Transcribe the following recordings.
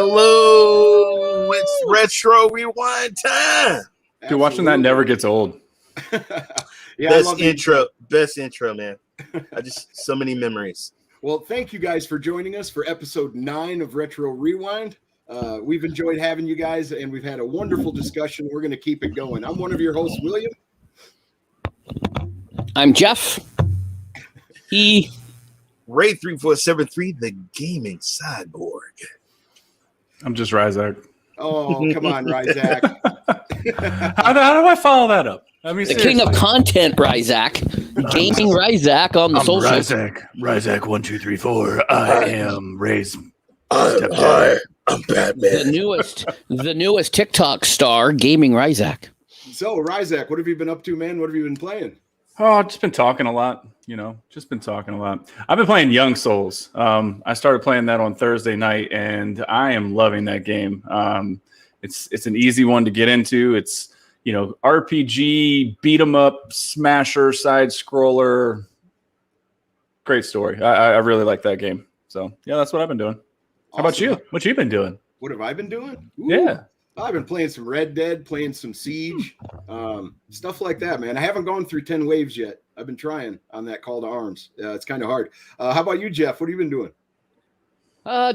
Hello, it's Retro Rewind time. Dude, watching that never gets old. Yeah, best intro, man. So many memories. Well, thank you guys for joining us for episode 9 of Retro Rewind. We've enjoyed having you guys, and we've had a wonderful discussion. We're going to keep it going. I'm one of your hosts, William. I'm Jeff. Ray 3473, the gaming cyborg. I'm just Ryzak. Oh, come on, Ryzak. How do I follow that up? I mean, The king of content, Ryzak. Gaming Ryzak on the social. Ryzak 1234. I am Ray's. I'm Batman. The newest TikTok star, Gaming Ryzak. So, Ryzak, what have you been up to, man? What have you been playing? Oh, I've just been talking a lot. I've been playing Young Souls. I started playing that on Thursday night, and I am loving that game. It's an easy one to get into. It's RPG, beat 'em up, smasher, side scroller. Great story. I really like that game. So yeah, that's what I've been doing. How about you? What you been doing? What have I been doing? Ooh. Yeah. I've been playing some Red Dead, playing some Siege, stuff like that, man. I haven't gone through 10 waves yet. I've been trying on that Call to Arms. It's kind of hard. How about you, Jeff? What have you been doing?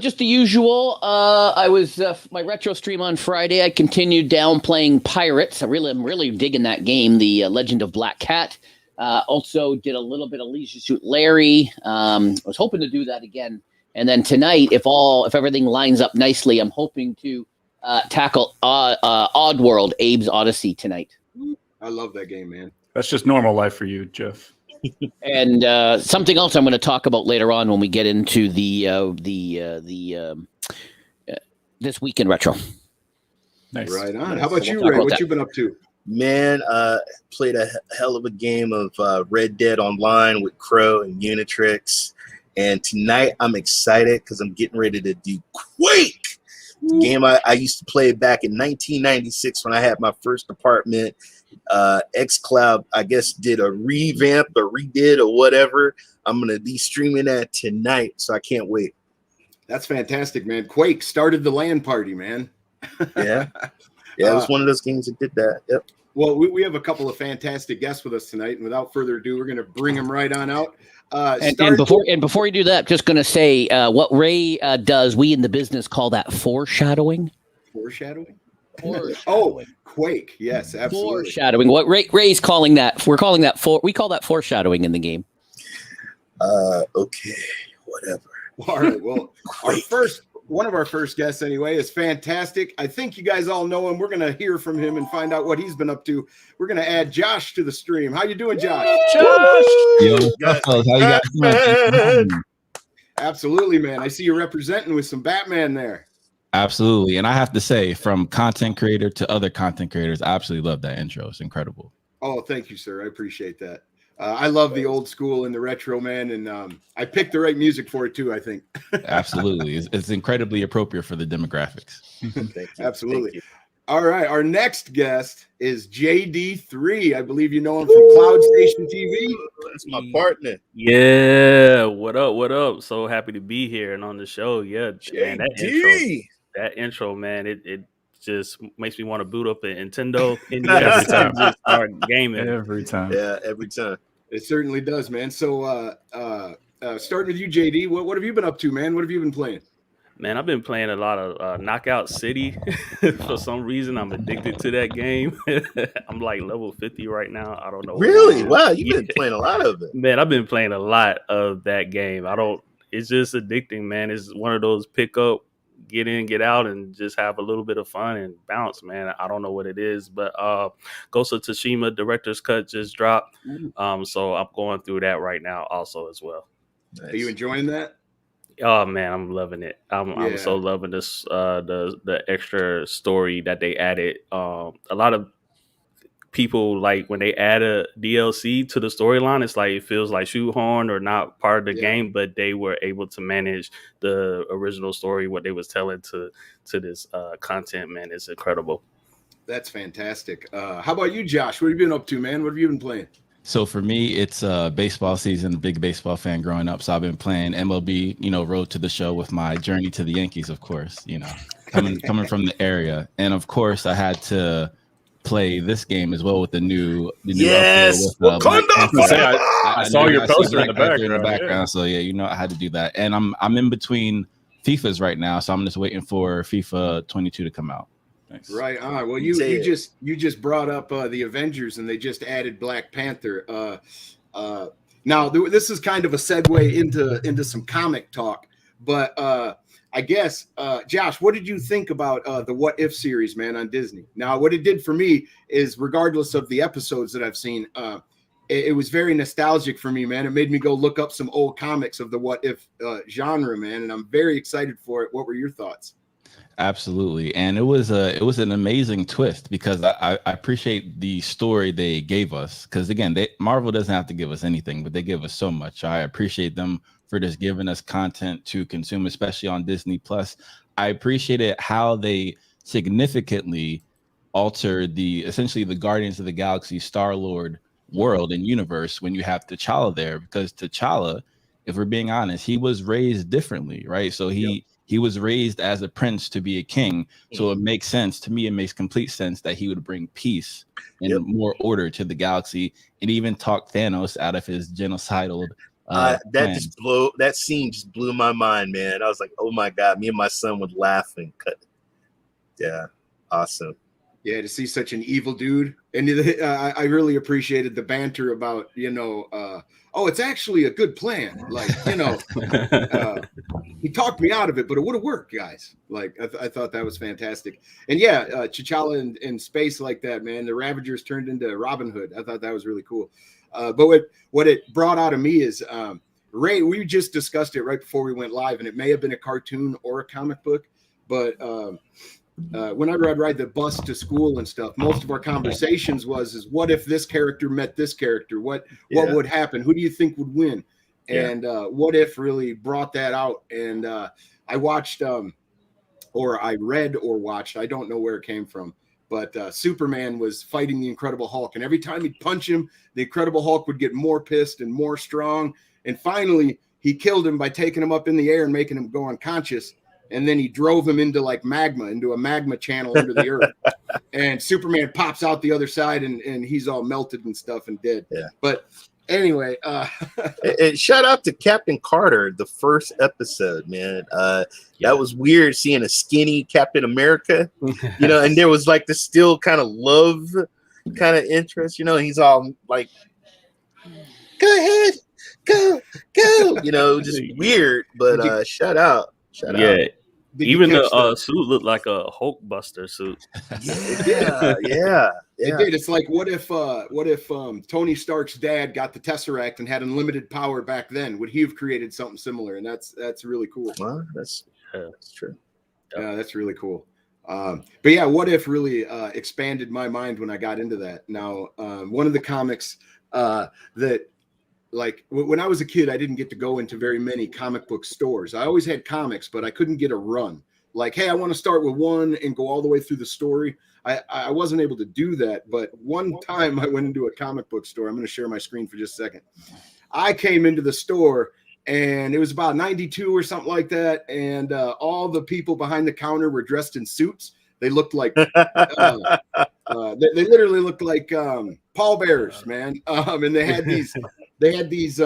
Just the usual. I was my retro stream on Friday. I continued down playing Pirates. I'm really digging that game, the Legend of Black Cat. Also did a little bit of Leisure Suit Larry. I was hoping to do that again. And then tonight, if everything lines up nicely, I'm hoping to tackle Oddworld, Abe's Odyssey tonight. I love that game, man. That's just normal life for you, Jeff. And something else I'm going to talk about later on when we get into this weekend retro. Nice. Right on. Nice. How about So you, we'll talk Ray? about What that. you been up to? Man, played a hell of a game of Red Dead Online with Crow and Unitrix. And tonight I'm excited because I'm getting ready to do Quake. Game I used to play back in 1996 when I had my first apartment. xCloud, I guess, did a revamp or redid or whatever. I'm going to be streaming that tonight, so I can't wait. That's fantastic, man. Quake started the LAN party, man. Yeah. Yeah, it was one of those games that did that. Yep. Well, we have a couple of fantastic guests with us tonight, and without further ado, we're going to bring them right on out. And before you do that, just going to say what Ray does. We in the business call that foreshadowing. Foreshadowing? Oh, Quake. Yes, absolutely. Foreshadowing. What Ray's calling that? We call that foreshadowing in the game. Okay, whatever. All right. Well, one of our first guests anyway is fantastic. I think you guys all know him. We're going to hear from him and find out what he's been up to. We're going to add Josh to the stream. How you doing, Josh? Yo, fellas, how you guys doing? Absolutely, man. I see you representing with some Batman there. Absolutely. And I have to say, from content creator to other content creators, I absolutely love that intro. It's incredible. Oh, thank you, sir. I appreciate that. I love the old school and the retro, man. And I picked the right music for it, too, I think. Absolutely. It's incredibly appropriate for the demographics. Thank you. Absolutely. Thank you. All right. Our next guest is JD3. I believe you know him from Cloud Station TV. That's my partner. Yeah, what up? What up? So happy to be here and on the show. Yeah, man, that intro, man, it just makes me want to boot up a Nintendo Every time. just start gaming. Every time. Yeah, every time. It certainly does, man. So starting with you, JD, what have you been up to, man? What have you been playing? Man, I've been playing a lot of Knockout City. For some reason, I'm addicted to that game. I'm like level 50 right now. I don't know. Really? Wow, you've been playing a lot of it. Man, I've been playing a lot of that game. It's just addicting, man. It's one of those pick up, get in, get out, and just have a little bit of fun and bounce, man. I don't know what it is, but Ghost of Tsushima Director's Cut just dropped. So I'm going through that right now also as well. Nice. Are you enjoying that? Oh man, I'm loving it. I'm so loving this the extra story that they added. A lot of people, like when they add a DLC to the storyline, it's like it feels like shoehorn or not part of the game, but they were able to manage the original story, what they was telling to this content. Man, it's incredible. That's fantastic. How about you, Josh? What have you been up to, man? What have you been playing? So for me, it's baseball season. Big baseball fan growing up, so I've been playing MLB. Road to the show with my journey to the Yankees, of course. Coming from the area, and of course, I had to play this game as well with the new Yes, upload with, Black Wakanda Panther. forever! I saw your see poster in Black the Panther background. Yeah. So yeah, I had to do that, and I'm in between FIFAs right now, so I'm just waiting for FIFA 22 to come out. Nice. Right on. Well, you just brought up the Avengers, and they just added Black Panther. Now this is kind of a segue into some comic talk, but I guess Josh, what did you think about the What If series, man, on Disney? Now, what it did for me is, regardless of the episodes that I've seen, it was very nostalgic for me, man. It made me go look up some old comics of the What If genre, man, and I'm very excited for it. What were your thoughts? Absolutely, and it was an amazing twist, because I appreciate the story they gave us, because again, Marvel doesn't have to give us anything, but they give us so much. I appreciate them for just giving us content to consume, especially on Disney Plus. I appreciated how they significantly altered essentially the Guardians of the Galaxy Star-Lord world and universe when you have T'Challa there, because T'Challa, if we're being honest, he was raised differently, right? So he was raised as a prince to be a king. So it makes sense to me. It makes complete sense that he would bring peace and more order to the galaxy, and even talk Thanos out of his genocidal. That scene just blew my mind, man. I was like, oh my God, me and my son would laugh and cut. Yeah, awesome. Yeah, to see such an evil dude. And I really appreciated the banter about, it's actually a good plan. Like, he talked me out of it, but it would have worked, guys. Like, I thought that was fantastic. And yeah, T'Challa in space like that, man. The Ravagers turned into Robin Hood. I thought that was really cool. But what it brought out of me is, Ray, we just discussed it right before we went live, and it may have been a cartoon or a comic book, but whenever I'd ride the bus to school and stuff, most of our conversations is what if this character met this character? What would happen? Who do you think would win? And What If really brought that out. And I watched, or I read or watched, I don't know where it came from, but Superman was fighting the Incredible Hulk. And every time he'd punch him, the Incredible Hulk would get more pissed and more strong. And finally, he killed him by taking him up in the air and making him go unconscious. And then he drove him into a magma channel under the earth. And Superman pops out the other side, and he's all melted and stuff and dead. Yeah. But anyway, and shout out to Captain Carter, the first episode, man. That was weird seeing a skinny Captain America, and there was like the still kind of love kind of interest, he's all like, go ahead, go, just weird, but shout out. Even the suit looked like a Hulkbuster suit. Yeah. It did. It's like, what if Tony Stark's dad got the Tesseract and had unlimited power back then? Would he have created something similar? And that's really cool. Well, that's true. Yeah, that's really cool. But yeah, What If really expanded my mind when I got into that. Now, one of the comics that, like, when I was a kid, I didn't get to go into very many comic book stores. I always had comics, but I couldn't get a run. Like, hey, I want to start with one and go all the way through the story. I wasn't able to do that. But one time I went into a comic book store. I'm going to share my screen for just a second. I came into the store, and it was about 92 or something like that. And all the people behind the counter were dressed in suits. They looked like they literally looked like pallbearers, man. And they had these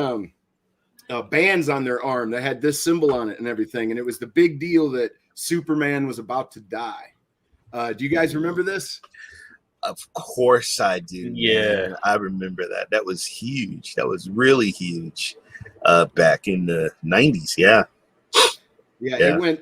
bands on their arm that had this symbol on it and everything. And it was the big deal that Superman was about to die. Do you guys remember this? Of course I do. Yeah, man. I remember that. That was huge. That was really huge back in the 90s. Yeah. It went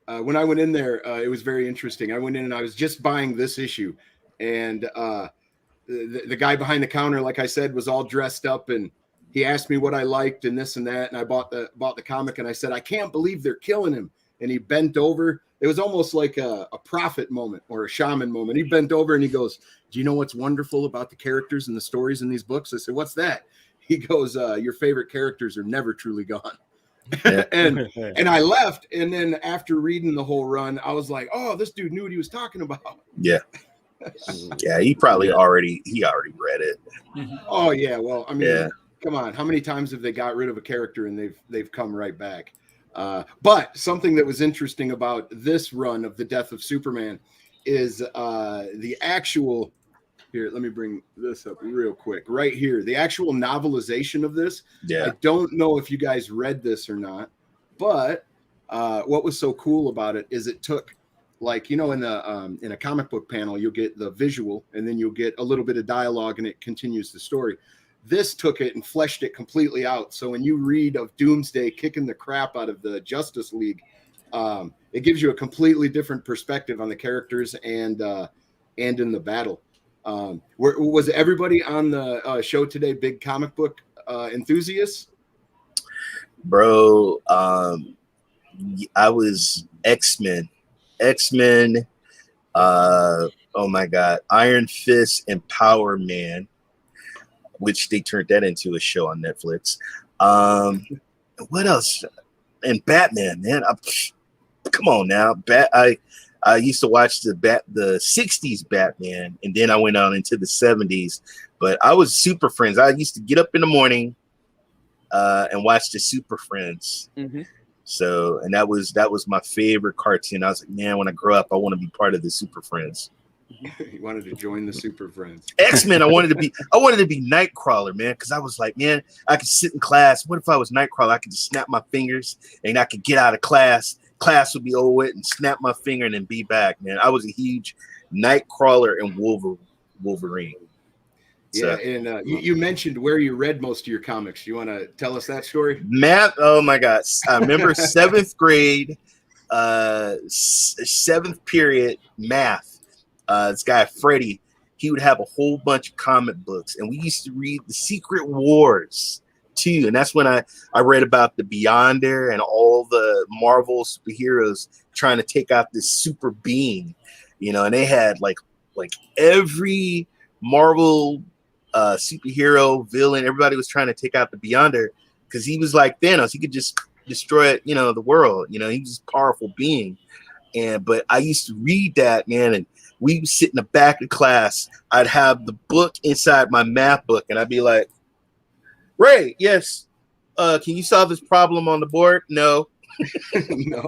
when I went in there, it was very interesting. I went in and I was just buying this issue, and the guy behind the counter, like I said, was all dressed up, and he asked me what I liked and this and that, and I bought the comic, and I said, I can't believe they're killing him. And he bent over. It was almost like a prophet moment or a shaman moment. He bent over and he goes, do you know what's wonderful about the characters and the stories in these books? I said, what's that? He goes, your favorite characters are never truly gone. and I left. And then after reading the whole run, I was like, oh, this dude knew what he was talking about. Yeah. Yeah, he already read it. Oh yeah, well, I mean, Yeah. come on, how many times have they got rid of a character and they've come right back? But something that was interesting about this run of the Death of Superman is the actual. Here, let me bring this up real quick. Right here, the actual novelization of this. Yeah. I don't know if you guys read this or not, but what was so cool about it is it took, like, you know, in a comic book panel, you'll get the visual and then you'll get a little bit of dialogue and it continues the story. This took it and fleshed it completely out. So when you read of Doomsday kicking the crap out of the Justice League, it gives you a completely different perspective on the characters and in the battle. Was everybody on the show today big comic book enthusiasts? Bro, I was X-Men. Oh my God, Iron Fist and Power Man, which they turned that into a show on Netflix. What else? And Batman, man. Come on now, I used to watch the 60s Batman, and then I went on into the 70s. But I was Super Friends. I used to get up in the morning and watch the Super Friends. Mm-hmm. So, and that was my favorite cartoon. I was like, man, when I grow up, I want to be part of the Super Friends. You wanted to join the Super Friends. X-Men, I wanted to be Nightcrawler, man, because I was like, man, I could sit in class. What if I was Nightcrawler? I could just snap my fingers and I could get out of class. Class would be over with and snap my finger and then be back, man. I was a huge Nightcrawler and Wolverine. Yeah, and you mentioned where you read most of your comics. You want to tell us that story? Math. Oh my God! I remember 7th grade, 7th period math. This guy Freddie, he would have a whole bunch of comic books, and we used to read the Secret Wars too. And that's when I read about the Beyonder and all the Marvel superheroes trying to take out this super being, you know. And they had like every Marvel superhero villain, everybody was trying to take out the Beyonder because he was like Thanos. He could just destroy it, you know, the world. You know, he was a powerful being. But I used to read that, man, and we would sit in the back of class. I'd have the book inside my math book, and I'd be like, Ray, yes, can you solve this problem on the board? No. No.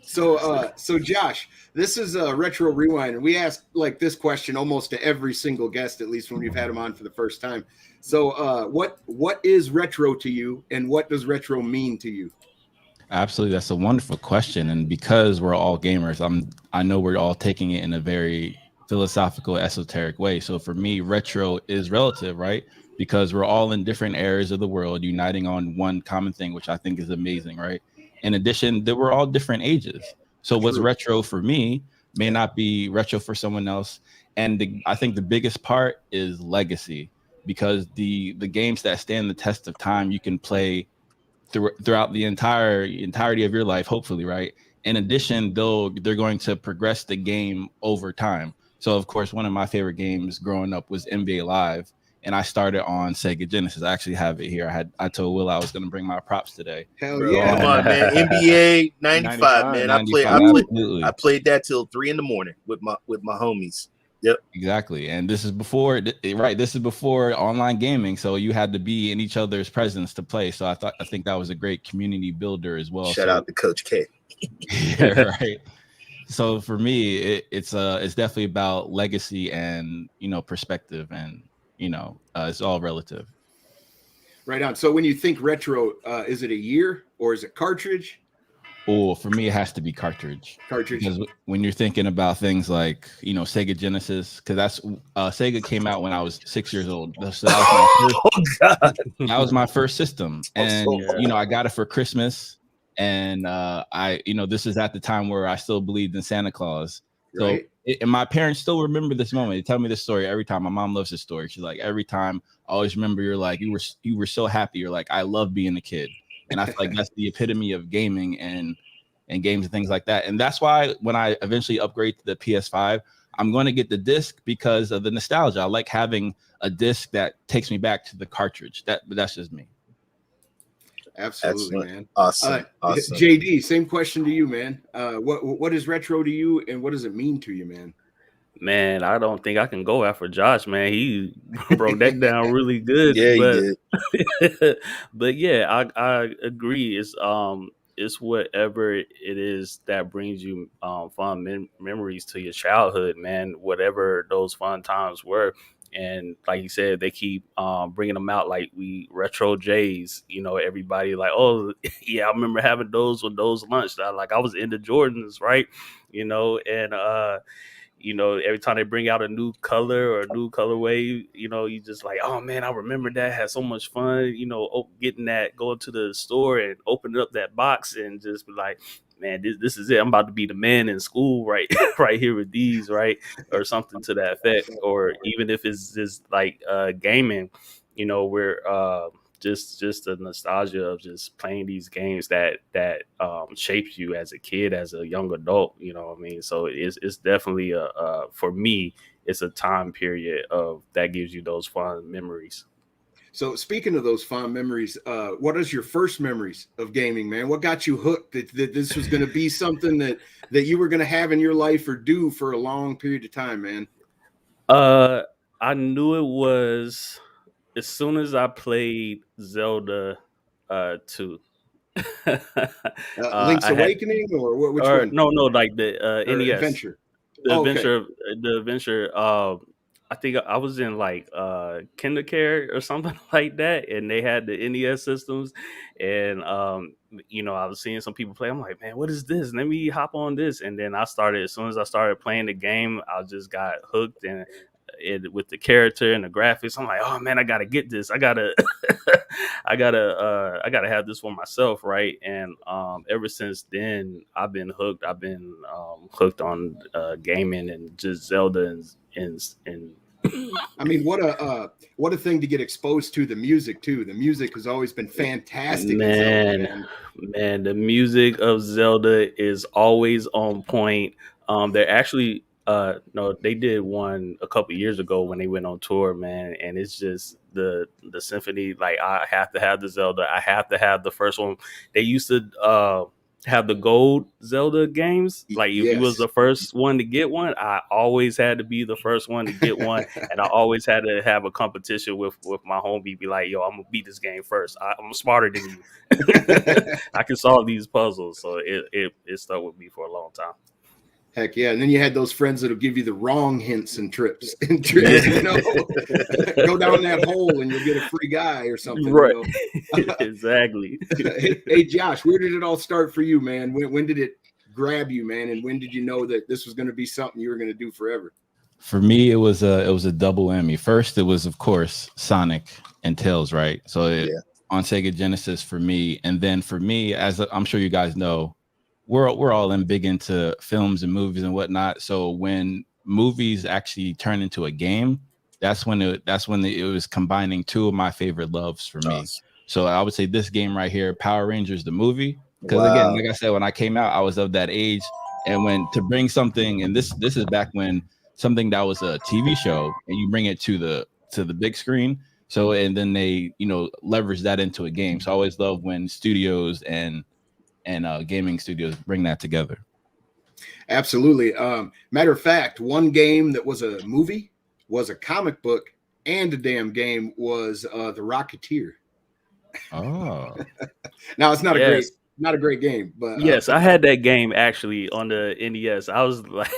So Josh, this is a Retro Rewind, and we ask like this question almost to every single guest, at least when we've had them on for the first time. So what is retro to you, and what does retro mean to you? Absolutely, that's a wonderful question, and because we're all gamers, I know we're all taking it in a very philosophical, esoteric way. So for me, retro is relative, right? Because we're all in different areas of the world, uniting on one common thing, which I think is amazing, right? In addition, that we're all different ages. So what's retro for me may not be retro for someone else. And I think the biggest part is legacy, because the games that stand the test of time, you can play throughout the entirety of your life, hopefully, right? In addition, they're going to progress the game over time. So of course, one of my favorite games growing up was NBA Live. And I started on Sega Genesis. I actually have it here. I told Will I was going to bring my props today. Hell Bro, yeah. come on, man. NBA 95, man. 95, I played that till 3 a.m. with my homies. Yep. Exactly. And this is before, right? This is before online gaming. So you had to be in each other's presence to play. So I think that was a great community builder as well. Shout out to Coach K. Yeah, right. So for me, it's definitely about legacy and, you know, perspective, and, you know, it's all relative. Right on. So when you think retro, is it a year or is it cartridge? Oh, for me, it has to be cartridge. Because when you're thinking about things like, you know, Sega Genesis, because that's Sega came out when I was 6 years old. So that was my first system, and you know, I got it for Christmas, and this is at the time where I still believed in Santa Claus. So, right. And my parents still remember this moment. They tell me this story every time. My mom loves this story. She's like, every time I always remember you're like, you were so happy. You're like, I love being a kid. And I feel like that's the epitome of gaming and games and things like that. And that's why when I eventually upgrade to the PS5, I'm going to get the disc because of the nostalgia. I like having a disc that takes me back to the cartridge. That's just me. Absolutely, Excellent. man. Awesome. Awesome. JD, same question to you, man. What is retro to you, and what does it mean to you, man? Man, I don't think I can go after Josh, man. He broke that down really good. Yeah, he But did. but yeah, I agree. It's whatever it is that brings you fun memories to your childhood, man. Whatever those fun times were. And like you said, they keep bringing them out like we retro J's. You know, everybody like, oh yeah, I remember having those with those lunch. I was into Jordans, right? You know, and every time they bring out a new color or a new colorway, you just like, oh man, I remember that. Had so much fun, getting that, going to the store and opening up that box and just be like, man, this is it. I'm about to be the man in school, right? Right here with these, right? Or something to that effect. Or even if it's just like gaming, we're just the nostalgia of just playing these games that shapes you as a kid, as a young adult. You know what I mean? So it's definitely for me, it's a time period of that gives you those fun memories. So speaking of those fond memories, what is your first memories of gaming, man? What got you hooked that this was going to be something that you were going to have in your life or do for a long period of time, man? I knew it was as soon as I played Zelda 2. Link's Awakening or which one? No, like the NES Adventure. The adventure. I think I was in like kindergarten or something like that, and they had the NES systems, and I was seeing some people play. I'm like, man, what is this? Let me hop on this, and then as soon as I started playing the game, I just got hooked, and with the character and the graphics, I'm like, oh man, I gotta get this. I gotta have this for myself, right? And ever since then, I've been hooked. I've been hooked on gaming and just Zelda and I mean, what a thing to get exposed to. The music too. The music has always been fantastic. Man, the music of Zelda is always on point. They're actually no, they did one a couple years ago when they went on tour, man, and it's just the symphony. Like, I have to have the Zelda. I have to have the first one. They used to have the gold Zelda games. Like, if you was the first one to get one, I always had to be the first one to get one, and I always had to have a competition with my homie. Be like, yo, I'm gonna beat this game first. I'm smarter than you. I can solve these puzzles, so it stuck with me for a long time. Heck yeah. And then you had those friends that'll give you the wrong hints and trips. Go down that hole and you'll get a free guy or something. Right. Exactly. Hey, Josh, where did it all start for you, man? When did it grab you, man? And when did you know that this was going to be something you were going to do forever? For me, it was a double whammy. First, it was, of course, Sonic and Tails, right? So on Sega Genesis for me. And then for me, as I'm sure you guys know, we're all big into films and movies and whatnot. So when movies actually turn into a game, that's when it was combining two of my favorite loves for me. So I would say this game right here, Power Rangers the movie, because again, like I said, when I came out, I was of that age, and when to bring something, and this is back when something that was a TV show and you bring it to the big screen. So and then they leverage that into a game. So I always love when studios and gaming studios bring that together. Absolutely. Matter of fact, one game that was a movie was a comic book, and a damn game was The Rocketeer. Oh, now it's not a great game, but yes, I had that game actually on the NES. I was like,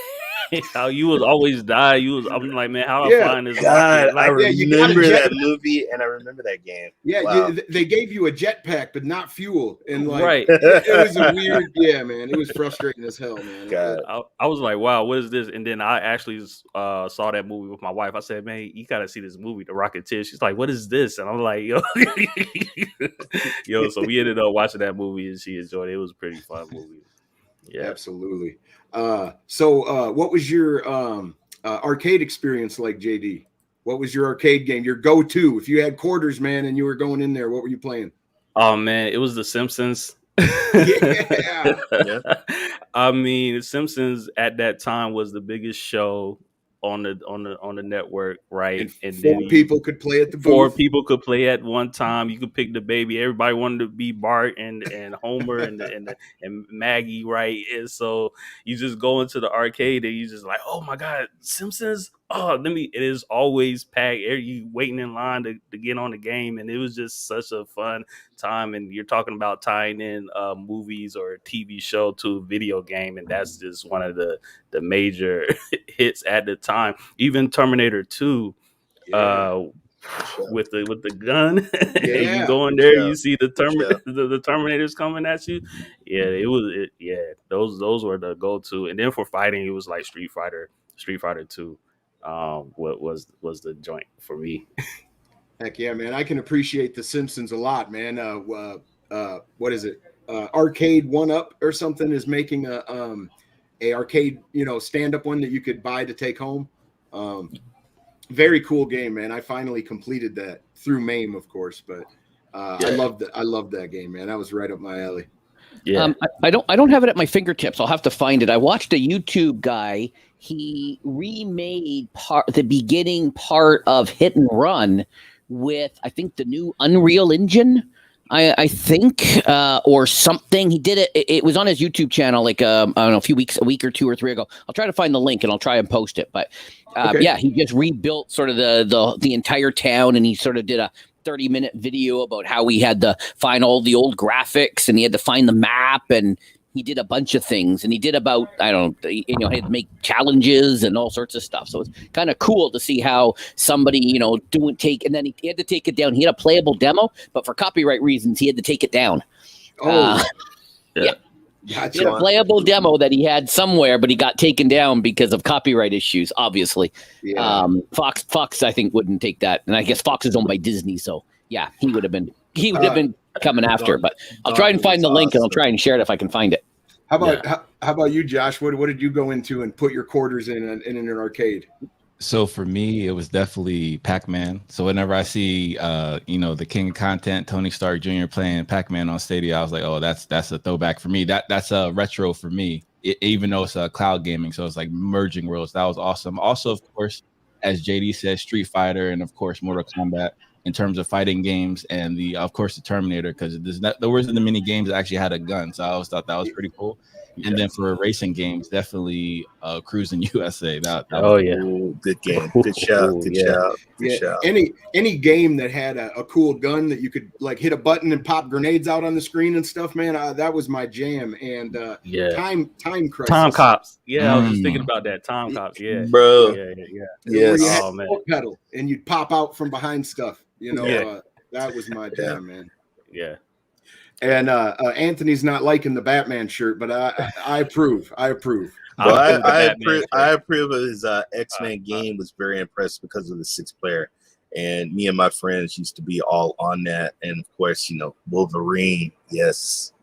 how you would always die. I'm like, man, how I find this? God, like, I remember that movie and I remember that game. Yeah, wow. They gave you a jetpack, but not fuel, and like, right. it was a weird. Yeah, man, it was frustrating as hell, man. God. I was like, wow, what is this? And then I actually saw that movie with my wife. I said, man, you gotta see this movie, The Rocketeer. She's like, what is this? And I'm like, yo, so we ended up watching that movie, and she enjoyed it. It was a pretty fun movie. Yeah, absolutely. So what was your arcade experience like, JD? What was your arcade game, your go-to? If you had quarters, man, and you were going in there, what were you playing? Oh man, it was The Simpsons. Yeah. I mean, The Simpsons at that time was the biggest show on the network, right? And then people could play at the booth. 4 people could play at one time. You could pick the baby. Everybody wanted to be Bart and Homer and Maggie, right? And so you just go into the arcade and you just like, oh my God, Simpsons. Oh, it is always packed. You waiting in line to get on the game, and it was just such a fun time. And you're talking about tying in movies or a TV show to a video game, and that's just one of the major hits at the time. Even Terminator 2, with the gun, and you go in there, you see the Terminators coming at you. Those were the go-to. And then for fighting, it was like Street Fighter 2. What was the joint for me? Heck yeah, man! I can appreciate the Simpsons a lot, man. What is it? Arcade 1-Up or something is making a arcade, stand-up one that you could buy to take home. Very cool game, man. I finally completed that through MAME, of course, but I loved that game, man. That was right up my alley. Yeah. I don't have it at my fingertips. I'll have to find it. I watched a YouTube guy. He remade the beginning part of Hit and Run with, I think, the new Unreal Engine. I think, or something. He did it. It was on his YouTube channel, like I don't know, a week or 2 or 3 ago. I'll try to find the link and I'll try and post it. But he just rebuilt sort of the entire town, and he sort of did a 30-minute video about how he had to find all the old graphics, and he had to find the map, and he did a bunch of things, and he did about, I don't know, he had to make challenges and all sorts of stuff. So it's kind of cool to see how somebody, and then he had to take it down. He had a playable demo, but for copyright reasons, he had to take it down. Yeah. Gotcha. He had a playable demo that he had somewhere, but he got taken down because of copyright issues, obviously. Yeah. Fox, I think, wouldn't take that. And I guess Fox is owned by Disney, so yeah, he would have been coming after. But I'll try and find the link, and I'll try and share it if I can find it. How about you, Josh? What did you go into and put your quarters in an arcade? So for me, it was definitely Pac-Man. So whenever I see, the king of content, Tony Stark Jr. playing Pac-Man on Stadia, I was like, oh, that's a throwback for me. That's a retro for me, even though it's a cloud gaming. So it's like merging worlds. That was awesome. Also, of course, as JD said, Street Fighter, and of course, Mortal Kombat in terms of fighting games, and of course the Terminator, because there wasn't the many games that actually had a gun. So I always thought that was pretty cool. And then for racing games, definitely Cruising USA. Good game. Good shout. Good shout. Any game that had a cool gun that you could like hit a button and pop grenades out on the screen and stuff, man, that was my jam. And Time Crisis. Time Cops. Yeah, I was just thinking about that. Time Cops. Yeah, bro. Yeah. Yes. You had a pedal and you'd pop out from behind stuff. That was my jam, man. Yeah. And Anthony's not liking the Batman shirt, but I approve. Well, I approve of his X-Men game. Was very impressed because of the 6-player, and me and my friends used to be all on that. And of course, Wolverine. Yes.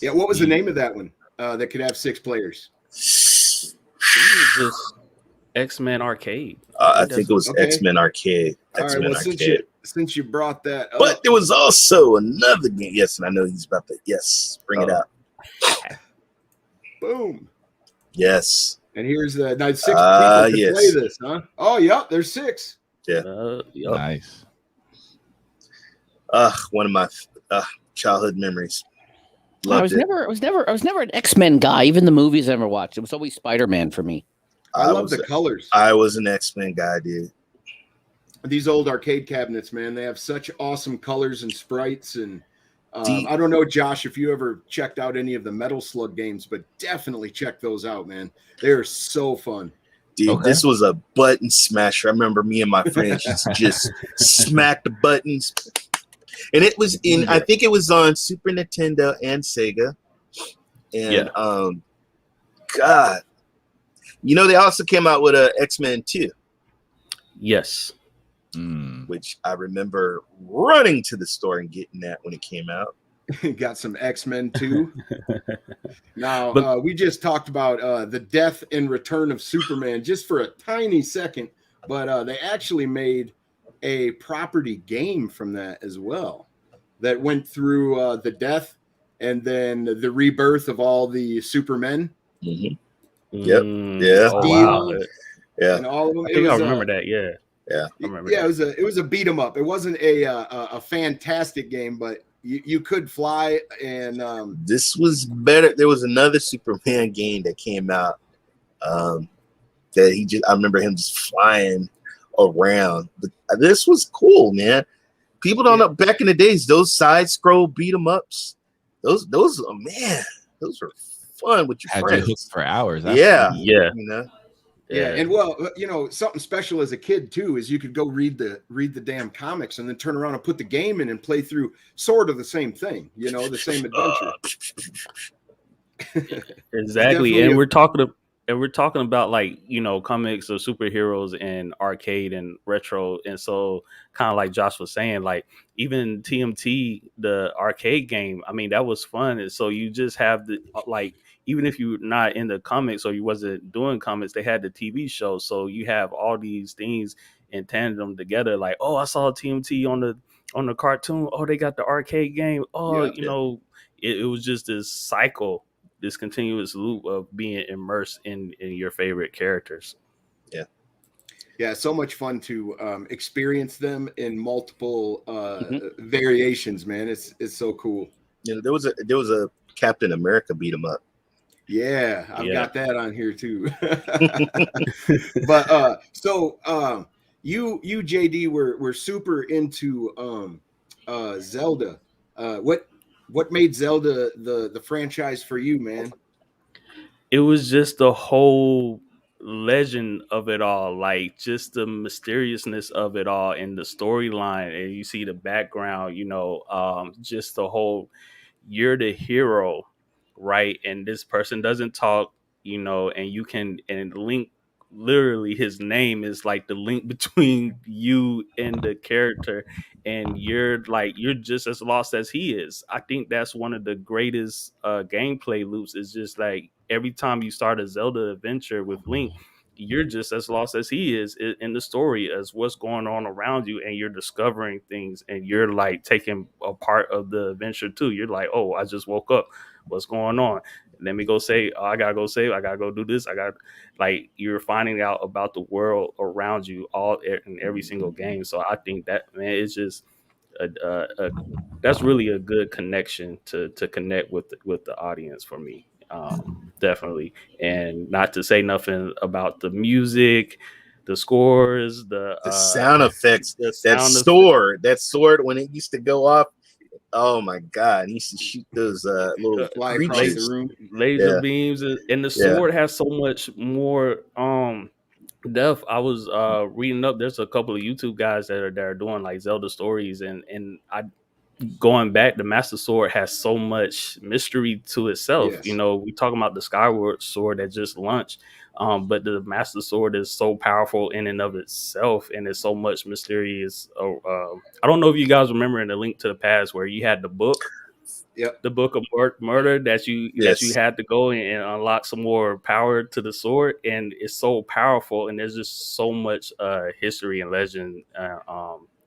Yeah. What was the name of that one that could have 6 players? It was just X-Men Arcade. I think it was X-Men Arcade. X-Men Arcade. Since you brought that up. But there was also another game. Yes, and I know he's about to. Yes, bring it out. Boom. Yes. And here's the 6 people to play this, huh? Oh, yeah, there's 6. Yeah. Nice. One of my childhood memories. I was never an X-Men guy. Even the movies I ever watched, it was always Spider-Man for me. I love the colors. I was an X-Men guy, dude. These old arcade cabinets, man, they have such awesome colors and sprites. And I don't know, Josh, if you ever checked out any of the Metal Slug games, but definitely check those out, man. They're so fun. Dude, This was a button smasher. I remember me and my friends just smack the buttons. And it was I think it was on Super Nintendo and Sega. And God, they also came out with a X-Men 2. Yes. Which I remember running to the store and getting that when it came out. Got some X-Men 2. Now, we just talked about the death and return of Superman just for a tiny second, but they actually made a property game from that as well that went through the death and then the rebirth of all the Supermen. Mm-hmm. Yep. Yeah. Oh, wow. Yeah. And all of them. I think I remember that. Yeah. Yeah. I remember Yeah, that. it was a beat 'em up. It wasn't a fantastic game, but you could fly, and This was better. There was another Superman game that came out that I remember him just flying around. But this was cool, man. People don't know, back in the days, those side scroll beat 'em ups, those were fun with your Had friends. you hooked for hours. Yeah. Yeah. You know? yeah, and well, something special as a kid too is you could go read the damn comics and then turn around and put the game in and play through sort of the same thing, the same adventure. Exactly, and we're talking about like comics or superheroes and arcade and retro, and so kind of like Josh was saying, like even TMT, the arcade game, I mean that was fun, and so you just have the like even if you're not in the comics or you wasn't doing comics, they had the TV show, so you have all these things in tandem together. Like, oh, I saw TMT on the cartoon. Oh, they got the arcade game. Oh, it was just this cycle, this continuous loop of being immersed in your favorite characters. Yeah, so much fun to experience them in multiple variations, man. It's so cool. There was a Captain America beat 'em up. Yeah, I've got that on here too. But you JD were super into Zelda. What made Zelda the franchise for you, man? It was just the whole legend of it all, like just the mysteriousness of it all and the storyline, and you see the background, just the whole, you're the hero, right? And this person doesn't talk, and you can, and Link, literally his name is like the link between you and the character, and you're just as lost as he is. I think that's one of the greatest gameplay loops, is just like every time you start a Zelda adventure with Link, you're just as lost as he is in the story as what's going on around you, and you're discovering things, and you're like taking a part of the adventure too. You're like, oh, I just woke up, what's going on? Let me go say, oh, I gotta go save, I gotta go do this, you're finding out about the world around you all in every single game. So I think that, man, it's just that's really a good connection to connect with the audience for me. Definitely. And not to say nothing about the music, the scores, the sound effects, that sword when it used to go off. Oh my God! He used to shoot those little laser beams, and the sword has so much more depth. I was reading up. There's a couple of YouTube guys that are doing like Zelda stories, and going back, the Master Sword has so much mystery to itself. Yes. We talking about the Skyward Sword that just launched, but the Master Sword is so powerful in and of itself, and it's so much mysterious. I don't know if you guys remember in A Link to the Past where you had the book, the Book of Murder that you had to go and unlock some more power to the sword, and it's so powerful, and there's just so much history and legend.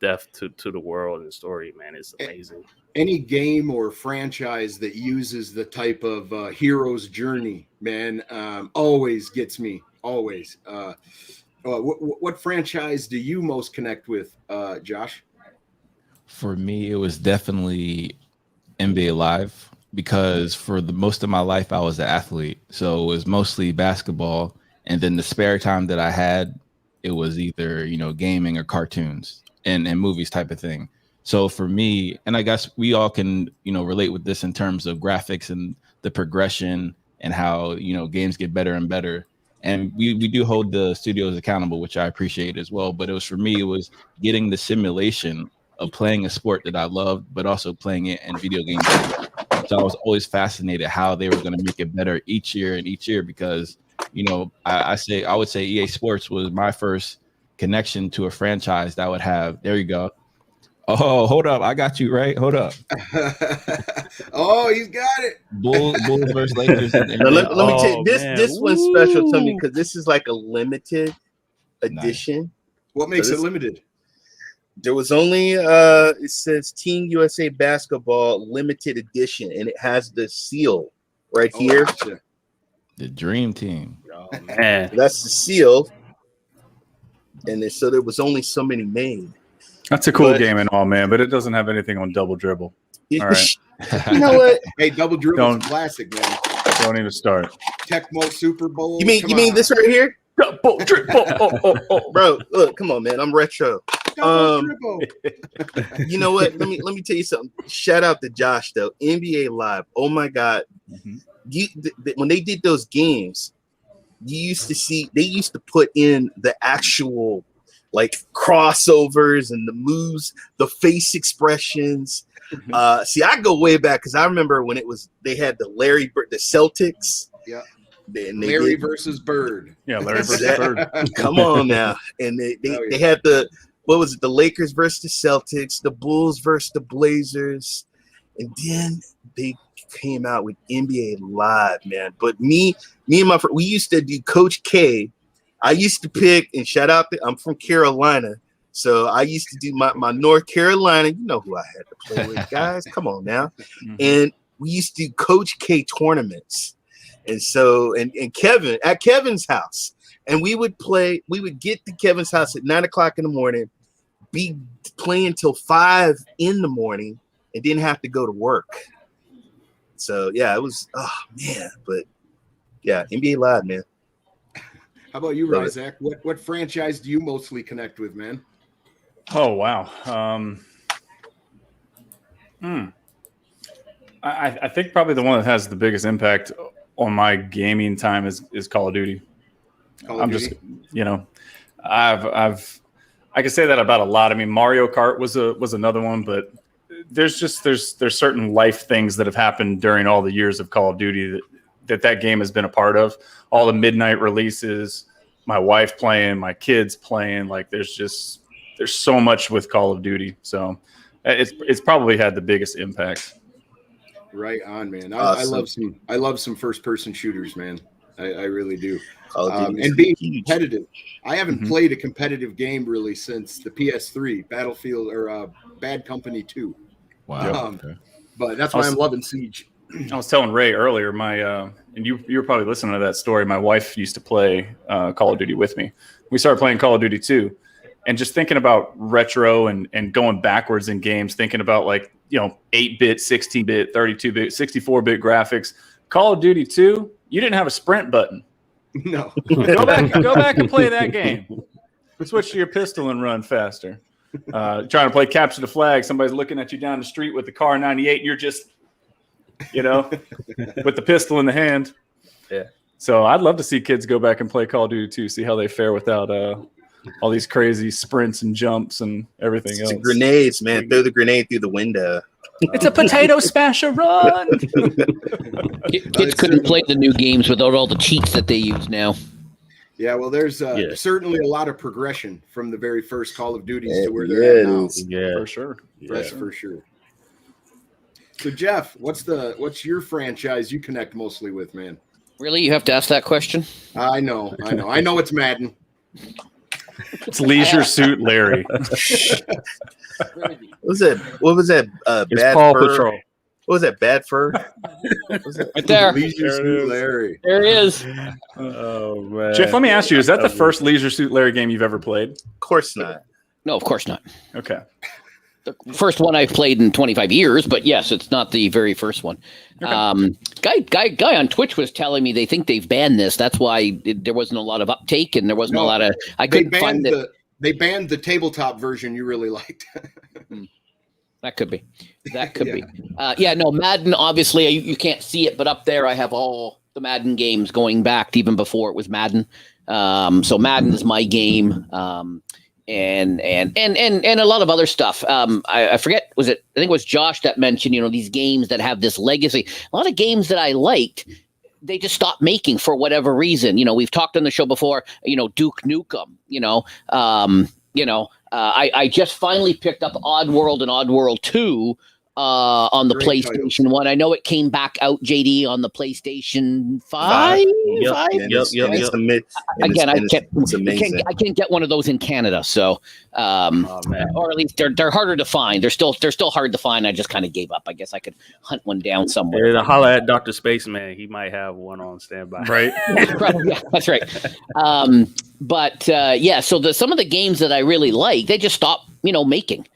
Depth to the world and story, man. It's amazing. Any game or franchise that uses the type of hero's journey, man, always gets me. Always. What franchise do you most connect with, Josh? For me, it was definitely NBA Live, because for the most of my life I was an athlete, so it was mostly basketball, and then the spare time that I had, it was either gaming or cartoons and movies type of thing. So for me, and I guess we all can, relate with this in terms of graphics and the progression and how, games get better and better. And we do hold the studios accountable, which I appreciate as well. But it was getting the simulation of playing a sport that I loved, but also playing it in video games. So I was always fascinated how they were going to make it better each year, because, I would say EA Sports was my first connection to a franchise that would have, there you go. Oh, hold up. I got you right. Hold up. Oh, he's got it. Bulls versus Lakers. Let me tell you, this one's special to me because this is like a limited edition. Nice. What makes it limited? There was only it says Team USA Basketball limited edition, and it has the seal right here. Gotcha. The Dream Team. Oh man, that's the seal. so there was only so many made. That's a cool game and all, man, but it doesn't have anything on Double Dribble. All right. You know what? Hey, Double Dribble is classic, man. Don't even start. Tecmo Super Bowl. You mean this right here? Double Dribble. Bro, look, come on, man. I'm retro. Double Dribble. You know what? Let me tell you something. Shout out to Josh though. NBA Live. Oh my God. When they did those games, they used to put in the actual like crossovers and the moves, the face expressions. See, I go way back because I remember when they had the Celtics. Yeah. Larry versus Bird. Yeah, Larry versus Bird. Come on now. And they had the Lakers versus the Celtics, the Bulls versus the Blazers, and then they came out with NBA Live, man. But me and my friend, we used to do Coach K. I used to pick, and shout out, I'm from Carolina, so I used to do my North Carolina. You know who I had to play with, guys. Come on now. And we used to do Coach K tournaments. And so, and Kevin, at Kevin's house, and we would get to Kevin's house at 9:00 in the morning, be playing till 5 in the morning, and didn't have to go to work. So yeah, it was, oh man, but yeah, NBA Live, man. How about you, Ryzak? What franchise do you mostly connect with, man? Oh wow. I think probably the one that has the biggest impact on my gaming time is Call of Duty. Just, you know, I can say that about a lot. I mean, Mario Kart was another one, but there's certain life things that have happened during all the years of Call of Duty that game has been a part of. All the midnight releases, my wife playing, my kids playing, like there's so much with Call of Duty. So it's probably had the biggest impact. Right on, man. Awesome. I love some first person shooters, man. I really do. And being competitive. I haven't played a competitive game really since the PS3, Battlefield or Bad Company 2. Wow. But that's why I'm loving Siege. I was telling Ray earlier, and you were probably listening to that story. My wife used to play Call of Duty with me. We started playing Call of Duty 2, and just thinking about retro and going backwards in games, thinking about 8-bit, 16-bit, 32-bit, 64-bit graphics. Call of Duty 2, you didn't have a sprint button. No. Go back and play that game. Switch to your pistol and run faster. Trying to play capture the flag, somebody's looking at you down the street with the car 98, and you're just, with the pistol in the hand. Yeah. So I'd love to see kids go back and play Call of Duty 2, see how they fare without all these crazy sprints and jumps and everything else. Grenades, man. Throw the grenade through the window. It's a potato smasher run. Kids couldn't play the new games without all the cheats that they use now. Yeah, well, there's certainly a lot of progression from the very first Call of Duties to where they're at now. Yeah, for sure. That's for sure. So, Jeff, what's your franchise you connect mostly with, man? Really? You have to ask that question? I know it's Madden. It's Leisure Suit Larry. What was that? Bad Paw Fur? Patrol. What was that? Bad Fur? Right there. Leisure Suit Larry. There he is. Oh man, Jeff, let me ask you: is that the first Leisure Suit Larry game you've ever played? Of course not. No, of course not. Okay. The first one I've played in 25 years, but yes, it's not the very first one. Okay. Guy on Twitch was telling me they think they've banned this. That's why there wasn't a lot of uptake and there wasn't a lot of. I couldn't find it. They banned the tabletop version you really liked. That could be. No, Madden, obviously, you can't see it, but up there I have all the Madden games going back to even before it was Madden. So Madden is my game. And a lot of other stuff. I forget, I think it was Josh that mentioned, these games that have this legacy. A lot of games that I liked, they just stopped making for whatever reason. We've talked on the show before, Duke Nukem, I just finally picked up Oddworld and Oddworld 2 on the Great PlayStation titles. 1. I know it came back out, JD, on the PlayStation 5. Yep. Again, I amazing. can't get one of those in Canada, so or at least they're harder to find. They're still hard to find. I just kind of gave up. I guess I could hunt one down somewhere. Yeah, holler at Dr. Spaceman. He might have one on standby. Right. Yeah, that's right. But yeah, so some of the games that I really like, they just stopped, making,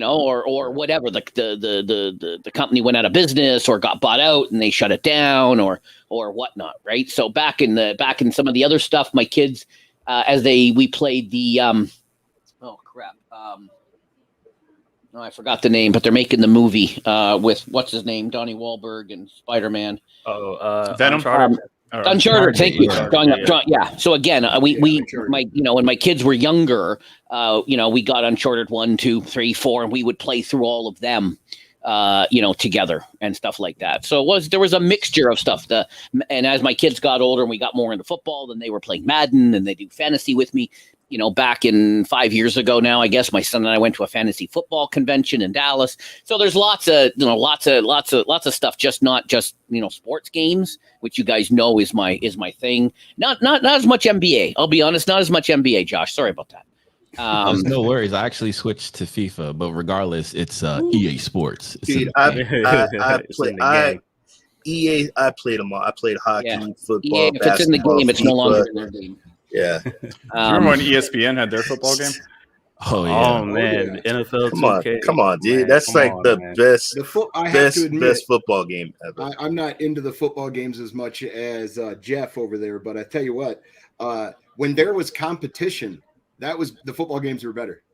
or whatever. The company went out of business or got bought out and they shut it down or whatnot, right? So back in some of the other stuff, my kids, we played the oh crap. No, I forgot the name, but they're making the movie with what's his name, Donnie Wahlberg and Spider-Man. Venom. Uncharted. Thank you. Yeah. Yeah. So again, when my kids were younger, we got Uncharted 1, 2, 3, 4, and we would play through all of them, together and stuff like that. So there was a mixture of stuff. And as my kids got older and we got more into football, then they were playing Madden and they do fantasy with me. Back in 5 years ago now, I guess my son and I went to a fantasy football convention in Dallas. So there's lots of stuff, not just sports games, which you guys know is my thing. Not as much NBA. I'll be honest, not as much NBA, Josh. Sorry about that. No worries. I actually switched to FIFA, but regardless, it's EA Sports. Dude, I played them all. I played hockey, football, EA, if it's in the game, it's no longer in their game. Yeah. Remember when ESPN had their football game? Oh yeah. Oh man, NFL. Come on, dude. Man, that's like the man. best. I have to admit, best football game ever. I'm not into the football games as much as Jeff over there, but I tell you what, when there was competition, the football games were better.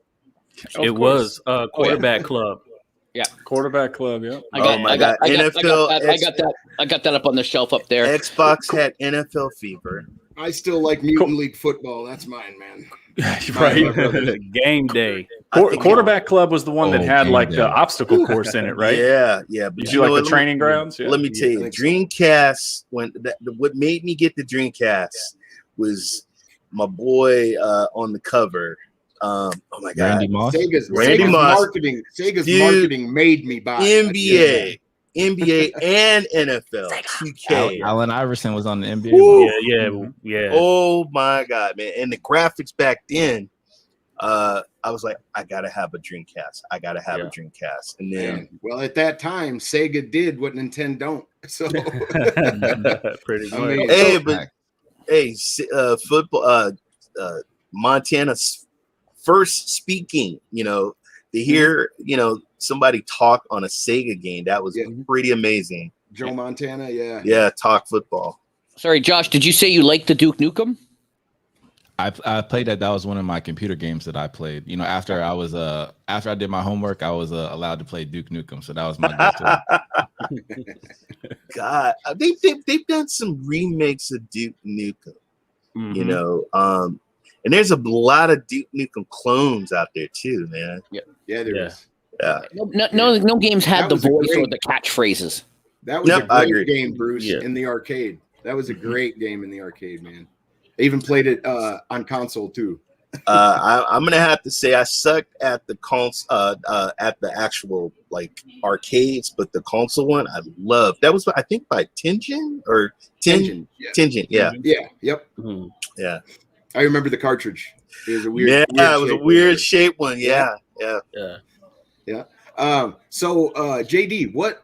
It was quarterback club. Yeah, quarterback club. Yeah. I got that up on the shelf up there. Xbox had NFL Fever. I still like Mutant League football. That's mine, man. Right. Game day. Quarterback club was the one that had Game Day. the obstacle course in it, right? Yeah. But Did you like the training grounds? Yeah. Let me tell you, Dreamcast. What made me get the Dreamcast was my boy on the cover. Oh my God, Randy Moss. Sega's Moss. marketing made me buy NBA and NFL 2K. Allen Iverson was on the NBA. Yeah. Oh my God, man! And the graphics back then, I was like, I gotta have a Dreamcast. I gotta have a Dreamcast. And then, well, at that time, Sega did what Nintendo don't. So, pretty much. Football. Montana's first speaking. To hear somebody talk on a Sega game, that was pretty amazing. Joe Montana, yeah, talk football. Sorry, Josh, did you say you liked the Duke Nukem? I played that. That was one of my computer games that I played. After I did my homework, I was allowed to play Duke Nukem, so that was my go-to. God, they've done some remakes of Duke Nukem. Mm-hmm. And there's a lot of Duke Nukem clones out there too, man. Yeah, there is. Yeah. No games had the voice or the catchphrases. That was a great game, Bruce, in the arcade. That was a great game in the arcade, man. I even played it on console too. I'm gonna have to say I sucked at the at the actual arcades, but the console one I loved. That was I think by Tengen or Tengen. Yeah. Yep. Mm-hmm. Yeah. I remember the cartridge. It was a weird. It was a weird shaped one. Yeah. So JD, what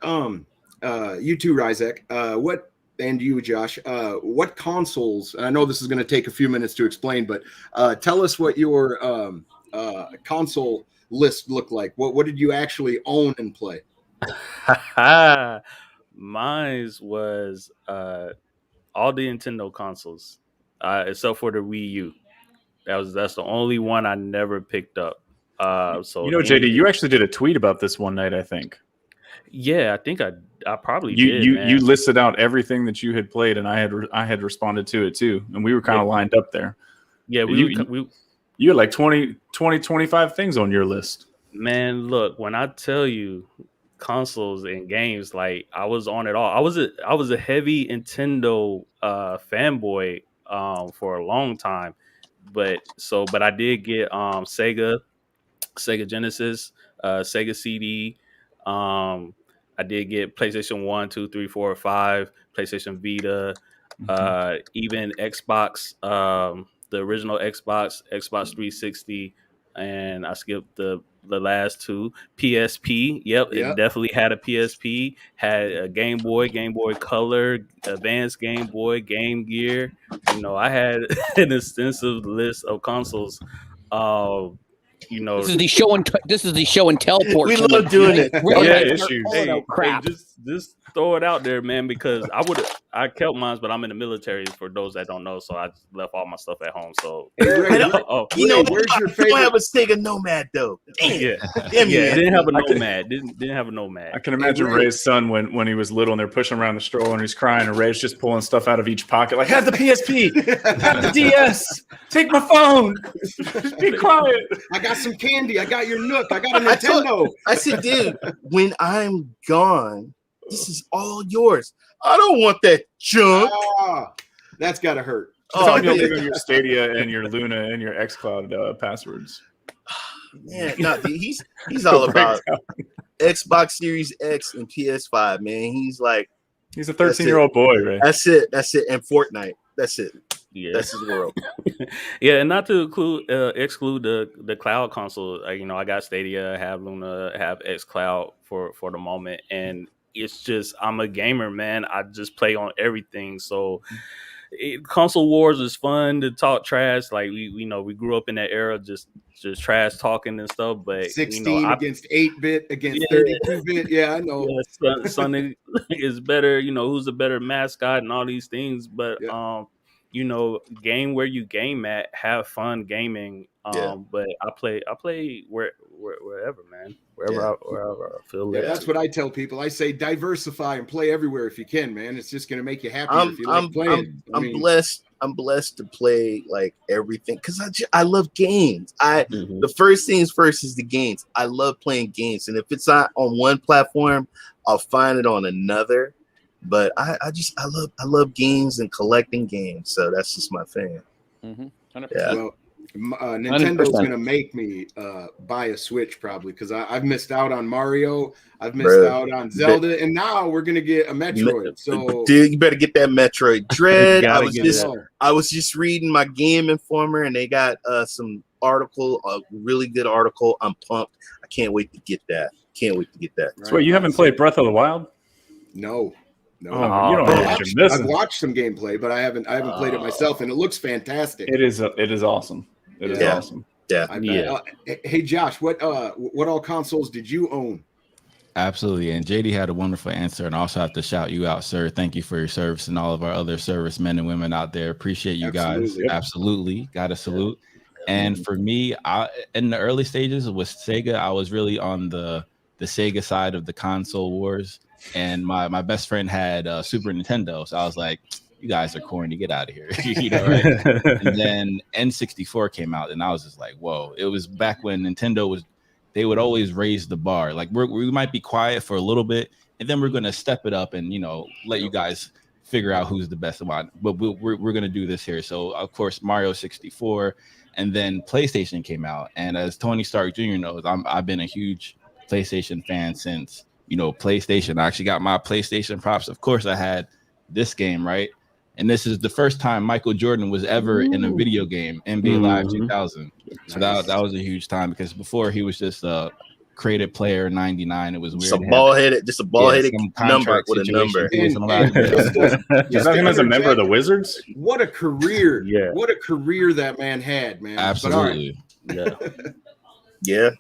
you too, Ryzek, what, and you, Josh, what consoles, and I know this is going to take a few minutes to explain, but tell us what your console list looked like. What did you actually own and play? Mine was all the Nintendo consoles, except for the Wii U. That's the only one I never picked up. So JD, you actually did a tweet about this one night, I think. Yeah, I think I probably did. You listed out everything that you had played, and I had responded to it too, and we were kind of lined up there. Yeah, you had like 20, 25 things on your list. Man, look, when I tell you consoles and games, I was on it all. I was a heavy Nintendo fanboy for a long time, but I did get Sega Genesis, Sega CD. I did get PlayStation 1, 2, 3, 4, 5, PlayStation Vita, even Xbox, the original Xbox 360, and I skipped the the last two. PSP, yep, it definitely had a PSP. Had a Game Boy Color, Advanced Game Boy, Game Gear. You know, I had an extensive list of consoles. You know, this is the show and tell portion. We love doing it. Issues. Hey, just throw it out there, man, because I kept mine, but I'm in the military for those that don't know, so I just left all my stuff at home. So Ray, where's your favorite? You don't have a Sega Nomad though. Damn. yeah, Damn you, it man. didn't have a Nomad. Didn't have a Nomad. I can imagine Ray's son when he was little and they're pushing around the stroller and he's crying and Ray's just pulling stuff out of each pocket like, have the PSP, have the DS, take my phone, just be quiet. I got some candy. I got your Nook. I got a Nintendo. I said, dude, when I'm gone, this is all yours. I don't want that junk. That's gotta hurt. Tell me you'll leave your Stadia and your Luna and your xCloud passwords. Man, no, dude, he's all about Xbox Series X and PS5, man. He's like, he's a 13-year-old boy, right? That's it. And Fortnite. That's it. Yeah, that's his world. Yeah, and not to exclude the cloud console. You know, I got Stadia, I have Luna, I have xCloud for the moment, and it's just I'm a gamer, man. I just play on everything. So console wars is fun to talk trash. Like we know we grew up in that era, just trash talking and stuff. But 16 against 8-bit against 32-bit. Yeah, I know. Yeah, Sonic is better. You know, who's a better mascot and all these things. But you know, game where you game at, have fun gaming. But I play wherever, man. Wherever I feel like. That's what I tell people. I say diversify and play everywhere if you can, man. It's just gonna make you happy if you like playing. I'm blessed to play like everything because I love games. The first things first is the games. I love playing games, and if it's not on one platform, I'll find it on another. But I love games and collecting games, so that's just my thing. Yeah. Well, Nintendo's gonna make me buy a Switch probably because I've missed out on Mario, I've missed out on Zelda, and now we're gonna get a Metroid. So, dude, you better get that Metroid Dread. I was just reading my Game Informer, and they got some article, a really good article. I'm pumped. I can't wait to get that. So wait, you haven't played Breath of the Wild? No. You don't know what you're missing. I've watched some gameplay, but I haven't played it myself, and it looks fantastic. It is awesome. It is awesome. Yeah. Hey Josh, what all consoles did you own? Absolutely, and JD had a wonderful answer, and I also have to shout you out, sir. Thank you for your service and all of our other servicemen and women out there. Appreciate you guys. Absolutely, got to salute. And for me, in the early stages with Sega, I was really on the Sega side of the console wars. And my best friend had Super Nintendo, so I was like, "You guys are corny, get out of here," you know. Right? And then N64 came out, and I was just like, "Whoa!" It was back when Nintendo they would always raise the bar. Like we might be quiet for a little bit, and then we're gonna step it up and let you guys figure out who's the best one. But we're gonna do this here. So of course Mario 64, and then PlayStation came out, and as Tony Stark Jr. knows, I've been a huge PlayStation fan since. PlayStation. I actually got my PlayStation props. Of course, I had this game, right? And this is the first time Michael Jordan was ever in a video game, NBA Live 2000. So that was a huge time because before he was just a created player 99. It was weird. Just a ball headed number with a number. Is that him as a member of the Wizards? What a career! Yeah, what a career that man had, man. Absolutely. Yeah.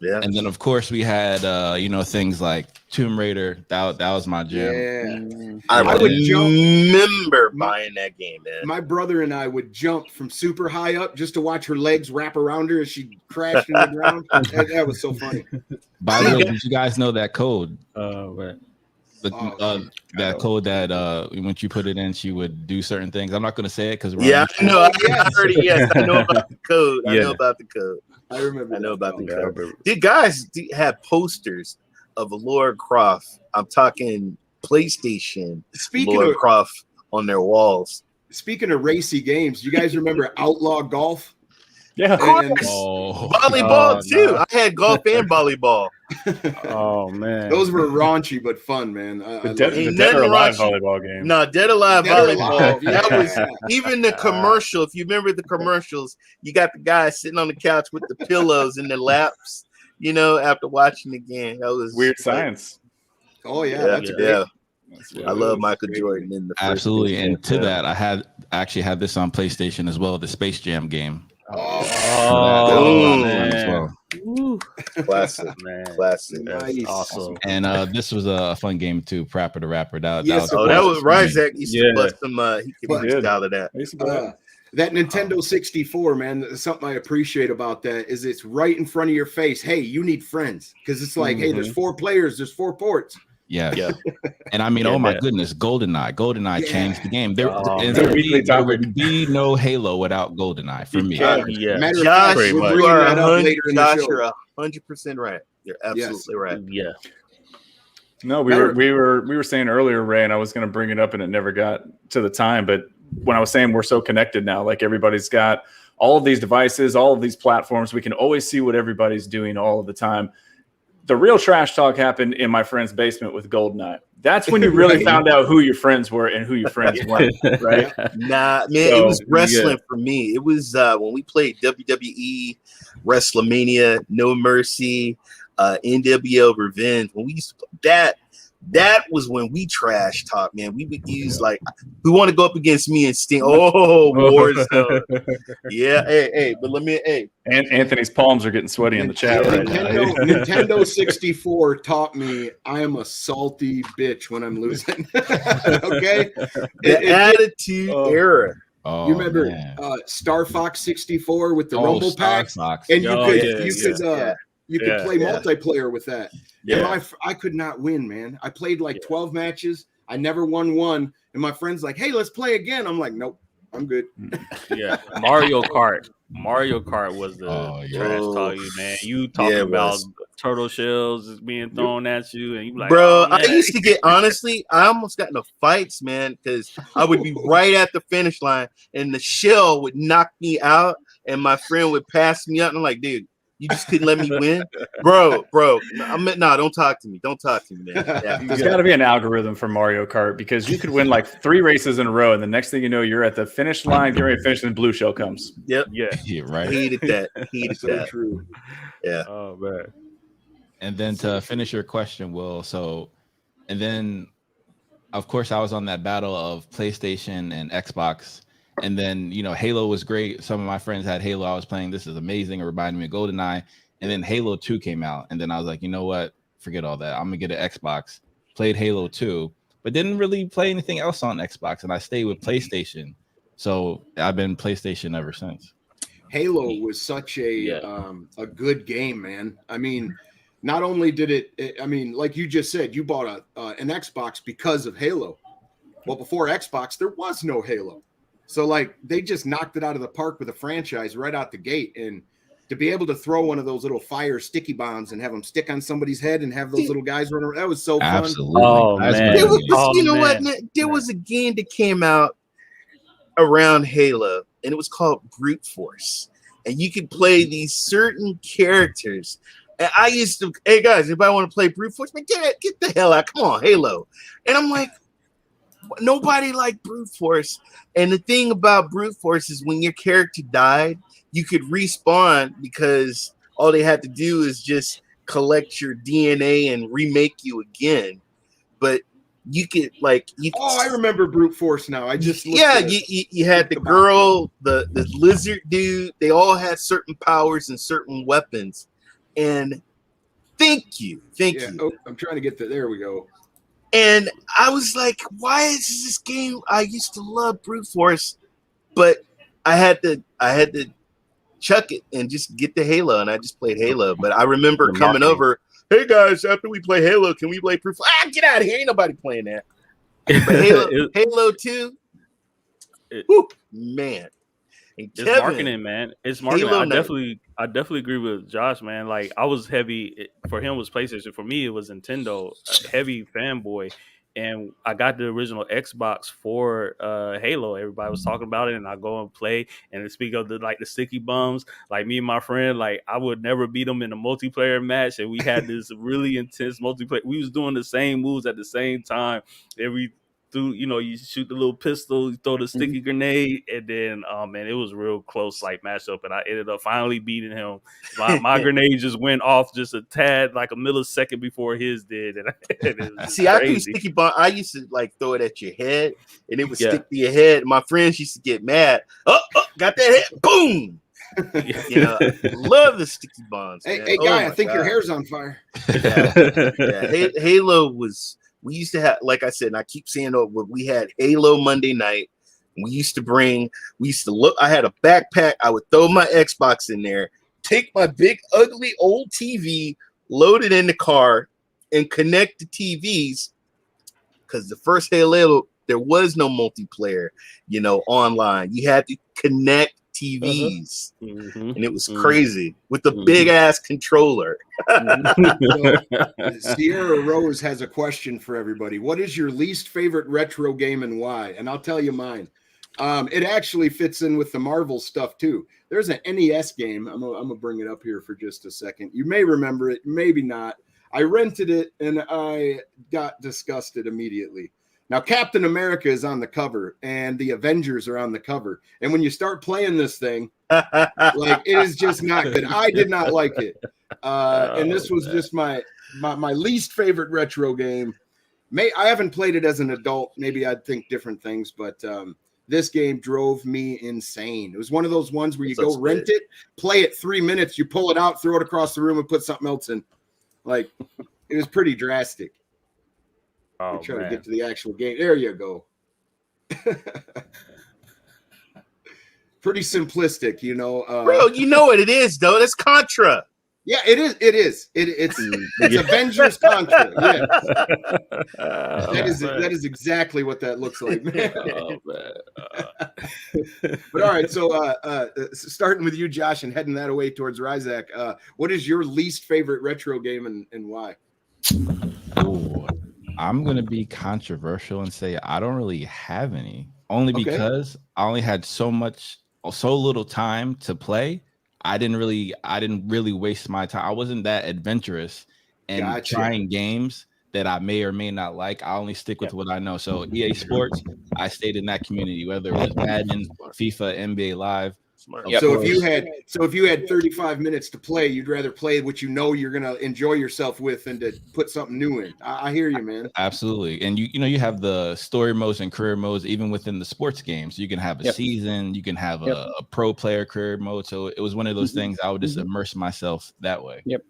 And then of course we had things like Tomb Raider. That was my jam. Yeah. I would remember buying that game, man. My brother and I would jump from super high up just to watch her legs wrap around her as she crashed in the ground. That was so funny. By the way, did you guys know that code? Right. That code that once you put it in, she would do certain things. I'm not going to say it because I heard it. Yes, I know about the code. I know about the code. I remember. I know about the code. Did guys have posters of Lara Croft? I'm talking PlayStation. Lara Croft on their walls. Speaking of racy games, you guys remember Outlaw Golf? Yeah, of course. Volleyball too. No. I had golf and volleyball. Oh man, those were raunchy but fun, man. The Dead or Alive volleyball game. No, Dead or Alive volleyball. That was even the commercial. If you remember the commercials, you got the guy sitting on the couch with the pillows in their laps. You know, after watching the game, that was Weird like, science. Oh yeah, Yeah, that's yeah. great. I love Michael Jordan in the first Absolutely. game. And to that, I actually had this on PlayStation as well, the Space Jam game. Oh, That was a lot of fun as man. well. Woo. Classic, Man, classic. that's Nice. awesome. And this was a fun game too, Prapper the Rapper. Yes, Oh, it that was. was Ryzak used to Yeah. bust some. He could But- freestyle of that. I used to go out. That Nintendo 64, man, something I appreciate about that is it's right in front of your face. Hey, you need friends. Because it's like, hey, there's 4 players, there's 4 ports. Yeah. Yeah. And I mean, Yeah, oh my man. goodness, GoldenEye Yeah. changed the game. There Oh, would be no Halo without GoldenEye for me. Yeah. Yeah. Matter of Josh, fact, pretty we're much. you bringing are that up later in the Josh, show. you're 100% right. You're absolutely right. Yeah. No, we were saying earlier, Ray, and I was going to bring it up, and it never got to the time. But when I was saying we're so connected now, like everybody's got all of these devices, all of these platforms, we can always see what everybody's doing all of the time. The real trash talk happened in my friend's basement with GoldenEye. That's when you really Right. found out who your friends were and who your friends weren't, right? Nah, man, So, it was wrestling for me. It was when we played WWE, WrestleMania, No Mercy, NWO Revenge. When we used to play that was when we trash talk, man. We would use like, who want to go up against me and Sting? Oh, Warzone. Yeah, hey, but let me, And Anthony's palms are getting sweaty in the chat right now. Nintendo 64 taught me I am a salty bitch when I'm losing. Okay? the Attitude Era. Oh, You remember man. Star Fox 64 with the Oh, Rumble Star packs? Fox. And you Oh, could yeah, you could Yeah, play yeah. multiplayer with that. Yeah. And I could not win, man. I played like 12 matches. I never won one. And my friend's like, hey, let's play again. I'm like, nope, I'm good. Yeah. Mario Kart. Mario Kart was the Oh, yeah. trash talk, you man. You talking Yeah, it about was. turtle shells being thrown at you, and you like, Bro, oh, I man. used to get, honestly, I almost got into fights, man, because I would be right at the finish line and the shell would knock me out and my friend would pass me up. And I'm like, dude, you just couldn't let me win? Bro, don't talk to me. Don't talk to me, man. Yeah, There's got to be an algorithm for Mario Kart because you could win like 3 races in a row, and the next thing you know, you're at the finish line, getting ready to finish, and blue shell comes. Yep. Yeah. Yeah, right. Hated that. Hated So that. true. Yeah. Oh man. And then to finish your question, Will, and then of course I was on that battle of PlayStation and Xbox. And then, Halo was great. Some of my friends had Halo. I was playing, this is amazing. It reminded me of GoldenEye. And then Halo 2 came out. And then I was like, you know what? Forget all that. I'm going to get an Xbox. Played Halo 2, but didn't really play anything else on Xbox. And I stayed with PlayStation. So I've been PlayStation ever since. Halo was such a good game, man. I mean, not only did it, I mean, like you just said, you bought an Xbox because of Halo. Well, before Xbox, there was no Halo. So, like, they just knocked it out of the park with a franchise right out the gate. And to be able to throw one of those little fire sticky bombs and have them stick on somebody's head and have those little guys run around, that was so fun. Absolutely. Oh, That's man. what There it was, is. Oh, you know man. what? Man? There was a game that came out around Halo, and it was called Brute Force. And you could play these certain characters. And I used to, hey guys, anybody want to play Brute Force? Man, get the hell out. Come on, Halo. And I'm like, nobody liked Brute Force. And the thing about Brute Force is when your character died, you could respawn because all they had to do is just collect your DNA and remake you again. But you could Oh, I remember Brute Force now. I just looked yeah, at it. you had the girl, the lizard dude. They all had certain powers and certain weapons. And thank you. Oh, I'm trying to get there we go. And I was like, why is this game? I used to love Brute Force, but I had to chuck it and just get the Halo, and I just played Halo. But I remember coming over, hey guys, after we play Halo, can we play Brute Force? Get out of here. Ain't nobody playing that. But Halo 2, man. And It's Kevin, marketing, man. It's marketing. Halo I Night. definitely agree with Josh, man. Like I was heavy for him was PlayStation. For me, it was Nintendo. A heavy fanboy, and I got the original Xbox for Halo. Everybody was talking about it, and I go and play. And to speak of the sticky bums, like me and my friend, like I would never beat them in a multiplayer match, and we had this really intense multiplayer. We was doing the same moves at the same time, and we through, you shoot the little pistol, you throw the sticky grenade, and then man, it was real close like matchup, and I ended up finally beating him. My grenade just went off just a tad, like a millisecond before his did, and it was See, I do crazy. sticky bomb. I used to like throw it at your head, and it would stick to your head. My friends used to get mad. Oh, got that head, boom. Love the sticky bombs. Hey, guy, I think your hair's on fire. Halo was. We used to have, like I said, and I keep saying it, we had Halo Monday night. We used to look. I had a backpack. I would throw my Xbox in there, take my big ugly old TV, load it in the car, and connect the TVs. Because the first Halo, there was no multiplayer, online. You had to connect TVs, and it was crazy with the big ass controller. So, Sierra Rose has a question for everybody. What is your least favorite retro game and why? And I'll tell you mine. It actually fits in with the Marvel stuff too. There's an NES game. I'm gonna bring it up here for just a second. You may remember it, maybe not. I rented it and I got disgusted immediately. Now, Captain America is on the cover and the Avengers are on the cover. And when you start playing this thing, like, it is just not good. I did not like it. And this was just my least favorite retro game. I haven't played it as an adult. Maybe I'd think different things, but this game drove me insane. It was one of those ones where you go rent it, play it 3 minutes, you pull it out, throw it across the room, and put something else in. Like, it was pretty drastic. Oh, try to get to the actual game. There you go. Pretty simplistic, Bro, you know what it is, though. That's Contra. Yeah, it is. It's Avengers Contra. Yes. That is exactly what that looks like, man. But all right, so starting with you, Josh, and heading that away towards Ryzak, what is your least favorite retro game and why? Ooh, I'm gonna be controversial and say I don't really have any. Only because I only had so little time to play. I didn't really waste my time. I wasn't that adventurous and trying games that I may or may not like. I only stick with what I know. So EA Sports, I stayed in that community, whether it was Madden, FIFA, NBA Live. So if you had 35 minutes to play, you'd rather play what you're gonna enjoy yourself with than to put something new in. I hear you, man. Absolutely. And you have the story modes and career modes even within the sports games. You can have a season, you can have a pro player career mode. So it was one of those things I would just immerse myself that way. Yep.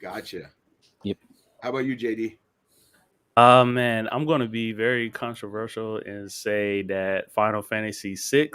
Gotcha. Yep. How about you, JD? Man, I'm going to be very controversial and say that Final Fantasy VI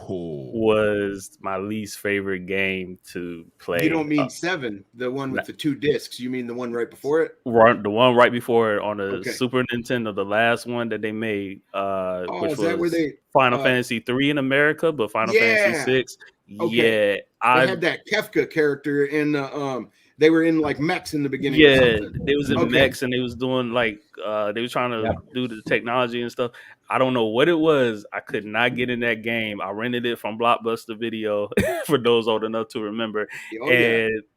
was my least favorite game to play. You don't mean 7, the one with the 2 discs. You mean the one right before it? The one right before it on the Super Nintendo, the last one that they made, which was Final Fantasy 3 in America, but Final Fantasy 6. Okay. Yeah, I had that Kefka character in they were in like mechs in the beginning. Yeah, they was in mechs and they was doing like they was trying to do the technology and stuff. I don't know what it was. I could not get in that game. I rented it from Blockbuster Video for those old enough to remember.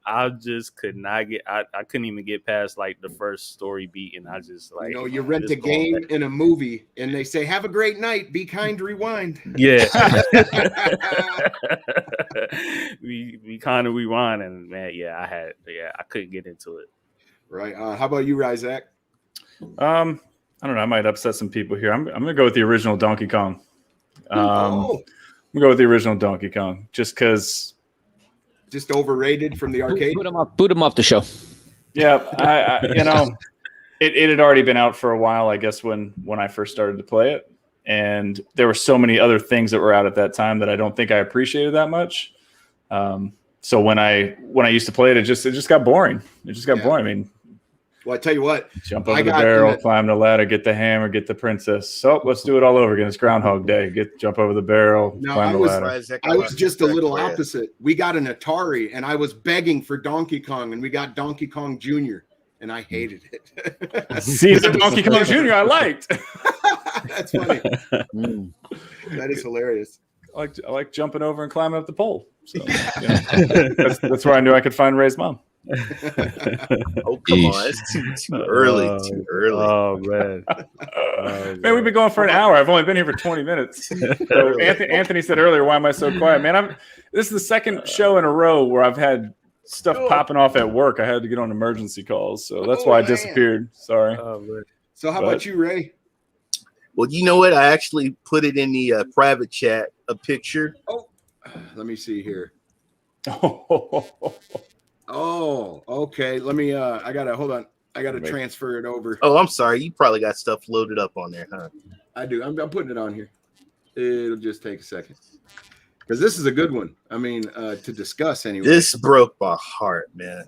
I just could not get. I couldn't even get past like the first story beat, and I just like you rent a game in a movie, and they say, "Have a great night. Be kind. Rewind." Yeah, we kind of rewind, and man, I couldn't get into it. Right. How about you, Ryzak? I don't know. I might upset some people here. I'm going to go with the original Donkey Kong. I'm going to go with the original Donkey Kong just because. Just overrated from the arcade? Boot him off the show. Yeah. It had already been out for a while, I guess, when I first started to play it. And there were so many other things that were out at that time that I don't think I appreciated that much. So when I used to play it, it just got boring. It just got boring. I mean, well, I tell you what, jump over the barrel, climb the ladder, get the hammer, get the princess. So let's do it all over again. It's Groundhog Day. Jump over the barrel, climb the ladder. I was just a little opposite. We got an Atari, and I was begging for Donkey Kong, and we got Donkey Kong Jr., and I hated it. See, the Donkey Kong Jr. I liked. That's funny. That is hilarious. I like jumping over and climbing up the pole. So, that's where I knew I could find Ray's mom. Oh, come on. It's too early. Too early. Oh man. Man, we've been going for an hour. I've only been here for 20 minutes. So Anthony said earlier, why am I so quiet? Man, this is the second show in a row where I've had stuff popping off at work. I had to get on emergency calls. So that's why I disappeared. Sorry. So how about you, Ray? Well, you know what? I actually put it in the private chat, a picture. Oh, let me see here. Oh, okay. Let me, hold on. I gotta transfer it over. Oh, I'm sorry. You probably got stuff loaded up on there, huh? I do. I'm putting it on here. It'll just take a second. Because this is a good one. I mean, to discuss anyway. This broke my heart, man.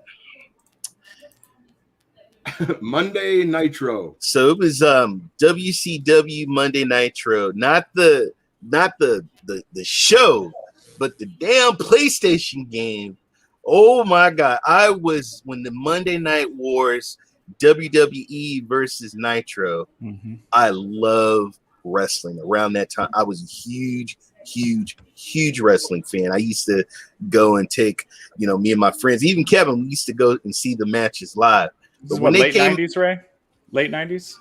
Monday Nitro. So it was WCW Monday Nitro, not the show, but the damn PlayStation game. Oh my God. When the Monday Night Wars, WWE versus Nitro, I love wrestling. Around that time, I was a huge wrestling fan. I used to go and take, me and my friends, even Kevin, we used to go and see the matches live. But when late 90s, Ray? Late 90s?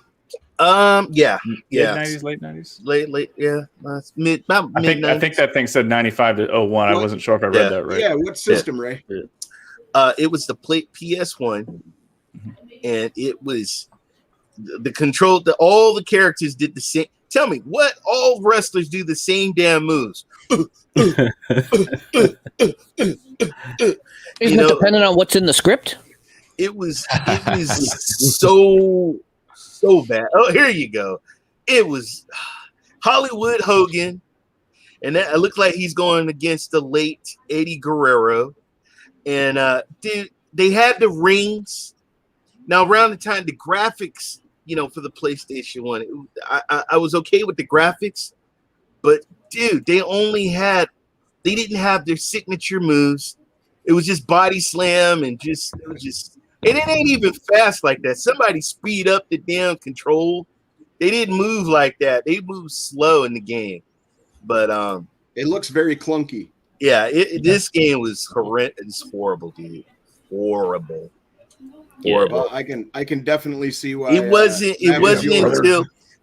Yeah. Late 90s? Late, yeah. Mid I think that thing said 95 to 01. I wasn't sure if I read that right. Yeah, what system, Ray? It was the PS1, and it was the control. All the characters did the same. Tell me, what all wrestlers do the same damn moves? Isn't it dependent on what's in the script? It was so bad. Oh, here you go. It was Hollywood Hogan, and it looked like he's going against the late Eddie Guerrero. And dude, they had the rings. Now, around the time the graphics, for the PlayStation 1, I was okay with the graphics, but dude, they didn't have their signature moves. It was just body slam and and it ain't even fast like that. Somebody speed up the damn control. They didn't move like that. They moved slow in the game. But it looks very clunky. Yeah, this game was horrendous. It's horrible, dude. Horrible. Well, I can definitely see why. It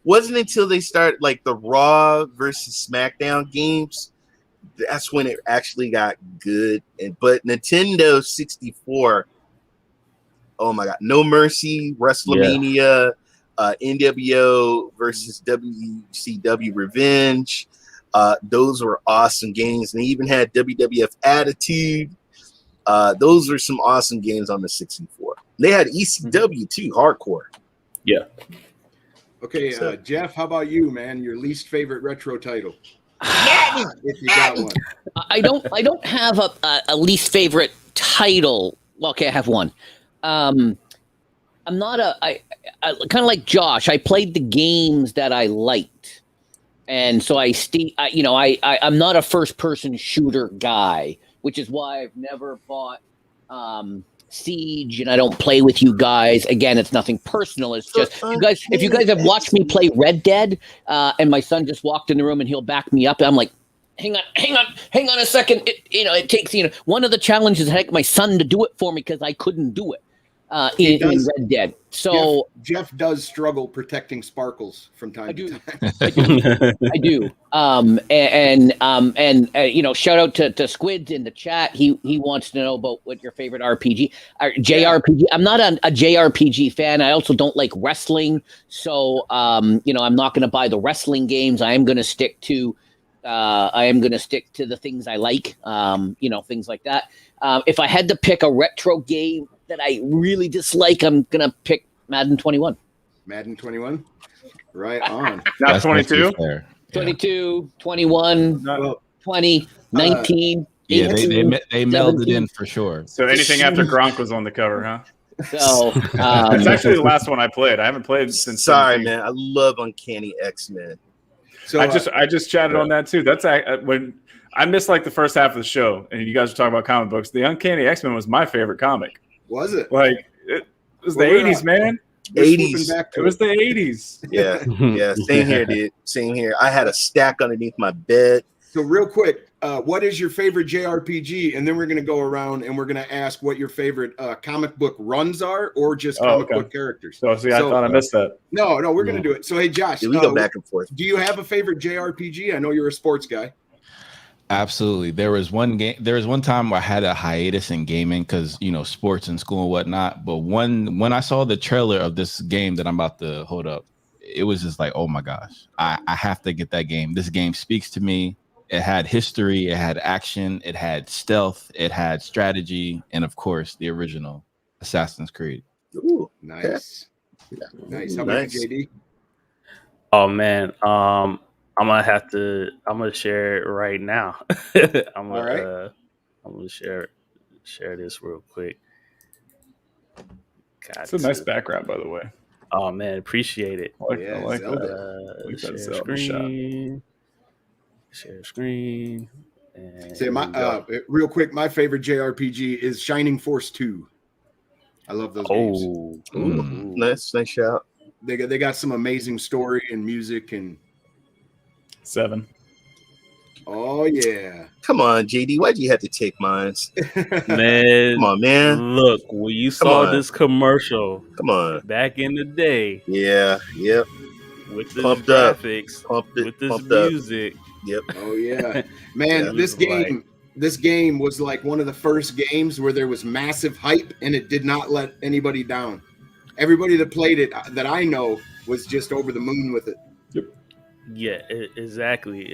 wasn't until they started like the Raw versus SmackDown games. That's when it actually got good. But Nintendo 64. Oh my God! No Mercy, WrestleMania, NWO versus WCW Revenge. Those were awesome games. And they even had WWF Attitude. Those were some awesome games on the 64. They had ECW too, hardcore. Yeah. Okay, Jeff, how about you, man? Your least favorite retro title? If you got one. I don't have a least favorite title. Well, okay, I have one. I'm not I kind of like Josh. I played the games that I liked, and so I'm not a first person shooter guy, which is why I've never bought Siege, and I don't play with you guys. Again, it's nothing personal. It's just if you guys have watched me play Red Dead, and my son just walked in the room and he'll back me up, and I'm like, hang on a second. It takes one of the challenges I had my son to do it for me because I couldn't do it. In Red Dead. So Jeff does struggle protecting Sparkles from time to time. I do. Shout out to Squids in the chat. He wants to know about what your favorite RPG or JRPG. I'm not a JRPG fan. I also don't like wrestling. So I'm not going to buy the wrestling games. I am going to stick to the things I like. Things like that. If I had to pick a retro game that I really dislike, I'm gonna pick Madden 21. Madden 21, right on. Not 22. 22, 21, 20, 19. Yeah, 18, they melded in for sure. So anything after Gronk was on the cover, huh? So it's actually the last one I played. I haven't played since. Sorry, man. I love Uncanny X-Men. So I just chatted on that too. That's when I missed like the first half of the show, and you guys were talking about comic books. The Uncanny X-Men was my favorite comic. Was it? Like it was the 80s, man. 80s. It was the 80s. Yeah. Same here, dude. Same here. I had a stack underneath my bed. So real quick, what is your favorite JRPG? And then we're going to go around and we're going to ask what your favorite comic book runs are, or just comic book characters. So see, I thought I missed that. No, we're going to do it. So hey, Josh, we go back and forth. Do you have a favorite JRPG? I know you're a sports guy. Absolutely. There was one time where I had a hiatus in gaming because, you know, sports and school and whatnot. But when I saw the trailer of this game that I'm about to hold up, it was just like, oh my gosh, I have to get that game. This game speaks to me. It had history, it had action, it had stealth, it had strategy, and of course, the original Assassin's Creed. Ooh, nice. Yeah. Nice. How about you, JD? Oh man, I'm gonna share it right now. I'm gonna share this real quick. It's a nice background, by the way. Oh man, appreciate it. I like that. Share screen. Share screen. And say real quick, my favorite JRPG is Shining Force 2. I love those games. Nice shout. They got some amazing story and music and 7. Oh yeah. Come on, JD. Why'd you have to take mine? Man, come on, man. Look, when you saw this commercial, come on, back in the day. Yeah, yep. With the graphics, with this music. Yep. Oh yeah, man. This game was like one of the first games where there was massive hype and it did not let anybody down. Everybody that played it that I know was just over the moon with it. Yep. Yeah, exactly.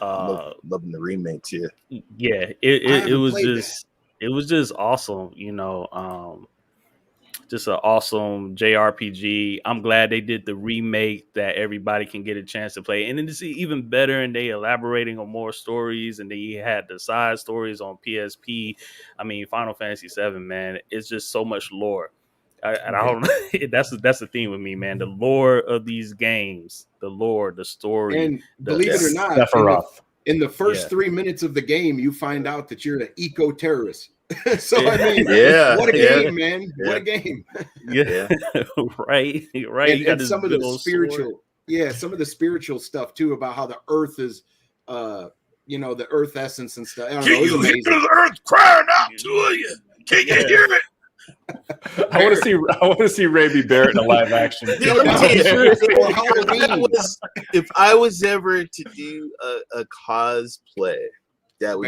Loving the remake too. Yeah, it was just awesome. You know, just an awesome JRPG. I'm glad they did the remake that everybody can get a chance to play. And then to see even better, and they elaborating on more stories, and they had the side stories on PSP. I mean, Final Fantasy VII, man, it's just so much lore. And I don't know. That's the theme with me, man. The lore of these games, the story. And believe it or not, in the first 3 minutes of the game, you find out that you're an eco-terrorist. So I mean, what a game, man! Yeah. What a game! Yeah, right. And some of the spiritual, some of the spiritual stuff too about how the Earth is, the Earth essence and stuff. I don't know, you hear the Earth crying out to you? Can you hear it? I want to see Ray B. Barrett in a live action. If I was ever to do a cosplay, that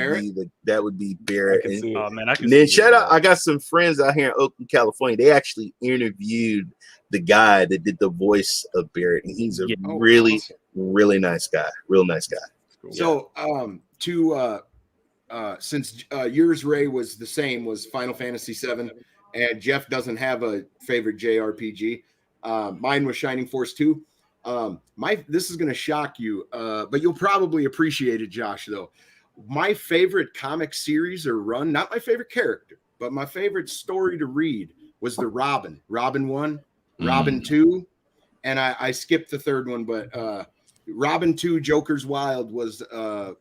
would be Barrett. And then shout out, I got some friends out here in Oakland, California. They actually interviewed the guy that did the voice of Barrett, and he's a really nice guy. Real nice guy. Cool. So since yours, Ray, was the same, was Final Fantasy VII, and Jeff doesn't have a favorite JRPG. Mine was Shining Force 2. This is going to shock you, but you'll probably appreciate it, Josh, though. My favorite comic series or run, not my favorite character, but my favorite story to read was the Robin 1, Robin 2, and I skipped the third one, but Robin 2 Joker's Wild was the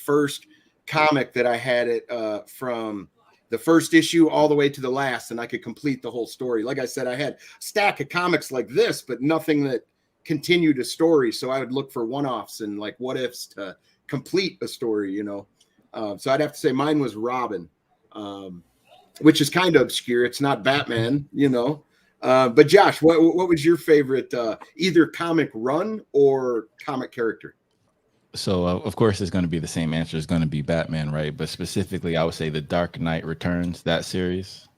first comic that I had it from the first issue all the way to the last, and I could complete the whole story. Like I said, I had a stack of comics like this, but nothing that continued a story. So I would look for one-offs and like what ifs to complete a story, so I'd have to say mine was Robin, which is kind of obscure. It's not Batman, but Josh, what was your favorite either comic run or comic character? So of course it's going to be the same answer. It's going to be Batman, right? But specifically I would say the Dark Knight Returns, that series.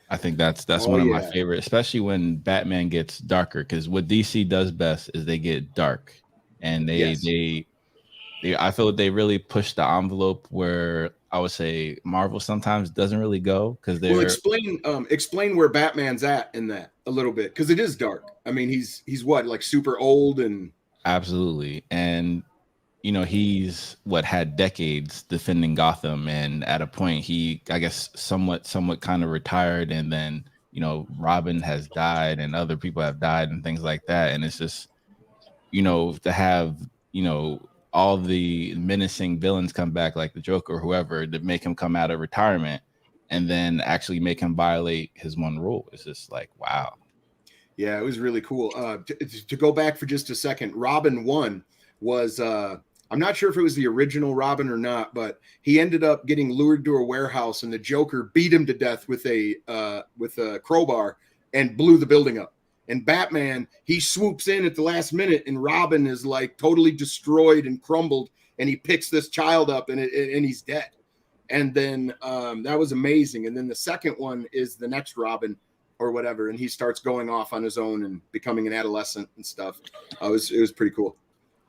I think that's one of my favorite, especially when Batman gets darker, because what DC does best is they get dark, and they I feel they really push the envelope where I would say Marvel sometimes doesn't really go, because they explain where Batman's at in that a little bit, because it is dark. I mean, he's what, like super old and absolutely, and he's had decades defending Gotham, and at a point he, I guess, somewhat kind of retired, and then Robin has died and other people have died and things like that, and it's just to have all the menacing villains come back, like the Joker or whoever, to make him come out of retirement and then actually make him violate his one rule. It's just like, wow. Yeah, it was really cool. To go back for just a second, Robin 1 was I'm not sure if it was the original Robin or not, but he ended up getting lured to a warehouse, and the Joker beat him to death with a crowbar and blew the building up. And Batman, he swoops in at the last minute, and Robin is like totally destroyed and crumbled, and he picks this child up, and he's dead. And then that was amazing. And then the second one is the next Robin or whatever, and he starts going off on his own and becoming an adolescent and stuff. It was pretty cool.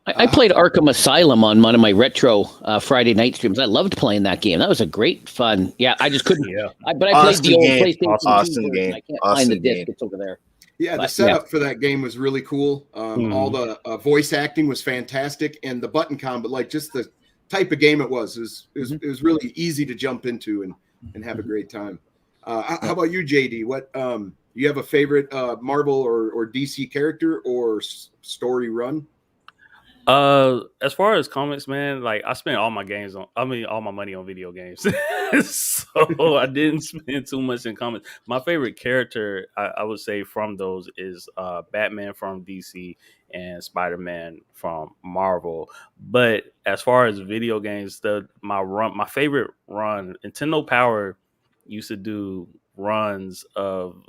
I played Arkham Asylum on one of my retro Friday night streams. I loved playing that game. That was a great fun. Yeah, I just couldn't. Yeah. But I played the old PlayStation 2 Awesome version. game. I can't Awesome find the disc. game. It's over there. Yeah, the But, setup for that game was really cool. All the voice acting was fantastic, and the button combo, like just the type of game it was really easy to jump into and have a great time. How about you, JD? What you have a favorite Marvel or DC character or story run? As far as comics, man, like I spent all my money on video games. So I didn't spend too much in comics. My favorite character, I would say from those is Batman from DC and Spider-Man from Marvel. But as far as video games, my favorite run, Nintendo Power used to do runs of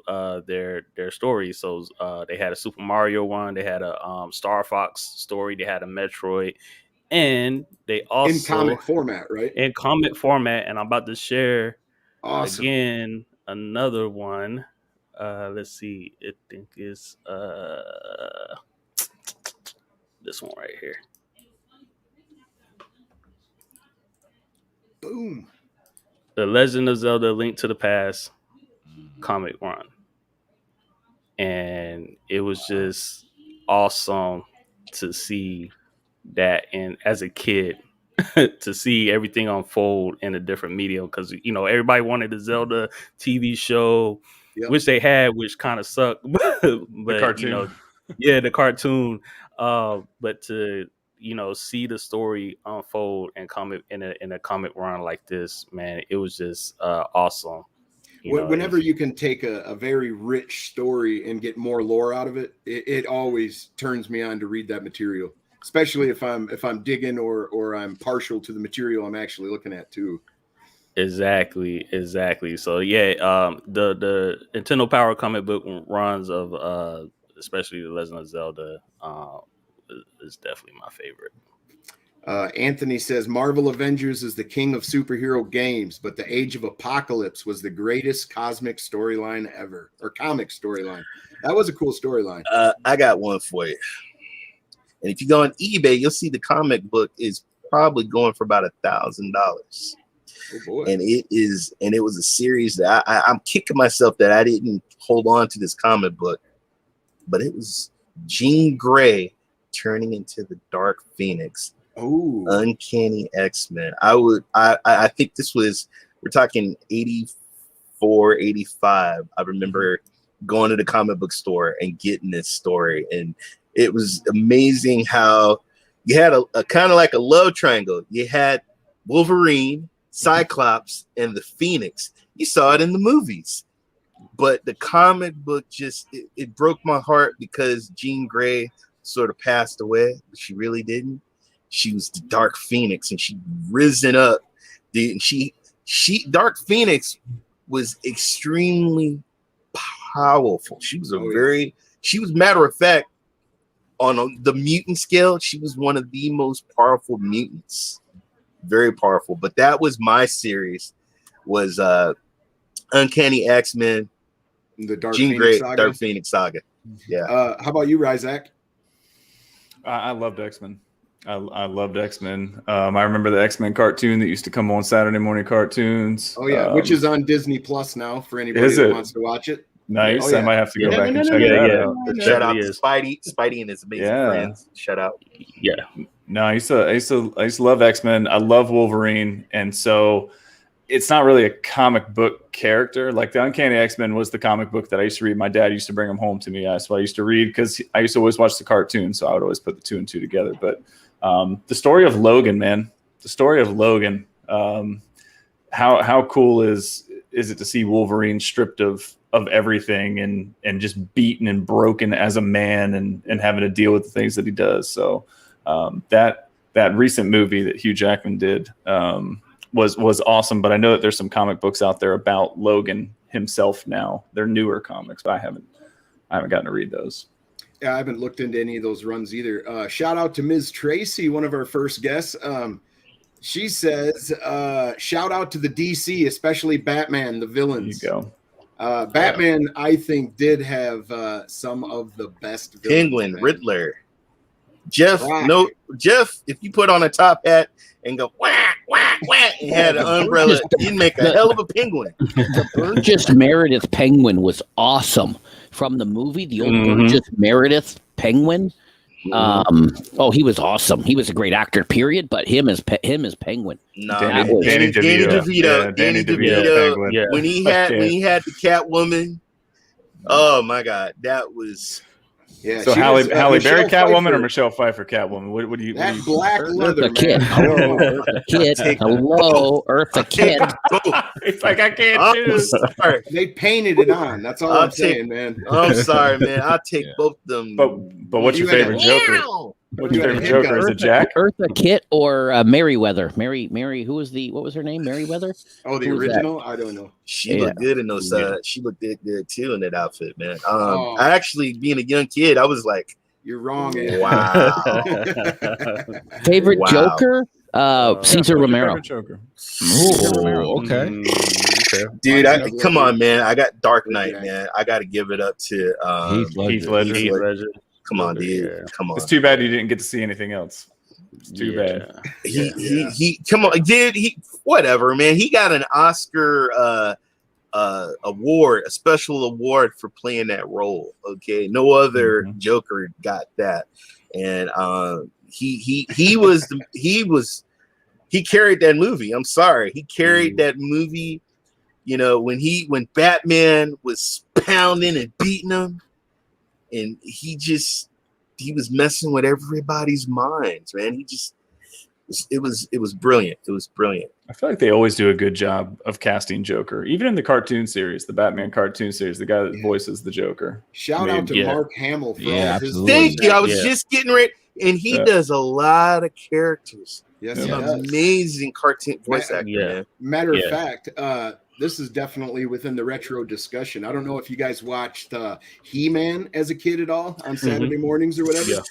their stories. So they had a Super Mario one, they had a Star Fox story, they had a Metroid, and they also In comic format, right? in comic format. And I'm about to share Awesome. again another one. Let's see, I think it's this one right here. Boom. The Legend of Zelda: Link to the Past comic run, and it was just awesome to see that, and as a kid to see everything unfold in a different medium, because everybody wanted the Zelda TV show. Yep. Which they had, which kind of sucked. But The cartoon. the cartoon, but to see the story unfold and comic in a comic run like this, man, it was just awesome. Whenever you can take a very rich story and get more lore out of it, it always turns me on to read that material, especially if I'm digging or I'm partial to the material I'm actually looking at too. Exactly. So yeah, the Nintendo Power comic book runs of especially the Legend of Zelda is definitely my favorite. Anthony says Marvel Avengers is the king of superhero games, but the Age of Apocalypse was the greatest cosmic storyline ever, or comic storyline. That was a cool storyline. I got one for you. And if you go on eBay, you'll see the comic book is probably going for about $1,000. Oh boy. And it was a series that I'm kicking myself that I didn't hold on to this comic book, but it was Jean Grey turning into the Dark Phoenix. Oh, Uncanny X-Men. I think we're talking 84, 85. I remember going to the comic book store and getting this story, and it was amazing how you had a kind of like a love triangle. You had Wolverine, Cyclops, and the Phoenix. You saw it in the movies, but the comic book it broke my heart because Jean Grey sort of passed away, but she really didn't. She was the Dark Phoenix, and she risen up. Dark Phoenix was extremely powerful. She was matter of fact, on the mutant scale, she was one of the most powerful mutants. Very powerful. But that was my series, was Uncanny X-Men, the Dark Jean Phoenix Grey, saga. Dark Phoenix saga. Yeah. How about you, Ryzak? I loved X-Men. I loved X-Men. I remember the X-Men cartoon that used to come on Saturday morning cartoons. Oh yeah, which is on Disney Plus now for anybody Is that it? wants to watch it. Nice. Oh, yeah. I might have to go Yeah, back no, and no, check no, that yeah. out. Shout out to is. Spidey and his amazing friends. Shout out. Yeah. No, I used to love X-Men. I love Wolverine, and so it's not really a comic book character. Like the Uncanny X-Men was the comic book that I used to read. My dad used to bring them home to me. That's what I used to read because I used to always watch the cartoon, so I would always put the two and two together. But the story of Logan, man, how cool is it to see Wolverine stripped of everything and just beaten and broken as a man and having to deal with the things that he does. So that that recent movie that Hugh Jackman did was awesome. But I know that there's some comic books out there about Logan himself now. They're newer comics, but I haven't gotten to read those. Yeah, I haven't looked into any of those runs either. Shout out to Ms. Tracy, one of our first guests. She says, shout out to the DC, especially Batman, the villains. There you go. Batman, I think, did have some of the best villains. Penguin, Riddler. Jeff, if you put on a top hat and go whack, whack, whack, and had an umbrella, you'd make a hell of a penguin. The Burgess Meredith Penguin was awesome from the movie, the old Burgess Meredith Penguin. He was awesome. He was a great actor, period. But him as Penguin. No, Danny DeVito. Danny DeVito. Yeah. When he had the Catwoman. Oh my God, that was. Yeah, so Halle Berry Catwoman Pfeiffer. or Michelle Pfeiffer Catwoman? What do you? That black leather, Eartha Kitt. Eartha Kitt. Hello, Eartha Kitt. It's like I can't choose. Sorry. They painted it on. That's all I'm saying, man. I'm sorry, man. I'll take both of them. But what's your favorite Joker? What's your favorite Joker? Is it Jack? Eartha Kitt or Merryweather? Mary. What was her name? Merryweather? Oh, the original? I don't know. She looked good in those. She looked good too in that outfit, man. I actually, being a young kid, I was like, "You're wrong." Ed. Wow. Favorite Joker? Caesar Romero. Joker. Ooh, okay. Dude, come on, man. I got Dark Knight, man. I got to give it up to Heath Ledger. Come on, dude. Yeah. Come on. It's too bad you didn't get to see anything else. It's too bad. He come on, dude. Whatever, man. He got an Oscar award, a special award for playing that role. Okay, no other Joker got that, and he carried that movie. I'm sorry, he carried that movie. You know, when Batman was pounding and beating him, and he was messing with everybody's minds, man. It was brilliant. It was brilliant. I feel like they always do a good job of casting Joker, even in the cartoon series, the Batman cartoon series. The guy that voices the Joker. Shout out to Mark Hamill for all of his. Thank you. I was just getting ready, and he does a lot of characters. Yes, He's an amazing cartoon voice actor. Man. Matter of fact, this is definitely within the retro discussion. I don't know if you guys watched He-Man as a kid at all on Saturday mornings or whatever.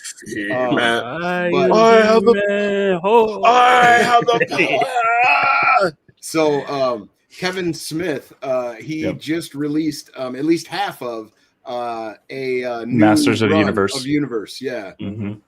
So Kevin Smith, he just released at least half of a new Masters of the Universe. Yeah. And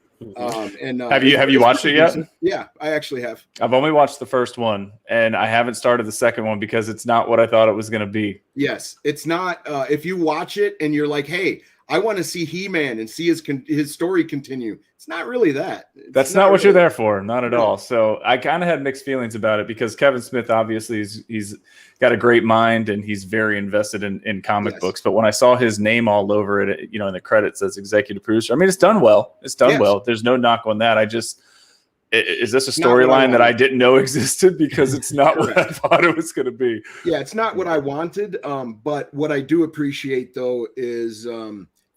have you watched it yet? Yeah, I actually have. I've only watched the first one, and I haven't started the second one because it's not what I thought it was going to be. Yes, it's not. If you watch it and you're like, "Hey, I want to see He-Man and see his story continue," it's not really that. That's not what you're there for, not at all. So I kind of had mixed feelings about it because Kevin Smith, obviously, he's got a great mind and he's very invested in comic books. But when I saw his name all over it, in the credits as executive producer, I mean, it's done well. It's done well. There's no knock on that. Is this a storyline that I didn't know existed? Because it's not what I thought it was going to be. Yeah, it's not what I wanted. But what I do appreciate, though, is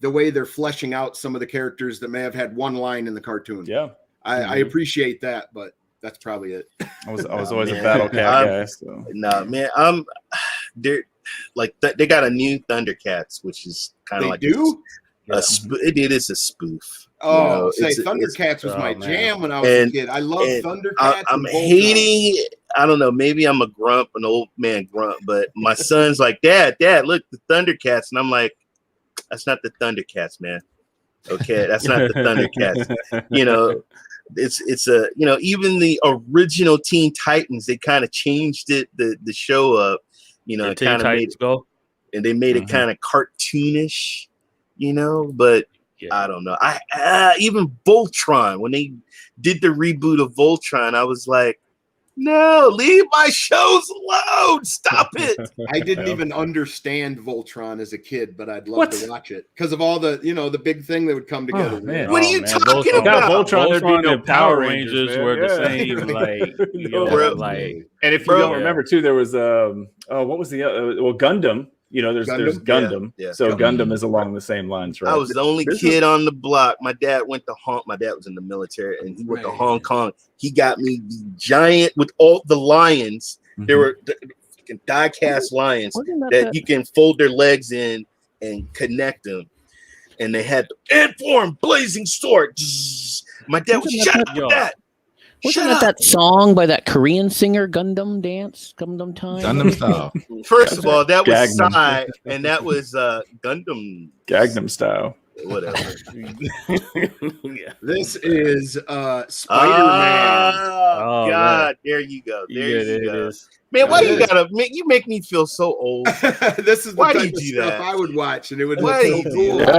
the way they're fleshing out some of the characters that may have had one line in the cartoon. Yeah. I appreciate that, but that's probably it. I was always a Battle Cat guy. So. No, man, they got a new Thundercats, which is kind of like it's a spoof. Oh, Thundercats was my jam when I was a kid. I love Thundercats. I'm hating. I don't know. Maybe I'm an old man grunt, but my son's like, Dad, look, the Thundercats, and I'm like, that's not the Thundercats, man. Okay, that's not the Thundercats. It's even the original Teen Titans, they kind of changed it, the show up, kind of made it, and they made it kind of cartoonish, but I don't know. Even Voltron, when they did the reboot of Voltron, I was like, no, leave my shows alone. Stop it. I didn't even understand Voltron as a kid, but I'd love to watch it because of all the, the big thing that would come together. What are you talking about? Voltron and Power Rangers were the same. And if you don't remember too, there was what was the Gundam. there's Gundam? Gundam. Yeah. So Gundam. Gundam is along the same lines, right? I was the only This kid on the block. My dad was in the military, and he went to Right. Hong Kong. He got me the giant with all the lions. There were the freaking die-cast lions Wasn't that you can fold their legs in and connect them. And they had the Inform Blazing Sword. My dad was Wasn't shut that- up with that. Wasn't Shut that up. that song by that Korean singer, Gundam Dance, Gundam Time? Gundam style. First of all, that was Gangnam. Psy, and that was Gundam. Gangnam Style. Whatever. Yeah. This is Spider-Man. Oh, Oh, God, there you go. There Yeah, you there go. it is. Man, why It you is. gotta make you make me feel so old? This is the Why do type you of do stuff that? I would watch, and it would Why look do so you do cool. that?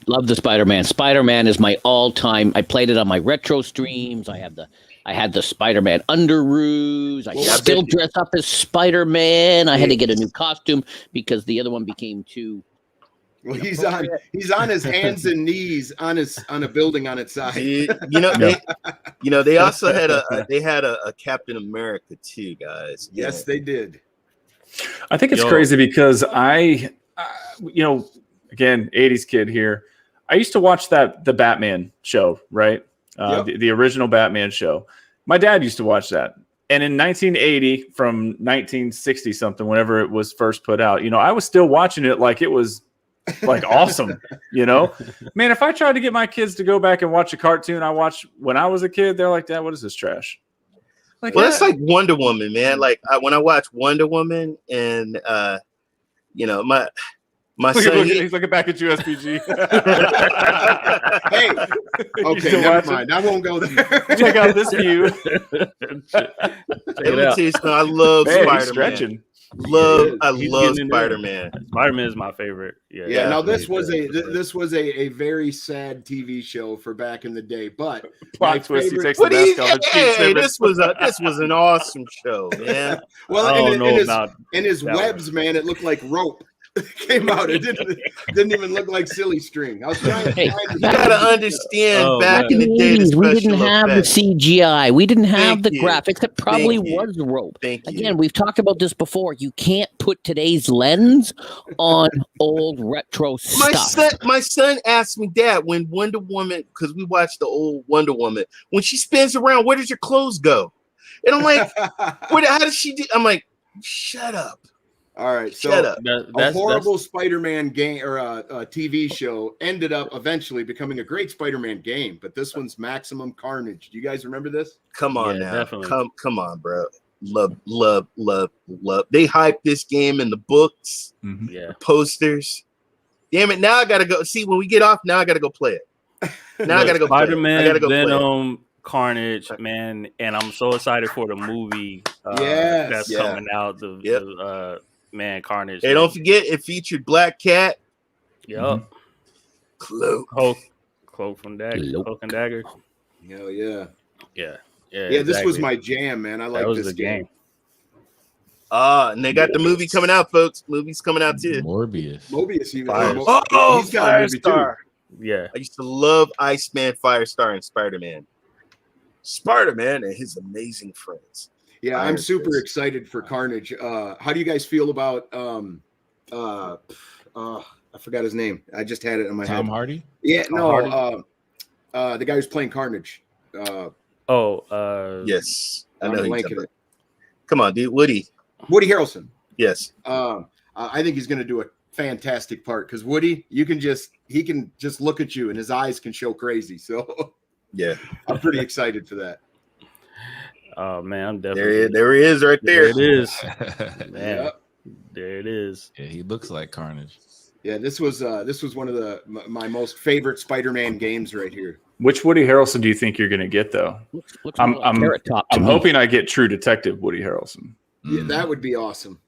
Love the Spider-Man. Spider-Man is my all-time. I played it on my retro streams. I had the Spider-Man underoos. I Well, I still bet you- dress up as Spider-Man. I had to get a new costume because the other one became too. Well, he's on his hands and knees on a building on its side. They also had a Captain America too, guys. Yes, they did. I think it's Yo. crazy because again, 80s kid here. I used to watch the Batman show, right? Yep. The original Batman show. My dad used to watch that. And in 1980 from 1960 something, whenever it was first put out, I was still watching it like it was like awesome, Man, if I tried to get my kids to go back and watch a cartoon I watched when I was a kid, they're like, Dad, what is this trash? Like, Well, that's like Wonder Woman, man. Like when I watch Wonder Woman, and my son. he's looking back at you, SPG. Hey, You okay, still never watching? mind. I won't go there. Check out this view. Let me tell you something, I love Man, he's Spider-Man. stretching. He's love getting in there. Spider-Man. Spider-Man is my favorite. Yeah. Yeah, now this definitely. was a very sad TV show for back in the day, but Plot my twist. He favorite- takes the What do you? mask off and shoots Hey, him. this was an awesome show, man. well, I don't in, know in his, about in his that webs, man, it looked like rope. Came out. It didn't even look like silly string. I was trying Hey, to You gotta understand, Oh, back in man. the day, the we didn't special have effects. the CGI. We didn't have Thank the you. graphics. It probably Thank you. was rope. Thank you. Again, we've talked about this before. You can't put today's lens on old retro stuff. My son asked me, Dad, when Wonder Woman, because we watched the old Wonder Woman, when she spins around, where does your clothes go? And I'm like, how does she do? I'm like, shut up. All right, so Shut up. a horrible Spider-Man game or a TV show ended up eventually becoming a great Spider-Man game, but this one's Maximum Carnage. Do you guys remember this? Come on Yeah, now. definitely. Come on, bro. Love. They hyped this game in the books, Yeah. posters. Damn it. Now I gotta go. See, when we get off, now I gotta go play it. Now I gotta go play it. I Spider-Man, gotta go play it. Venom, Carnage, man, and I'm so excited for the movie Yes. that's Yeah. coming out. Man, Carnage. Hey, don't forget it featured Black Cat, Yup. Cloak. Cloak from Dagger. Cloak. Cloak and Dagger. Hell yeah. Yeah. Yeah, this was exactly. my jam, man. I like That was this the game. And they got the movie coming out, folks. Movie's coming out too. Morbius. Mobius even. Fire. He's got a movie too. Firestar. Yeah. I used to love Iceman, Firestar, and Spider-Man. Spider-Man and his amazing friends. Yeah, I'm Iron super Fist. excited for Carnage. How do you guys feel about I forgot his name. I just had it in my Tom head. Hardy. Yeah, Hardy? the guy who's playing Carnage. Yes, I I'm know. who you're blanking talking it. about. Come on, dude. Woody. Woody Harrelson. Yes. I think he's going to do a fantastic part because Woody, he can just look at you and his eyes can show crazy. So Yeah. I'm pretty excited for that. Oh man, I'm definitely There he is right there. There it is. Yeah, Man, Yep. there it is. he looks like Carnage. Yeah, this was one of my most favorite Spider-Man games right here. Which Woody Harrelson do you think you're going to get, though? Looks I'm- more like I'm- Carrot Top to I'm me. hoping I get True Detective Woody Harrelson. Yeah, Mm. that would be awesome.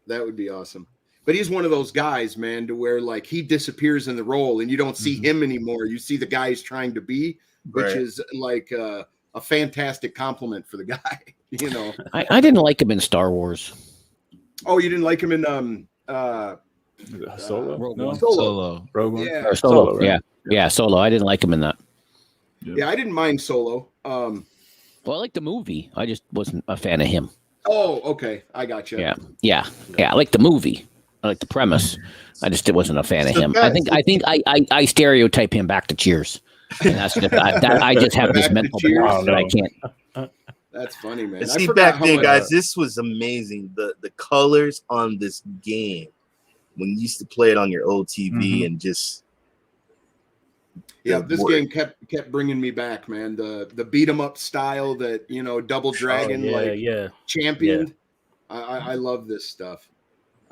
That would be awesome. But he's one of those guys, man, to where like he disappears in the role and you don't see him anymore. You see the guy he's trying to be, which Right. is like a fantastic compliment for the guy. You know. I didn't like him in Star Wars. Oh, you didn't like him in Solo? Rogue No? One. Solo. Rogue One? Yeah. Or Solo. Solo, right? Yeah, Solo. I didn't like him in that. Yeah, I didn't mind Solo. Well, I like the movie. I just wasn't a fan of him. Oh, okay. I got you. Yeah. I like the movie. I like the premise. I just wasn't a fan of him. guys, I think I stereotype him back to Cheers. And that's just I just have this Back to mental Cheers? block that I can't. That's funny, man. And I see, forgot back how then, much- guys, this was amazing. The colors on this game when you used to play it on your old TV and just Yeah, the this word. game kept bringing me back, man. The beat 'em up style that Double Dragon championed. I love this stuff.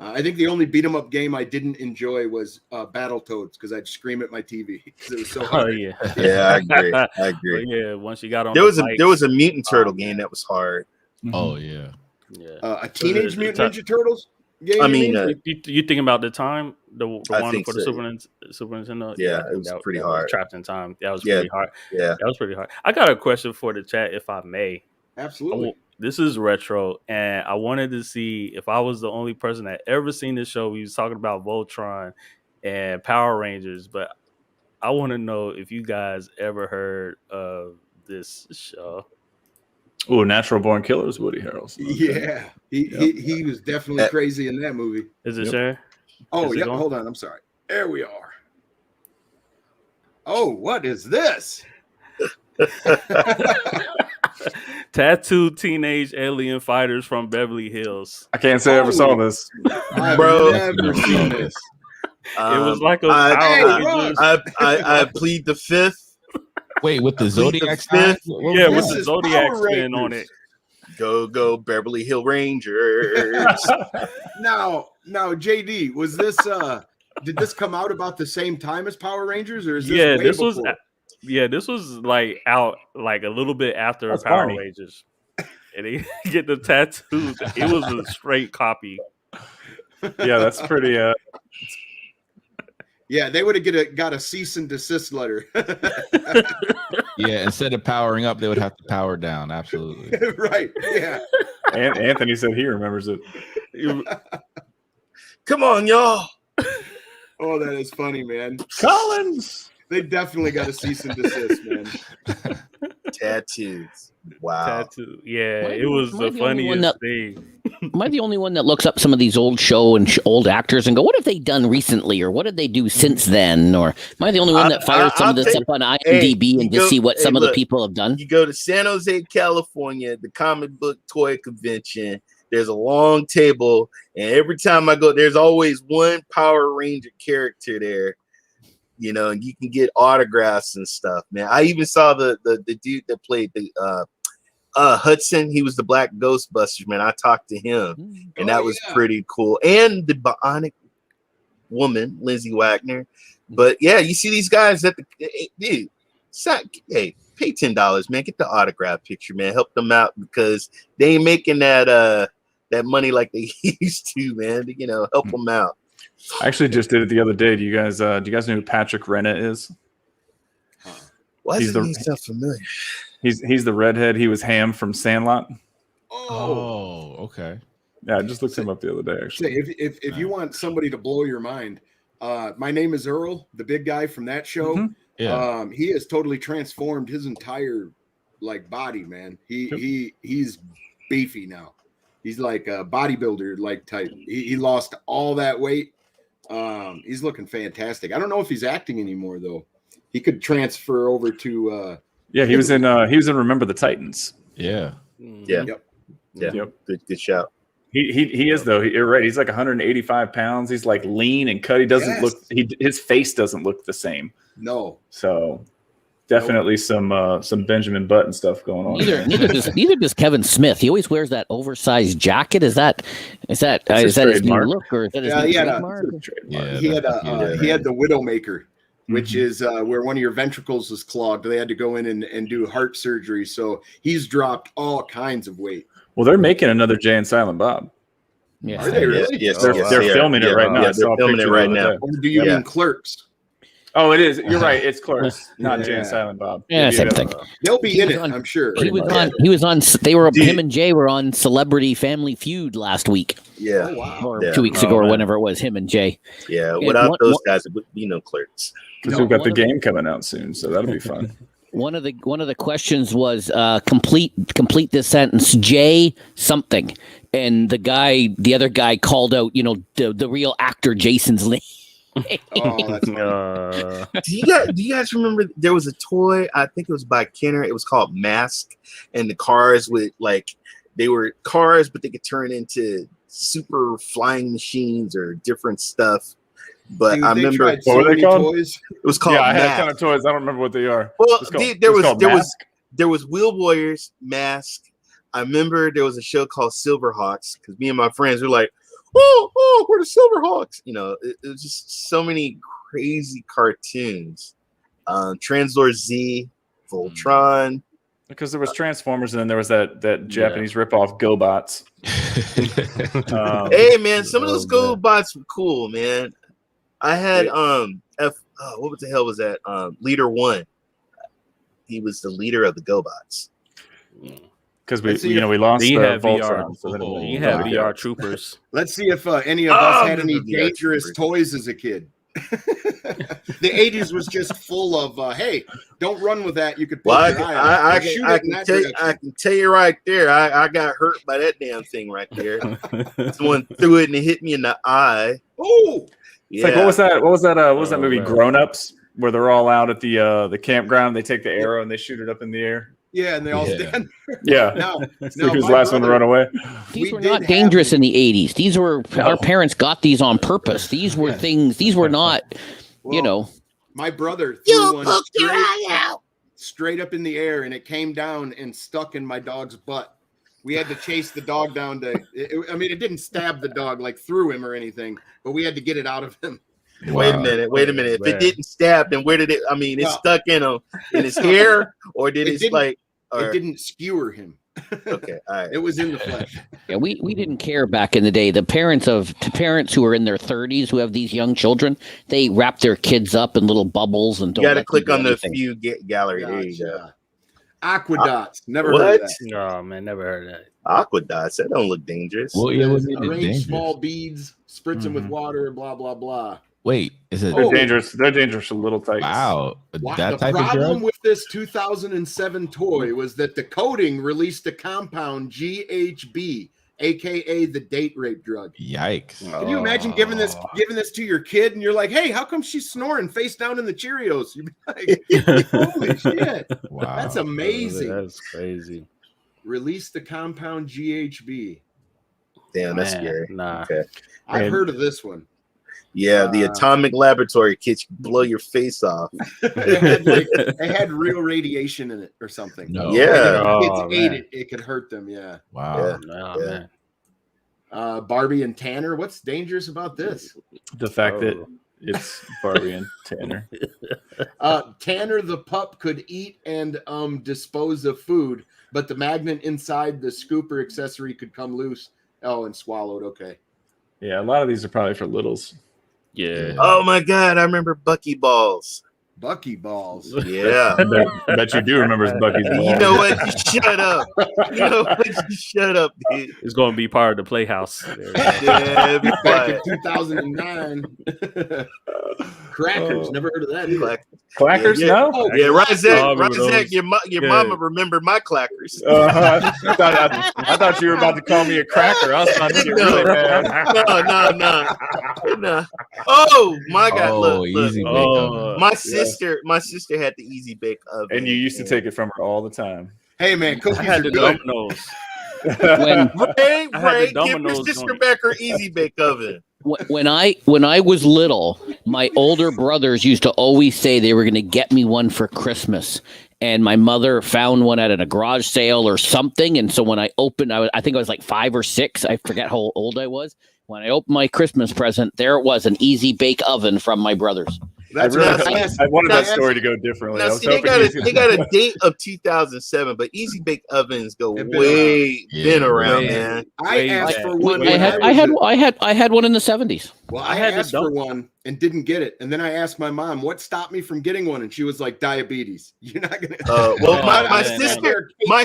I think the only beat 'em up game I didn't enjoy was Battletoads because I'd scream at my TV because it was so Oh hard. yeah. yeah, I agree. I But agree. yeah, once you got on There was the there was a mutant turtle Oh, game man. that was hard. Oh yeah. yeah. A Teenage the Mutant Ninja Turtles game? I you mean, You think about the time, the I one think for the so. Super Nintendo? Yeah, I it think was that pretty was hard. Trapped in Time. That was Yeah. pretty hard. Yeah. That was pretty hard. I got a question for the chat, if I may. Absolutely. This is retro, and I wanted to see if I was the only person that ever seen this show. We was talking about Voltron and Power Rangers, but I want to know if you guys ever heard of this show. Oh, Natural Born Killers, Woody Harrelson. Okay. Yeah, he was definitely crazy in that movie. Is it Yep. Sharon? Oh, Is it yeah. on? Hold on. I'm sorry. There we are. Oh, what is this? Tattooed teenage alien fighters from Beverly Hills. I can't say I ever saw this. I've Bro. never seen this. It was like a I- Power Hey, Rangers. I plead the fifth. Wait, with the I plead the Zodiac fifth. sign? What Yeah, was with This that? the is Zodiac Power spin on Rangers. it. Go Beverly Hill Rangers. Now, JD, was this did this come out about the same time as Power Rangers, or is this Yeah, way this was before? this was like out like a little bit after That's Power Barney. Rangers. And they get the tattoos. It was a straight copy. Yeah, that's pretty. Yeah, they would have got a cease and desist letter. Yeah, instead of powering up, they would have to power down. Absolutely. Right. Yeah. And Anthony said he remembers it. Come on, y'all. Oh, that is funny, man. Collins. They definitely got a cease and desist, man. Tattoos. Wow. Tattoo. Yeah, Am I- it was am I the the only one funniest that- thing. Am I the only one that looks up some of these old show and old actors and go, what have they done recently, or what did they do since then? Or am I the only one that fires some of this up on IMDb and just see what some of the people have done? You go to San Jose, California, the comic book toy convention. There's a long table, and every time I go, there's always one Power Ranger character there. And you can get autographs and stuff, man. I even saw the dude that played the Hudson. He was the Black Ghostbusters, man. I talked to him, and that was pretty cool. And the Bionic Woman, Lindsay Wagner. But yeah, you see these guys at the dude. Hey, pay $10, man. Get the autograph picture, man. Help them out because they ain't making that money like they used to, man. Help them out. I actually just did it the other day. Do you guys know who Patrick Renna is? Why He's does he sound familiar? He's the redhead. He was Ham from Sandlot. Oh. Okay. Yeah, I just looked him up the other day. Say, Actually, if you want somebody to blow your mind, my name is Earl, the big guy from that show. Mhm. Yeah. He has totally transformed his entire body, man. He's beefy now. He's like a bodybuilder like type. He lost all that weight. He's looking fantastic. I don't know if he's acting anymore though. He could transfer over to yeah, he was in Remember the Titans. Yeah. Yeah. Yep. Yeah. Yep. Good shout. He is though. You're right. He's like 185 pounds. He's like lean and cut. He doesn't look. His face doesn't look the same. No. So definitely some Benjamin Button stuff going on. Neither does Kevin Smith. He always wears that oversized jacket. Is that his new trademark. look, or is that his Yeah, new he had a- trademark? Yeah. he had he had the Widowmaker, which Mhm. is where one of your ventricles was clogged. They had to go in and do heart surgery. So he's dropped all kinds of weight. Well, they're making another Jay and Silent Bob. Yeah. Are they really? Yes, They're they are. filming it right now. Yeah, I saw they're a filming it picture right the other now. day. Or do you Yeah. mean Clerks? Oh, it is. You're right. It's Clerks, not Jay Yeah. and Silent Bob. Yeah, Give same you thing. that. They'll be He in was it, on- I'm sure. He was much. on. He was on. Dude. Him and Jay were on Celebrity Family Feud last week, Yeah. Oh, wow. or Yeah. 2 weeks Oh, ago, or man. whenever it was. Him and Jay. Yeah. Yeah, Without one- those one- guys, it would be no Clerks. Because No, we've got one the of the- game coming out soon, so that'll be fun. One of the questions was complete this sentence. Jay something. and the other guy called out, the real actor Jason's name. Oh, that's Do you guys remember there was a toy? I think it was by Kenner. It was called Mask, and the cars they were cars, but they could turn into super flying machines or different stuff. But Dude, I they remember tried so what were they many called? toys. it was called Yeah, I had a Mask. ton of toys. I don't remember what they are. Well, It's called- there it's called was Mask? there was Wheel Warriors, Mask. I remember there was a show called Silverhawks because me and my friends were like, oh, we're the Silverhawks. It was just so many crazy cartoons. Translord Z, Voltron. Because there was Transformers, and then there was that Japanese ripoff GoBots. Hey man, some of those Oh, GoBots were cool, man. I had what the hell was that? Leader 1. He was the leader of the GoBots. Because Let's see we lost Then you the had VR. Voltron. So then Oh, You had wow. VR troopers. Let's see if any of us had any remember VR dangerous Troopers. toys as a kid. The 80s was just full of hey, don't run with that. You could poke Well, your eye out. I Or shoot can it in that tell you, direction. I can tell you right there, I got hurt by that damn thing right there. Someone threw it and it hit me in the eye. Oh, It's like, what was that? What was that Oh, movie, man. Grown Ups, where they're all out at the campground? They take the arrow and they shoot it up in the air. yeah, and they all Yeah. stand. Yeah. Now, It's now like who's my the last one to brother- run away? These We were did not have dangerous them. in the 80s. These were our parents got these on purpose. These were things. These were not, Well, my brother threw one straight up in the air, and it came down and stuck in my dog's butt. We had to chase the dog down to. It didn't stab the dog like through him or anything, but we had to get it out of him. Wait a Wow. minute. If Man. it didn't stab, then where did it? I mean, it Well- stuck in his hair, or did It it, didn't- like? It Or, didn't skewer him. okay, all right. It was in the flesh. Yeah, we didn't care back in the day. The parents who are in their 30s who have these young children, they wrap their kids up in little bubbles and You don't got to let them click do on the anything. view gallery. There you go. Gotcha. Aquadots. Never What? heard of that. Oh man, never heard of that. Aqua dots. That don't look dangerous. Well, yeah, what made it Arrange dangerous? small beads, spritz them with Mhm. water, blah blah blah. Wait, is it? They're Oh. dangerous. They're dangerous for little tykes. Wow, Wow, that the type of problem drug. with this 2007 toy was that the coating released the compound GHB, aka the date rape drug. Yikes! Can you imagine giving this to your kid and you're like, hey, how come she's snoring face down in the Cheerios? You'd be like, holy shit, Wow, that's amazing. That's crazy. Release the compound GHB. Damn, that's Man, scary. Nah. Okay. I've And- heard of this one. Yeah, the atomic laboratory kits blow your face off. It had real radiation in it or something. No. Yeah. If kids Oh, ate man. it could hurt them. Yeah. Wow. Nah, Yeah. man. Barbie and Tanner. What's dangerous about this? The fact that Oh. it's Barbie and Tanner. Tanner the pup could eat and dispose of food, but the magnet inside the scooper accessory could come loose. Oh, and swallowed. Okay. Yeah, a lot of these are probably for littles. Yeah. Oh my god, I remember Bucky Balls. Bucky balls. Yeah. I bet you do remember Bucky's balls. You know what? You shut up. You know what? You shut up, dude. It's going to be part of the Playhouse. Yeah, be Back in quiet. 2009. Crackers. Oh. Never heard of that either. Clack- Clackers? Yeah, No. Oh, Yeah, Razak, Oh, I remember Razak, those. your Yeah. mama remembered my clackers. I thought you were about to call me a cracker. I was trying to get really mad. No. Oh my god! Oh, look. easy bake Oh, oven. My sister had the easy bake oven, And you used to take it from her all the time. Hey, man, cookies I had are the good. Dominoes. When Ray, I had the give your Domino's sister joint. back her easy bake oven. when I was little, my older brothers used to always say they were going to get me one for Christmas, and my mother found one at a garage sale or something. And so when I opened, I think I was like 5 or 6. I forget how old I was. When I opened my Christmas present, there it was, an easy bake oven from my brothers. That's really- what I asked. I wanted that Now, story to go differently. I Now, was see, they hoping got you a was gonna- they got a date of 2007, but easy bake ovens go They've been way around. been Yeah, around, way- man. I Way asked back. for one. I had one in the 70s. Well, I I had the asked for dump- one and didn't get it, and then I asked my mom what stopped me from getting one, and she was like, "Diabetes. You're not gonna." Well, Oh, my man, sister my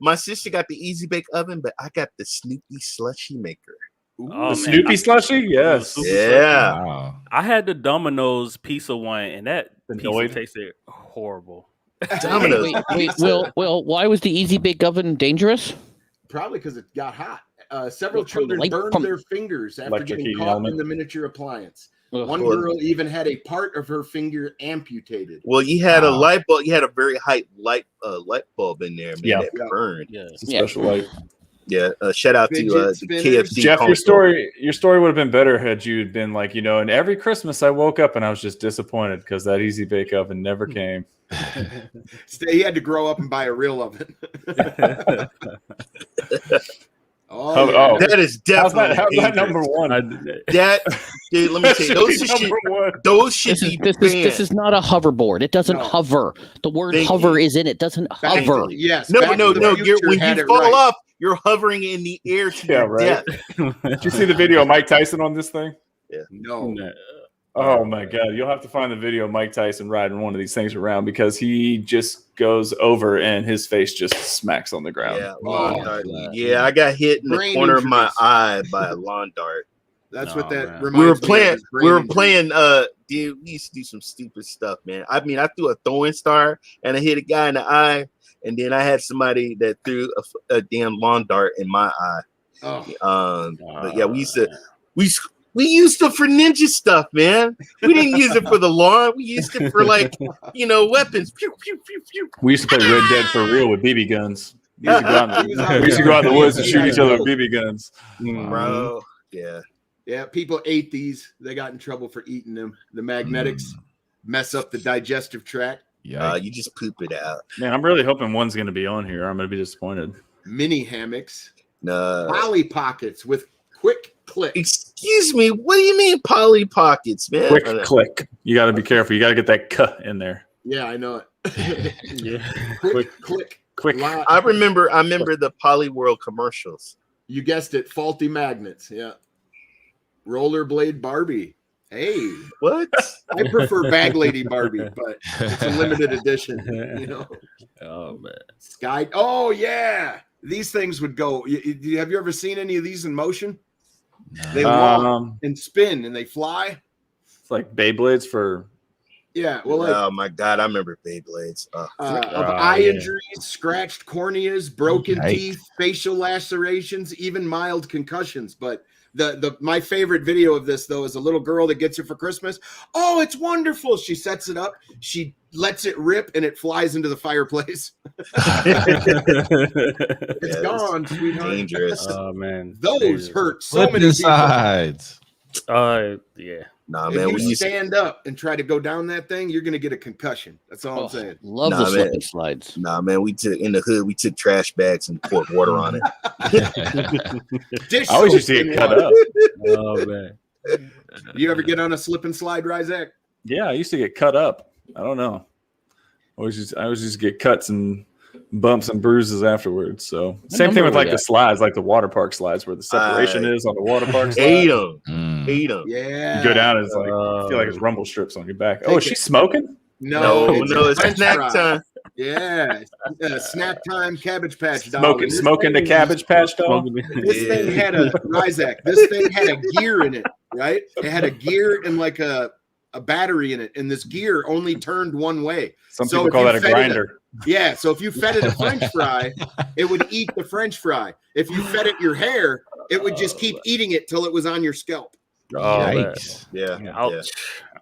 my sister got the easy bake oven, but I got the Snoopy slushy maker. Oh, The man. Snoopy slushy? Yes. Yeah. Wow. I had the Domino's pizza one, and that pizza Annoyed? tasted horrible. Domino's. Wait, Will, why was the easy bake oven dangerous? probably because it got hot. Several From the children light burned pump. their fingers after getting Electrocuting caught element. in the miniature appliance. Ugh. One girl even had a part of her finger amputated. Well, you had a Wow. light bulb. You had a very high light bulb in there, man. Yeah. That Yeah. burned. Yeah. It's a Yeah. special light. Yeah. Shout out to Fidget the spinners. KFC. Jeff, console. your story would have been better had you been like, and every Christmas I woke up and I was just disappointed because that Easy Bake Oven never came. He had to grow up and buy a real oven. Oh, That is How's definitely that dangerous. number one? That, dude, let me tell you, those should those should This is be this banned. is this is not a hoverboard. It doesn't No. hover. The word Thank hover you. is in it. Doesn't Back- hover. Yes. No, Back no, to the no. Future When had you it fall right. off, you're hovering in the air to Yeah, your right. death. Did you see the video of Mike Tyson on this thing? No. Oh my God. You'll have to find the video of Mike Tyson riding one of these things around because he just goes over and his face just smacks on the ground. Yeah, Oh, lawn dart. Yeah, I got hit in the Brain corner of my injuries. eye by a lawn dart. That's No, what that man. reminds We were me of, playing. is brain We were injury. playing. Dude, we used to do some stupid stuff, man. I mean, I threw a throwing star and I hit a guy in the eye, and then I had somebody that threw a damn lawn dart in my eye. Oh, But yeah, we used it for ninja stuff, man. We didn't use it for the lawn. We used it for weapons. Pew, pew, pew, pew. We used to play Red Dead for real with BB guns. We used to go out in the Yeah. woods and shoot each other with BB guns. Bro. Yeah. yeah. People ate these. They got in trouble for eating them. The magnetics mess up the digestive tract. Yeah. You just poop it out. Man, I'm really hoping one's going to be on here. I'm going to be disappointed. Mini hammocks. No. Polly pockets with quick click. Excuse me. What do you mean Polly Pockets, man? Quick click. You got to be careful. You got to get that cut in there. Yeah, I know it. Yeah. Quick click. Quick. Lot- I remember the Poly World commercials. You guessed it. Faulty magnets. Yeah. Rollerblade Barbie. Hey, What? I prefer Bag Lady Barbie, but it's a limited edition. You know, Oh man. Sky. Oh yeah, these things would go. Have you ever seen any of these in motion? They walk and spin and they fly. It's like Beyblades for. Yeah. Well, like, Oh my God, I remember Beyblades. of Oh, eye yeah. injuries, scratched corneas, broken Yikes. teeth, facial lacerations, even mild concussions. But my favorite video of this though is a little girl that gets it for Christmas. Oh, it's wonderful. She sets it up, she lets it rip, and it flies into the fireplace. It's Yeah, gone, sweetheart. dangerous. Oh man. Those hurt so Flip many people. sides. Yeah. Nah, If man, you we used to, stand up and try to go down that thing, you're gonna get a concussion. That's all I'm saying. Love Nah, the man. slip and slides. we took in the hood, we took trash bags and poured water on it. Dish I always soap used to and get cut water. up. Oh man. You ever get on a slip and slide, Ryzak? Yeah, I used to get cut up. I don't know. I always just get cuts and bumps and bruises afterwards. So same thing with like the slides, like the water park slides, where the separation is on the water park Hate slide. them. Hate them. Yeah. You go down and it's like I feel like it's rumble strips on your back. Oh, is she smoking? No, No, it's French snack fry. time. Yeah, snack time Cabbage Patch doll. Smoking the Cabbage Patch doll. This thing had a Ryzak. This thing had a gear in it, right? It had a gear and like a battery in it, and this gear only turned one way. Some So people if call you that a fed it grinder. Yeah, so if you fed it a French fry, it would eat the French fry. If you fed it your hair, it would just keep eating it till it was on your scalp. Oh, man. Yikes. Yeah. Ouch.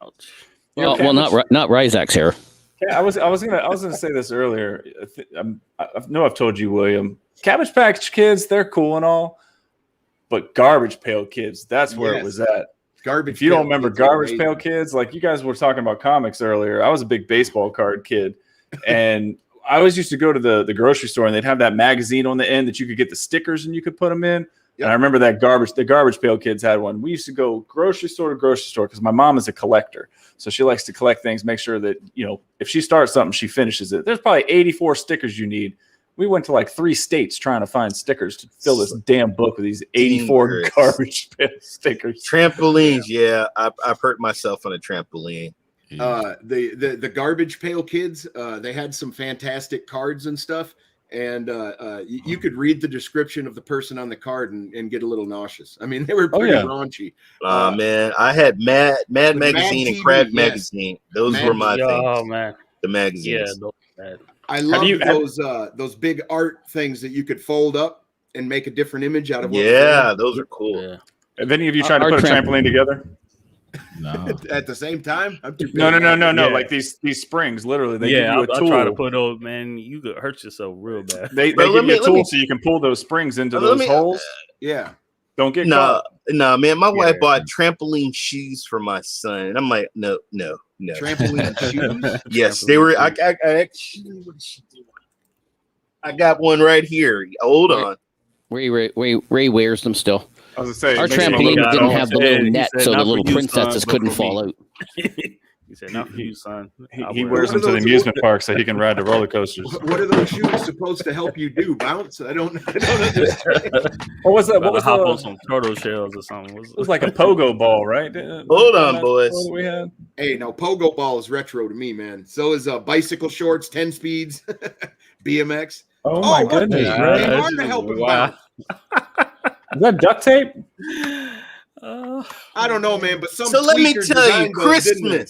Ouch. Well, not Ryzak's hair. Yeah, I was gonna say this earlier. I know I've told you, William. Cabbage Patch Kids, they're cool and all, but Garbage Pail Kids, that's where Yes. it was at. Garbage. If you don't Pail remember Kids are Garbage amazing. Pail Kids, like you guys were talking about comics earlier, I was a big baseball card kid, and I always used to go to the grocery store, and they'd have that magazine on the end that you could get the stickers and you could put them in. Yep. And I remember the Garbage Pail Kids had one. We used to go grocery store to grocery store because my mom is a collector. So she likes to collect things, make sure that, if she starts something, she finishes it. There's probably 84 stickers you need. We went to like 3 states trying to find stickers to fill this damn book with these 84 Dangerous. Garbage Pail stickers. Trampolines, yeah. I've hurt myself on a trampoline. The Garbage Pail Kids, they had some fantastic cards and stuff, and you could read the description of the person on the card and get a little nauseous. I mean, they were pretty yeah. raunchy. Man, I had Mad Magazine and TV, Crab yes. Magazine. Those Mad were my Oh things. man. The Yeah. magazines. No, man. I love you- those big art things that you could fold up and make a different image out of what Yeah, those are cool. Yeah. Have any of you tried to Our put a tramp- trampoline together? No. at the same time. I'm too No. big. No. Yeah. Like these springs, literally. They Yeah, give you a I tool. try to put those, man. You could hurt yourself real bad. They Bro, give you a let tool me- so you can pull those springs into Let those me- holes. Yeah. Don't get No, caught. no, man. My wife Yeah. bought trampoline shoes for my son, and I'm like, no. Trampoline shoes. Yes, they were. I actually, what did she do? I got one right here. Hold on. Ray wears them still. I was gonna say Our make sure you trampoline look at didn't all- have the He little said- net, he said, so the "Not for little you, princesses son, but couldn't for fall me." out. He said, "Not for you, son." He wears them to the those- amusement park so he can ride the roller coasters. What are those shoes supposed to help you do? Bounce? I don't understand. What was that? What was hop on the? some turtle shells or something? It was like a pogo ball, right? Hold on, boys. What we had? Hey, no, pogo ball is retro to me, man. So is bicycle shorts, 10 speeds, BMX. Oh my look, goodness! they Right? are to help him bounce. Is that duct tape? I don't know, man, but some So let me tweaker tell you, designed those, didn't they?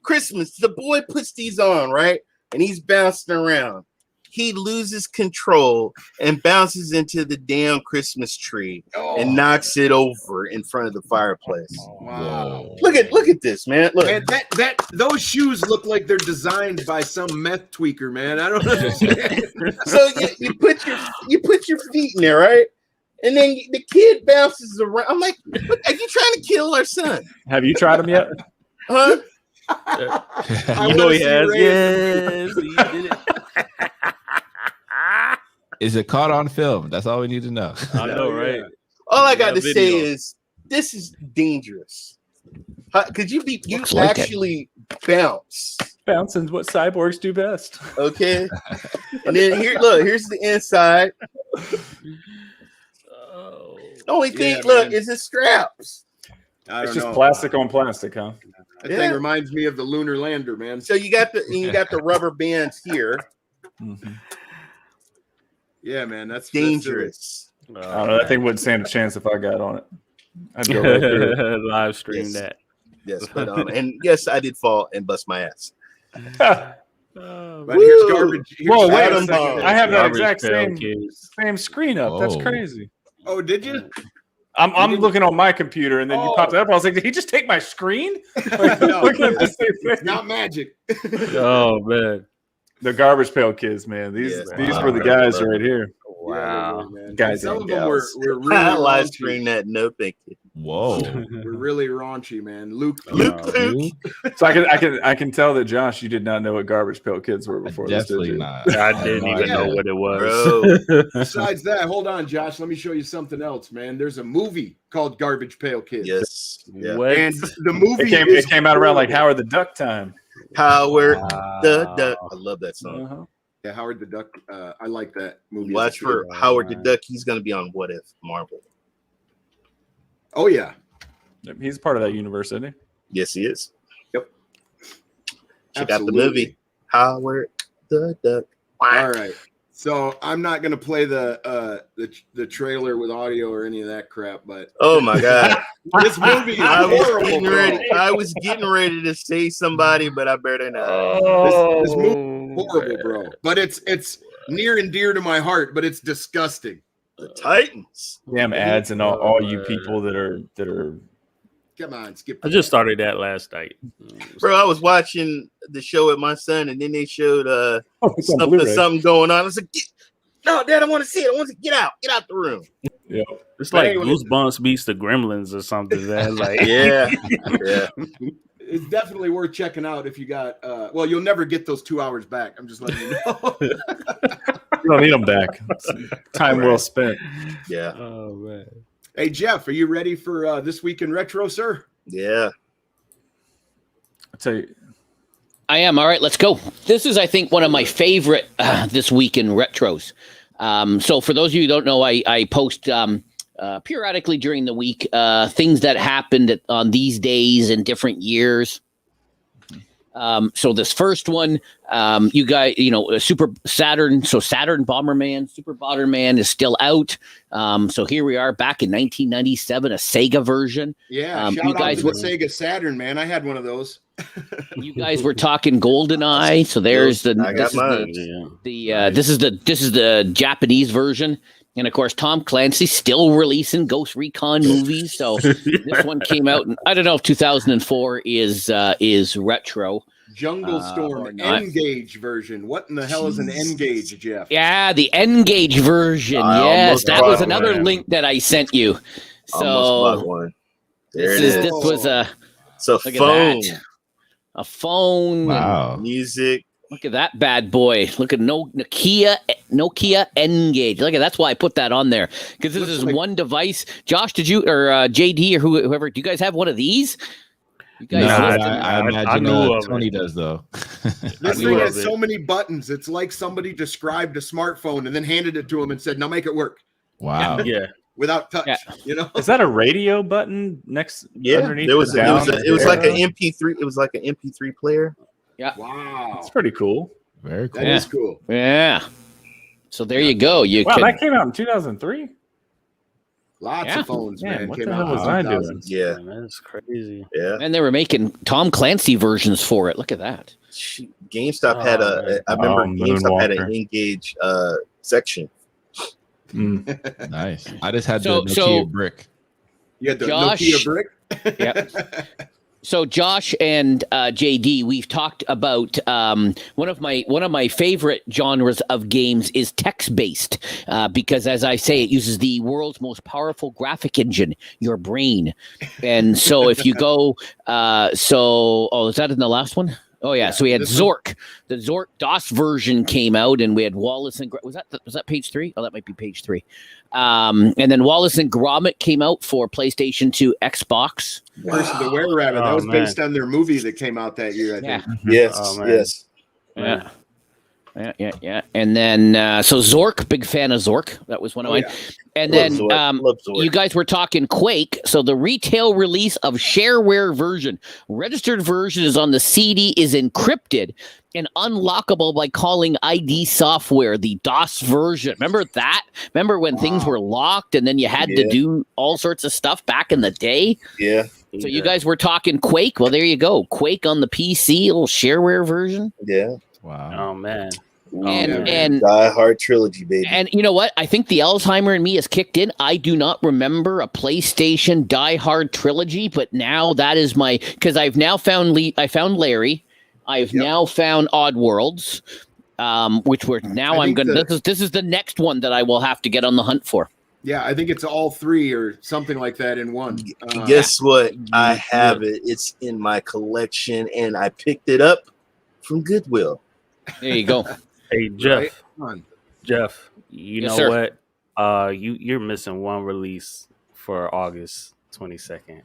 Christmas. The boy puts these on, right, and he's bouncing around. He loses control and bounces into the damn Christmas tree and knocks it over in front of the fireplace. Wow. Look at this, man. Look. Man, those shoes look like they're designed by some meth tweaker, man. I don't understand. So you put your feet in there, right? And then the kid bounces around. I'm like, what, are you trying to kill our son? Have you tried them yet? Huh? I You know wanna he see has. Ray- Yes, he did it. Is it caught on film? That's all we need to know. I know, right? All I got to Video. say is this is dangerous. Could you Looks like it. actually bounce? Bouncing's what cyborgs do best. Okay. And then here's the inside. Oh. The only thing, Yeah, look, man. is the straps. I It's don't just know. plastic on plastic, huh? That Yeah. thing reminds me of the lunar lander, man. So you got the rubber bands here. Mm-hmm. Yeah, man, that's Dangerous. I don't know. That thing wouldn't stand a chance if I got on it. I'd go right through it. Live stream Yes. that. Yes, but and yes, I did fall and bust my ass. Oh, But here's Woo! garbage. Here's Whoa, wait a garbage. second. I have that Garbage exact pail same kids. screen up. That's Whoa. crazy. Oh, did you? I'm looking on my computer and then you Oh. popped up. I was like, did he just take my screen? Like, No, looking at the same it's thing. not magic. Oh man! The garbage pail kids, man. These Yes, these wow. were the guys right here. Wow. Yeah, man. Guys Some and of them were gals. really I live raunchy. stream that. No, thank you. Whoa. We're really raunchy, man. Luke. You? So I can tell that Josh, you did not know what garbage pail kids were before this, did Definitely you? not. I didn't No even idea. know what it was. Bro. Besides that, hold on, Josh. Let me show you something else, man. There's a movie called Garbage Pail Kids. Yes. Yeah. What? And the movie It came out around like horrible. Howard the Duck time. Howard the Wow. Duck. I love that song. Uh-huh. Yeah, Howard the Duck. I like that movie. Watch for Wow. Howard the Duck. He's gonna be on What If Marvel. Oh yeah. He's part of that universe, isn't he? Yes, he is. Yep. Check out the Absolutely. movie Howard the Duck. All right. So I'm not gonna play the trailer with audio or any of that crap, but Oh my god. this movie is I was horrible. getting bro. ready. I was getting ready to say somebody, but I better not. This movie horrible, bro. But it's near and dear to my heart, but it's disgusting. The Titans. Damn ads and all you people that are Come on, skip. I just started that last night. Bro, I was watching the show with my son, and then they showed it's on Blu-ray. something going on. I was like, no, Dad, I want to see it. I want to get out the room. Yeah. It's like Hey, Goosebumps beats the Gremlins or something, man. Like, Yeah, yeah. It's definitely worth checking out if you got. Well, you'll never get those 2 hours back. I'm just letting you know. You don't need them back. It's time well spent. Yeah, oh man. Hey Jeff, are you ready for this week in retro, sir? yeah. I tell you, I am. All right, let's go. This is, I think, one of my favorite this week in retros. So for those of you who don't know, I post periodically during the week things that happened on these days in different years. So this first one, you guys, Super Saturn. So Saturn Bomberman, Super Bomberman is still out. So here we are back in 1997, a Sega version. Yeah, You shout out guys to the were- Sega Saturn, man. I had one of those. You guys were talking GoldenEye. So there's the I got this is the- mine. Yeah. The this is the Japanese version. And of course, Tom Clancy's still releasing Ghost Recon movies. So this one came out, and I don't know if 2004 is retro. Jungle Storm N-Gage version. What in the hell is an N-Gage, Jeff? Yeah, the N-Gage version. Yes, that was another link that I sent you. So this was a phone. A phone. Wow. Music. Look at that bad boy. Look at Nokia N-Gage. Look at that's why I put that on there, because this is one device. Josh, did you or JD or whoever? Do you guys have one of these? You guys I imagine Tony does though. This thing has so many buttons. It's like somebody described a smartphone and then handed it to him and said, "Now make it work." Wow. Yeah. Without touch, you know. Is that a radio button next? Yeah, underneath it was like an MP3. It was like an MP3 player. Yeah. Wow. It's pretty cool. Very cool. That is cool. Yeah. So there you go. That came out in 2003. Lots of phones, man. What came the out hell was I doing? Yeah, Man, that's crazy. yeah. And they were making Tom Clancy versions for it. Look at that. GameStop had I remember GameStop had an Moonwalker. N-Gage section. Nice. I just had the Nokia So- brick. You had the Josh- Nokia brick. Yep. So Josh and JD, we've talked about one of my favorite genres of games is text based because, as I say, it uses the world's most powerful graphic engine, your brain. And so if you go, is that in the last one? Oh yeah. So we had Zork. The Zork DOS version came out, and we had Wallace and was that page 3? Oh, that might be page 3. And then Wallace and Gromit came out for PlayStation 2, Xbox. Curse of the Were Rabbit. That Oh, was man. based on their movie that came out that year, I think. Yes, Oh, man. yes. Yeah. And then so Zork, big fan of Zork. That was one of mine. Yeah. And Love then Zork. Love Zork. you guys were talking Quake. So the retail release of shareware version, registered version is on the CD, is encrypted and unlockable by calling ID software, the DOS version. Remember that? Remember when things were locked and then you had to do all sorts of stuff back in the day? Yeah, So you guys were talking Quake. Well, there you go. Quake on the PC, little shareware version. yeah. Wow. Oh man. And Die Hard trilogy, baby. And you know what? I think the Alzheimer in me has kicked in. I do not remember a PlayStation Die Hard trilogy, but now that is because I've now found I found Larry. I've now found Odd Worlds, which we're now I'm gonna. This is the next one that I will have to get on the hunt for. Yeah, I think it's all 3 or something like that in one. Guess what? I have it. It's in my collection, and I picked it up from Goodwill. There you go. Hey Jeff. Right? Come on. Jeff, you Yes, know sir. what? You're missing one release for August 22nd,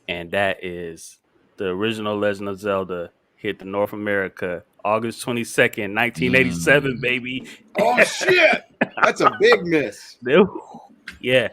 and that is the original Legend of Zelda hit the North America August 22nd, 1987, baby. Oh shit! That's a big miss. Yeah.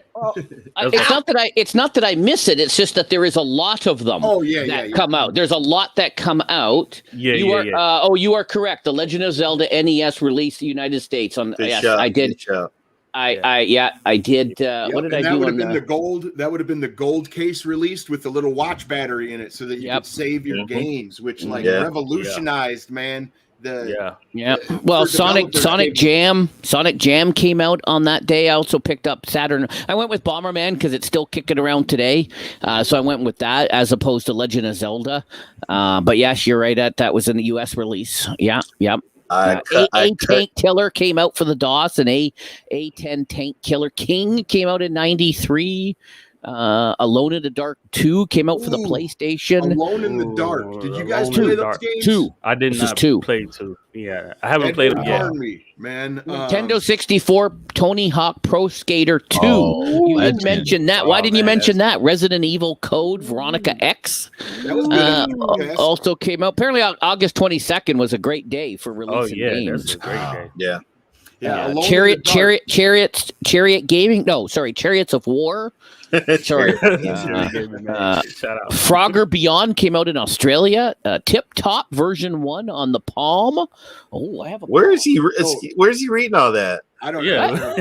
It's not that I miss it. It's just that there is a lot of them. Oh yeah, that come out. There's a lot that come out. You are correct. The Legend of Zelda NES released in the United States on. Good Yes, shot, I did. good shot. I did. What did I do? That would have been the gold. That would have been the gold case released with the little watch battery in it, so that you could save your games, which revolutionized, man. Well, Sonic Jam came out on that day. I also picked up Saturn. I went with Bomberman because it's still kicking around today. So I went with that as opposed to Legend of Zelda. But yes, you're right. That was in the U.S. release. Yeah. Tank Killer came out for the DOS, and A10 Tank Killer King came out in '93. Alone in the Dark 2 came out for the PlayStation. Alone in the Dark. Did you guys Alone in play the those Dark. games? 2. I did This is not 2. play 2. Yeah, I haven't played them yet. Me, man. Nintendo 64, Tony Hawk Pro Skater 2. Oh, you didn't legend. mention that. Why didn't you mention that? Resident Evil Code, Veronica X. That was good. Also came out. Apparently, August 22nd was a great day for releasing games. That's a great day. Yeah. Alone Chariot Gaming. No, sorry, Chariots of War. Sorry. Shout out. Frogger Beyond came out in Australia. Tip Top version 1 on the Palm. Oh, I have a. Where's he reading all that? I don't Yeah. know.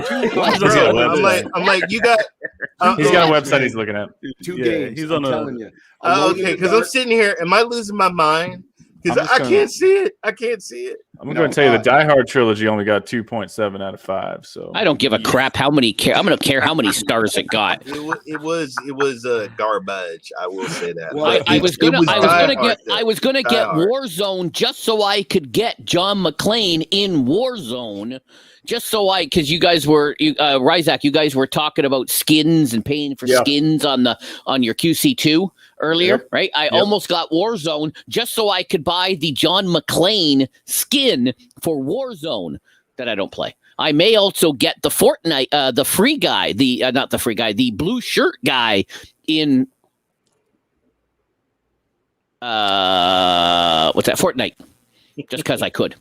I'm like, you got. He's got a website he's looking at. Two Yeah, games. he's I'm on a- telling you. Okay, because I'm sitting here. Am I losing my mind? Because I'm just I gonna- can't see it. I can't see it. I'm going to tell you the Die Hard trilogy only got 2.7 out of 5. So I don't give a crap how many. I'm going to care how many stars it got. It was garbage. I will say that. Well, I was gonna get Hard. Warzone just so I could get John McClane in Warzone, because you guys were Ryzak, you guys were talking about skins and paying for skins on your QC2 earlier, right? I almost got Warzone just so I could buy the John McClane skin for Warzone that I don't play. I may also get the Fortnite, the free guy, not the free guy, the blue shirt guy in what's that? Fortnite, just because I could.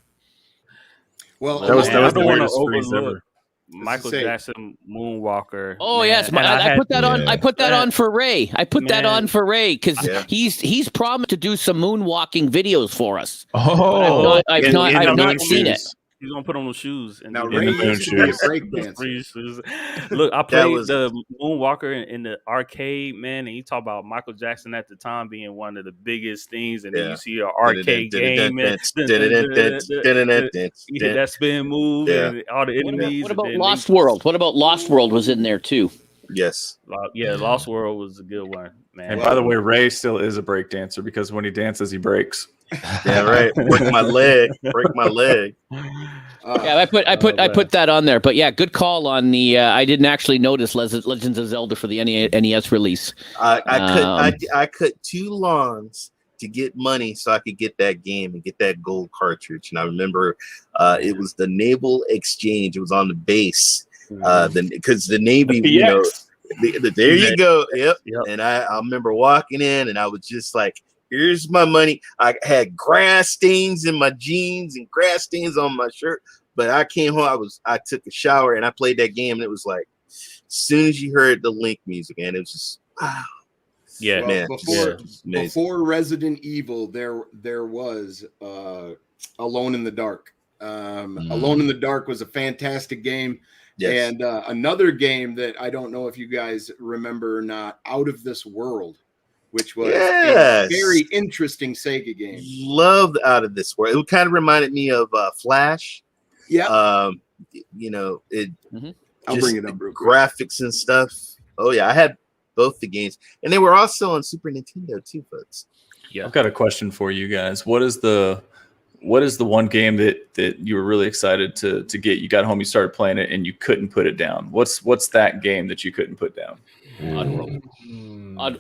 Well, that was the don't want to weirdest phrase overlook ever. Michael Jackson Moonwalker. Oh man. yes, And I put that on. yeah. I put that on for Ray. I put that on for Ray because Yeah. he's promised to do some moonwalking videos for us. Oh, I've not seen it. He's gonna put on those shoes and now do Ray the moon used to be a shoes. break those dancer. free shoes. Look, I That played was- the Moonwalker in the arcade, man, and you talk about Michael Jackson at the time being one of the biggest things, and then Yeah. you see an arcade game, man. You hit that spin move Yeah. and all the enemies. What and about then Lost World? What about Lost World was in there too? Yes. Yeah, Lost World was a good one, man. And by the way, Ray still is a break dancer because when he dances, he breaks. Yeah, right. Break my leg. Break my leg. Yeah, I put that on there. But yeah, good call on the. I didn't actually notice Legends of Zelda for the NES release. I cut 2 lawns to get money so I could get that game and get that gold cartridge. And I remember it was the Naval Exchange. It was on the base. Because the Navy, you know, there you go. Yep. And I remember walking in and I was just like, here's my money. I had grass stains in my jeans and grass stains on my shirt. But I came home, I took a shower and I played that game, and it was like, as soon as you heard the Link music, and it was just wow. Yeah, Man, Before Resident Evil, there was Alone in the Dark. Alone in the Dark was a fantastic game. Yes. And another game that I don't know if you guys remember or not, Out of This World, which was a very interesting Sega game. Loved Out of This World. It kind of reminded me of Flash. Yeah. You know, it. I'll bring it up real quick. Graphics and stuff. Oh yeah, I had both the games, and they were also on Super Nintendo too, folks. Yeah. I've got a question for you guys. What is the one game that you were really excited to get? You got home, you started playing it, and you couldn't put it down. What's that game that you couldn't put down? Oddworld.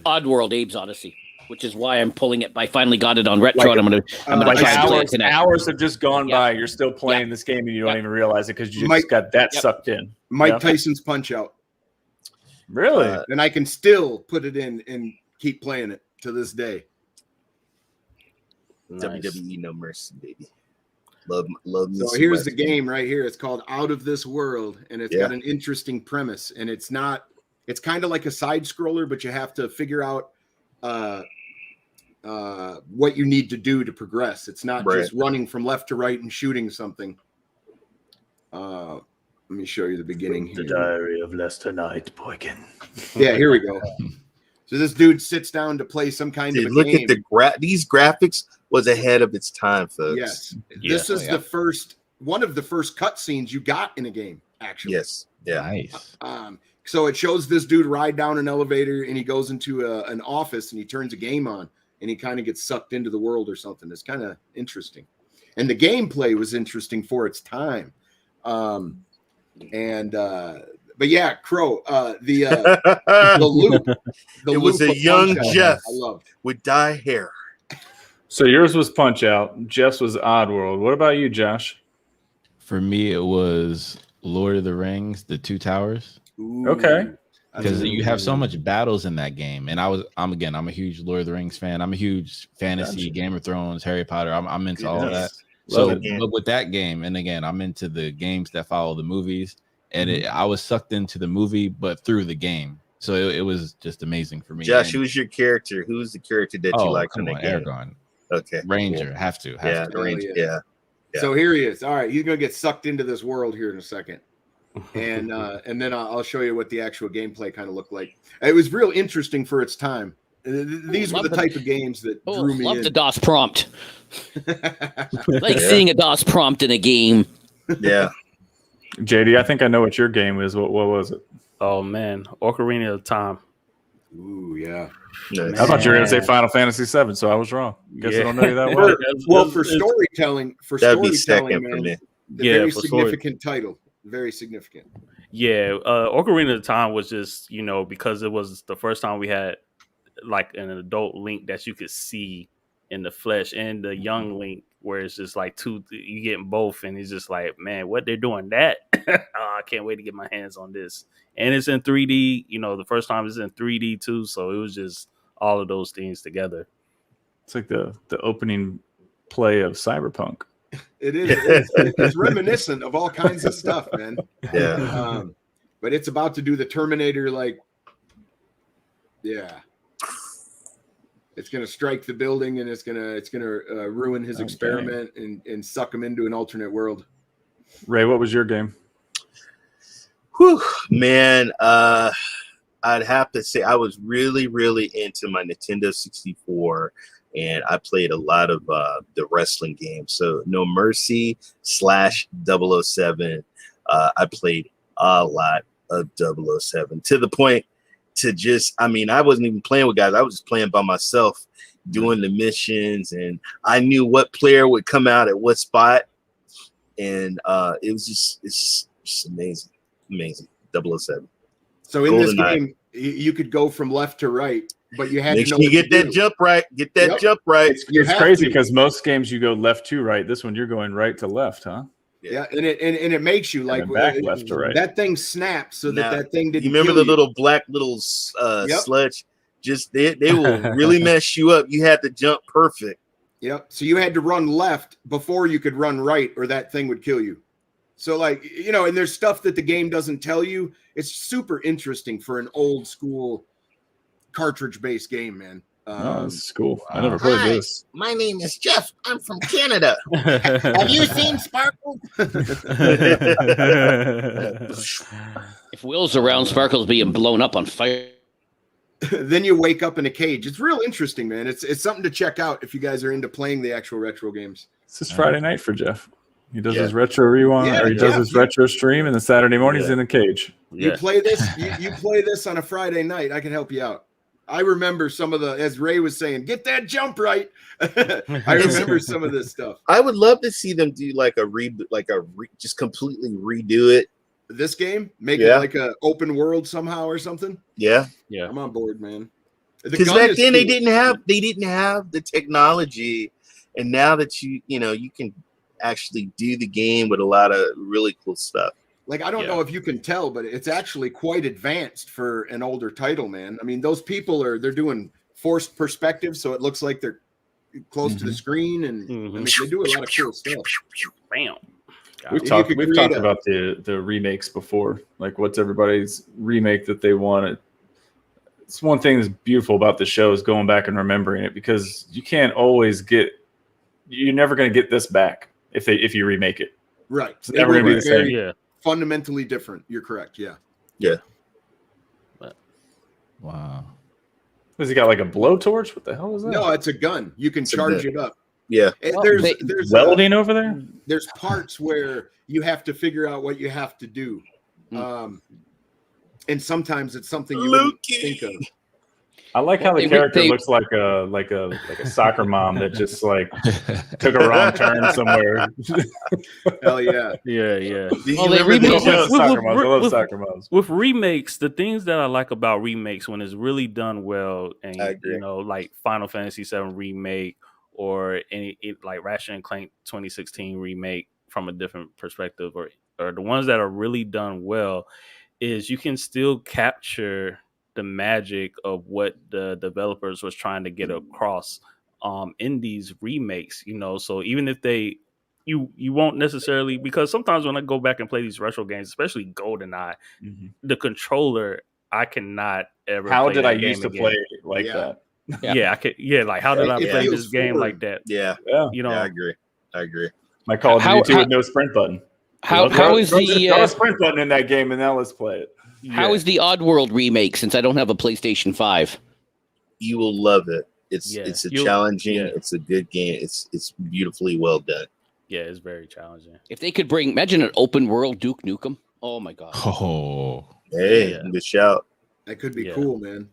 Oddworld, Abe's Odyssey, which is why I'm pulling it. I finally got it on retro, and I'm gonna try and play it tonight. Hours have just gone by. You're still playing this game, and you don't even realize it because you just got that sucked in. Mike Tyson's Punch Out. Really? And I can still put it in and keep playing it to this day. Nice. WWE No Mercy, baby. Love me. So here's the game right here. It's called Out of This World, and it's got an interesting premise. And it's kind of like a side scroller, but you have to figure out what you need to do to progress. It's not just running from left to right and shooting something. Let me show you the beginning here. The Diary of Lester Knight, Boykin. Yeah, here we go. So this dude sits down to play some kind of a look game. at these graphics was ahead of its time, folks. Yes, this is one of the first cutscenes you got in a game. Actually, yes, yeah, nice. So it shows this dude ride down an elevator, and he goes into an office, and he turns a game on, and he kind of gets sucked into the world or something. It's kind of interesting, and the gameplay was interesting for its time. But yeah, Crow, the loop. It was a young Jeff I loved with dye hair. So yours was Punch Out. Jeff's was Oddworld. What about you, Josh? For me, it was Lord of the Rings, The Two Towers. Ooh. Okay. Because you have so much battles in that game, and I'm a huge Lord of the Rings fan. I'm a huge fantasy, Game of Thrones, Harry Potter. I'm into all that. So, but with that game, and again, I'm into the games that follow the movies, and I was sucked into the movie, but through the game. So it was just amazing for me. Josh, who's your character? Who's the character that you like in the game? Aragorn. Okay, Ranger, have to. Ranger. Yeah. So here he is. All right, he's gonna get sucked into this world here in a second, and then I'll show you what the actual gameplay kind of looked like. It was real interesting for its time. These were the type of games that drew me love in. the DOS prompt. Like seeing a DOS prompt in a game. Yeah. JD, I think I know what your game is. What was it? Oh man, Ocarina of Time. Ooh, yeah. Nice. I thought you were going to say Final Fantasy VII, so I was wrong. Guess I don't know you that well. Well, for storytelling, That'd be second for man, me. very significant title. Very significant. Yeah, Ocarina of Time was just, because it was the first time we had like an adult Link that you could see in the flesh, and the young Link where it's just like you getting both, and it's just like, man, what they're doing that. I can't wait to get my hands on this. And it's in 3D, the first time it's in 3D too, so it was just all of those things together. It's like the opening play of Cyberpunk. It is. It's reminiscent of all kinds of stuff, man. Yeah. But it's about to do the Terminator, it's gonna strike the building, and it's gonna ruin his experiment and suck him into an alternate world. Ray, what was your game? Whew, man, I'd have to say I was really, really into my Nintendo 64, and I played a lot of the wrestling games. So No Mercy / 007. I played a lot of 007 to the point to I wasn't even playing with guys. I was just playing by myself, doing the missions, and I knew what player would come out at what spot. And it's just amazing. Amazing. 007. So in this game, you could go from left to right, but you had Make to know sure you get that jump right. Get that jump right. It's crazy because most games you go left to right. This one you're going right to left, huh? Yeah, and it makes you like back left to right. That thing snaps so that thing didn't. You remember the little black sludge? Just they will really mess you up. You had to jump perfect. Yep. So you had to run left before you could run right, or that thing would kill you. So and there's stuff that the game doesn't tell you. It's super interesting for an old school cartridge-based game, man. This is cool. I never played this. My name is Jeff. I'm from Canada. Have you seen Sparkle? If Will's around, Sparkle's being blown up on fire. Then you wake up in a cage. It's real interesting, man. It's something to check out if you guys are into playing the actual retro games. This is Friday night for Jeff. He does his retro rewind, or he does his retro stream, and then Saturday morning he's in the cage. You play this. You play this on a Friday night. I can help you out. I remember some of as Ray was saying, get that jump right. I remember some of this stuff. I would love to see them do just completely redo it. This game, make it like a open world somehow or something. Yeah. I'm on board, man. Because back then they didn't have the technology, and now that you can actually do the game with a lot of really cool stuff. Like, I don't know if you can tell, but it's actually quite advanced for an older title, man. I mean, those people they're doing forced perspective, so it looks like they're close to the screen, and I mean, they do a lot of cool stuff. Bam. We've talked about the remakes before. Like, what's everybody's remake that they want? It's one thing that's beautiful about the show is going back and remembering it, because you can't always you're never going to get this back if you remake it. Right. It's never going to be the same. Yeah. Fundamentally different. You're correct. Yeah. Wow. Has he got like a blowtorch? What the hell is that? No, it's a gun. You can charge it up. Yeah. There's welding over there. There's parts where you have to figure out what you have to do. And sometimes it's something you wouldn't think of. I like how the character looks like a soccer mom that just like took a wrong turn somewhere. Hell yeah. Yeah. Well, they remake I love soccer moms. With remakes, the things that I like about remakes when it's really done well, and like Final Fantasy VII remake or like Ratchet and Clank 2016 remake from a different perspective, or the ones that are really done well, is you can still capture the magic of what the developers was trying to get across in these remakes, so even if you won't necessarily, because sometimes when I go back and play these retro games, especially GoldenEye, the controller, I cannot ever. How play did that I game used to again. play like that? I could. Yeah, like how did I play this game like that? Yeah. Yeah. I agree. My Call of Duty 2 with no sprint button. How is the sprint button in that game, and now let's play it. How is the Oddworld remake, since I don't have a PlayStation 5? You will love it. It's Yeah. it's a You'll- challenging. yeah. It's a good game. It's beautifully well done. Yeah, it's very challenging. If they could imagine an open world Duke Nukem. Oh my god. Oh, Hey, Yeah. good shout. That could be Yeah. cool, man.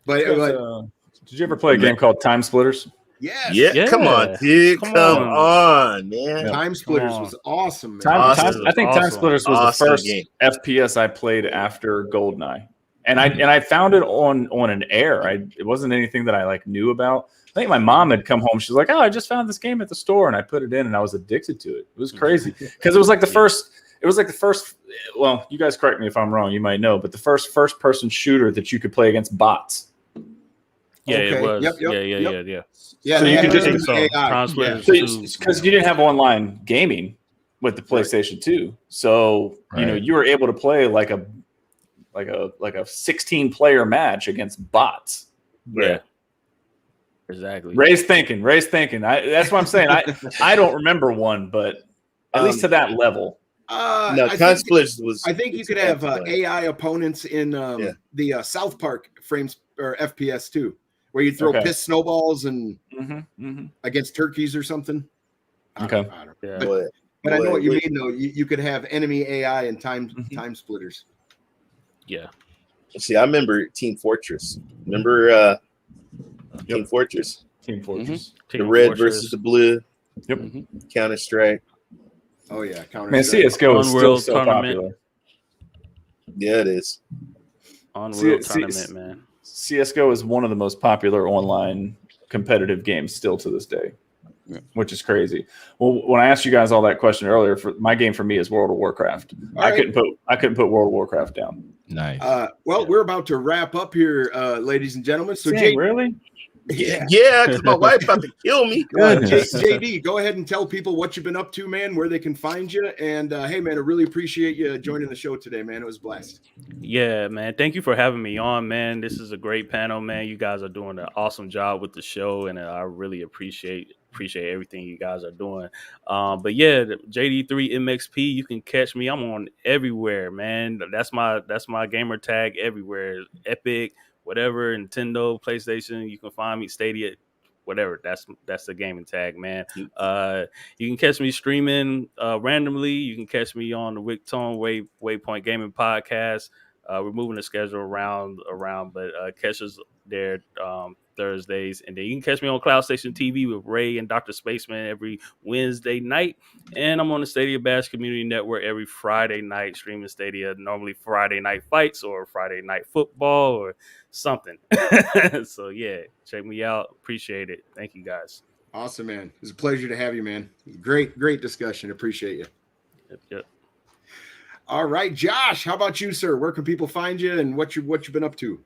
But, Did you ever play a game called Time Splitters? yes, Yeah, come on, Yeah. dude. Come Come on. on, man. Time Splitters Come on. was awesome, man. Awesome. I think Time Awesome. Splitters was Awesome the first game. FPS I played after GoldenEye, and I found it on an Air. It wasn't anything that I like knew about. I think my mom had come home. She's like, "Oh, I just found this game at the store," and I put it in, and I was addicted to it. It was crazy because it was like the first. It was like the first. Well, you guys correct me if I'm wrong. You might know, but the first person shooter that you could play against bots. Yeah, Okay. it was. Yep, yep, yeah. Yeah, So they you had can just- everything so, AI. Time Yeah. Splitters. Because you didn't have online gaming with the PlayStation 2, so you know Right. you were able to play like a 16 player match against bots. Yeah. Exactly. Ray's thinking. That's what I'm saying. I don't remember one, but at least to that level. No, I Time think- Splitters was. I think you it's could have excellent. AI opponents in Yeah. the South Park frames or FPS too, where you throw Okay. piss snowballs and Mm-hmm. against turkeys or something. I Okay. don't know. Yeah. Boy, But I know boy, what you wait. mean, though. You could have enemy AI and time Mhm. splitters. Yeah. See, I remember Team Fortress. Remember Team Fortress? Team Fortress. The Team red Fortress. versus the blue. Yep. Counter Strike. Oh yeah, Counter Man, Strike. CS:GO is still Unreal so Tournament. popular. Yeah, it is. Unreal See- Tournament, man. CS:GO is one of the most popular online competitive games still to this day, which is crazy. Well, when I asked you guys all that question earlier, for my game for me is World of Warcraft. All I right. couldn't put World of Warcraft down. nice. Well, we're about to wrap up here, ladies and gentlemen. So, Dang, really? Yeah, because my wife about to kill me. Goodness. JD, go ahead and tell people what you've been up to, man, where they can find you. And hey, man, I really appreciate you joining the show today, man. It was blessed. Yeah, man. Thank you for having me on, man. This is a great panel, man. You guys are doing an awesome job with the show, and I really appreciate everything you guys are doing. But yeah, the JD3 MXP, you can catch me. I'm on everywhere, man. That's my gamer tag everywhere. Epic, whatever, Nintendo, PlayStation. You can find me Stadia, whatever. That's the gaming tag, man. You can catch me streaming randomly. You can catch me on the Wicktone Waypoint Gaming Podcast. We're moving the schedule around, but catch us there Thursdays, and then you can catch me on Cloud Station TV with Ray and Dr. Spaceman every Wednesday night, and I'm on the Stadia Bash Community Network every Friday night, streaming Stadia, normally Friday night fights or Friday night football or something. So yeah, check me out. Appreciate it. Thank you guys. Awesome, man. It's a pleasure to have you, man. Great discussion. Appreciate you. Yep. All right, Josh, how about you, sir? Where can people find you and what you've been up to?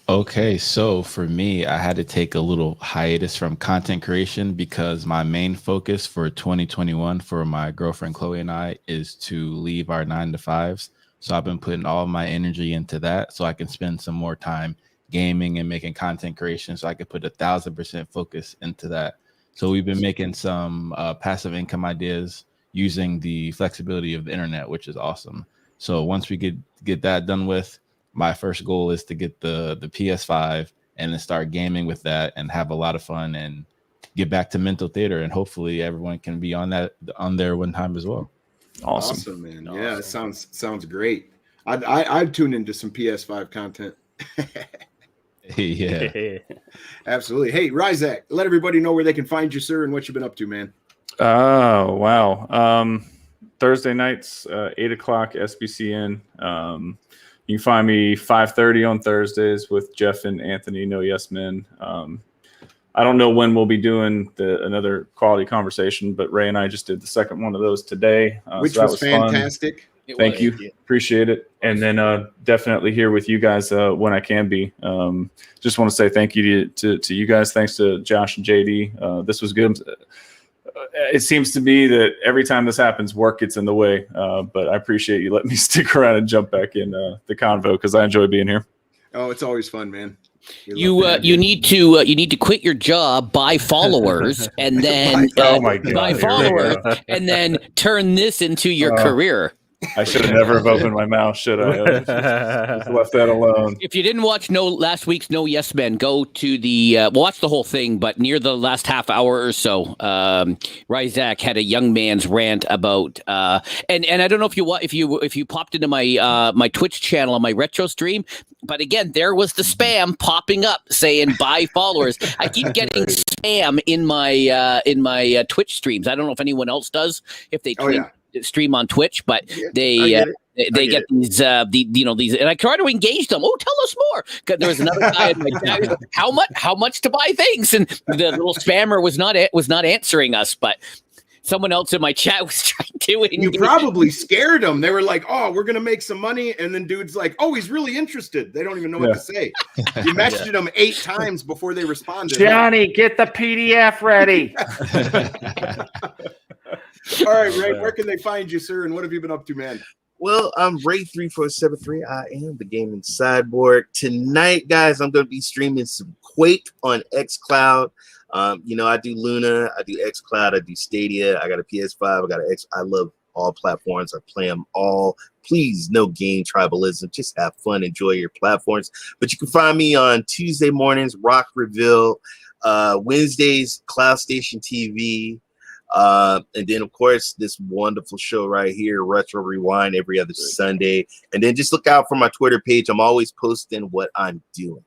Okay, so for me, I had to take a little hiatus from content creation because my main focus for 2021 for my girlfriend Chloe and I is to leave our 9-to-5s. So I've been putting all my energy into that so I can spend some more time gaming and making content creation so I could put 1,000% focus into that. So we've been making some passive income ideas using the flexibility of the internet, which is awesome. So once we get that done with, my first goal is to get the PS5 and then start gaming with that and have a lot of fun and get back to mental theater. And hopefully everyone can be on there one time as well. Awesome. Man. Awesome. Yeah, it sounds great. I've tuned into some PS5 content. Yeah. Absolutely. Hey, Ryzak, let everybody know where they can find you, sir, and what you've been up to, man. Oh, wow. Thursday nights, 8 o'clock, SBCN. You can find me 5:30 on Thursdays with Jeff and Anthony, No Yes Men. I don't know when we'll be doing another quality conversation, but Ray and I just did the second one of those today. Which so that was fun. fantastic. Thank you. Appreciate it. And then definitely here with you guys when I can be. Just want to say thank you to you guys. Thanks to Josh and JD. This was good. It seems to be that every time this happens, work gets in the way. But I appreciate you letting me stick around and jump back in the convo because I enjoy being here. Oh, it's always fun, man. You need to quit your job, buy followers, and then Oh my God. buy Here we followers, go. and then turn this into your Oh. career. I should have never have opened my mouth, should I? Just left that alone. If you didn't watch last week's No Yes Men, go to the watch the whole thing. But near the last half hour or so, Ryzak had a young man's rant about and I don't know if you popped into my my Twitch channel on my retro stream. But again, there was the spam popping up saying buy followers. I keep getting spam in my Twitch streams. I don't know if anyone else does. If they stream on Twitch, but they get these these, and I try to engage them. Oh, tell us more. Because there was another guy in my chat. How much to buy things, and the little spammer was not answering us, but. Someone else in my chat was trying to engage. You probably scared them. They were like, "Oh, we're gonna make some money," and then dude's like, "Oh, he's really interested." They don't even know what to say. You messaged them 8 times before they responded. Johnny, get the PDF ready. All right, Ray, where can they find you, sir? And what have you been up to, man? Well, I'm Ray3473. I am the gaming cyborg. Tonight, guys, I'm going to be streaming some Quake on xCloud. I do Luna, I do xCloud, I do Stadia. I got a PS5, I got an X. I love all platforms. I play them all. Please, no game tribalism. Just have fun, enjoy your platforms. But you can find me on Tuesday mornings, Rock Reveal, Wednesdays, Cloud Station TV. And then, of course, this wonderful show right here, Retro Rewind, every other Sunday. And then just look out for my Twitter page. I'm always posting what I'm doing.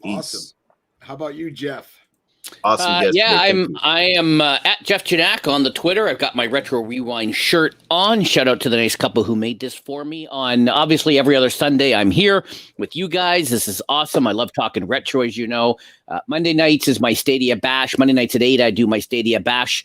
Peace. Awesome. How about you, Jeff? Awesome. I am at Jeff Janak on the Twitter. I've got my Retro Rewind shirt on. Shout out to the nice couple who made this for me. On obviously every other Sunday, I'm here with you guys. This is awesome. I love talking retro, as you know. Monday nights is my Stadia Bash. Monday nights at 8, I do my Stadia Bash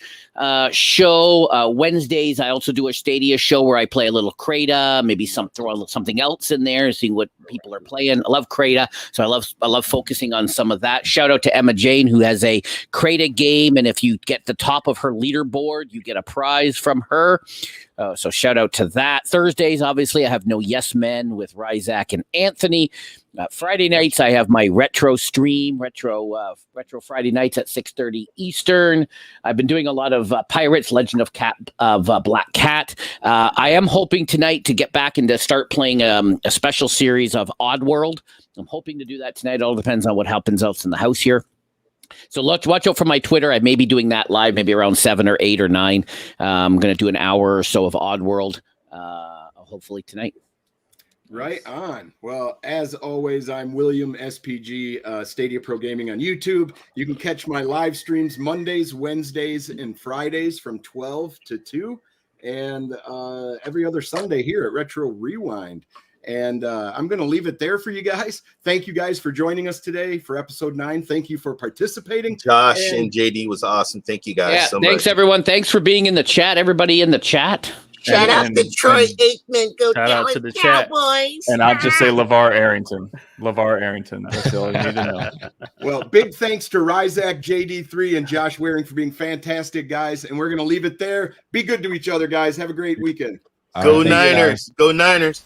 show. Wednesdays, I also do a Stadia show where I play a little Crata, maybe throw something else in there, seeing what people are playing. I love Crata, so I love focusing on some of that. Shout out to Emma Jane, who has a Crata game, and if you get the top of her leaderboard, you get a prize from her. So shout out to that. Thursdays, obviously, I have No Yes Men with Ryzak and Anthony. Friday nights, I have my retro stream, retro Friday nights at 6:30 Eastern. I've been doing a lot of Pirates, Legend of Black Cat. I am hoping tonight to get back and to start playing a special series of Oddworld. I'm hoping to do that tonight. It all depends on what happens else in the house here. So watch out for my Twitter. I may be doing that live, maybe around 7 or 8 or 9. I'm going to do an hour or so of Oddworld, hopefully tonight. Right on. Well, as always, I'm William SPG, Stadia Pro Gaming on YouTube. You can catch my live streams Mondays, Wednesdays, and Fridays from 12 to 2, and every other Sunday here at Retro Rewind. And I'm going to leave it there for you guys. Thank you guys for joining us today for episode 9. Thank you for participating. Josh and JD was awesome. Thank you guys so much. Thanks, everyone. Thanks for being in the chat. Everybody in the chat. Shout out to Troy Aikman. Go shout out to the Cowboys. And I'll just say LeVar Arrington. LeVar Arrington. That's all you need to know. Well, big thanks to Ryzak, JD3, and Josh Waring for being fantastic, guys. And we're going to leave it there. Be good to each other, guys. Have a great weekend. Go Niners. Go Niners.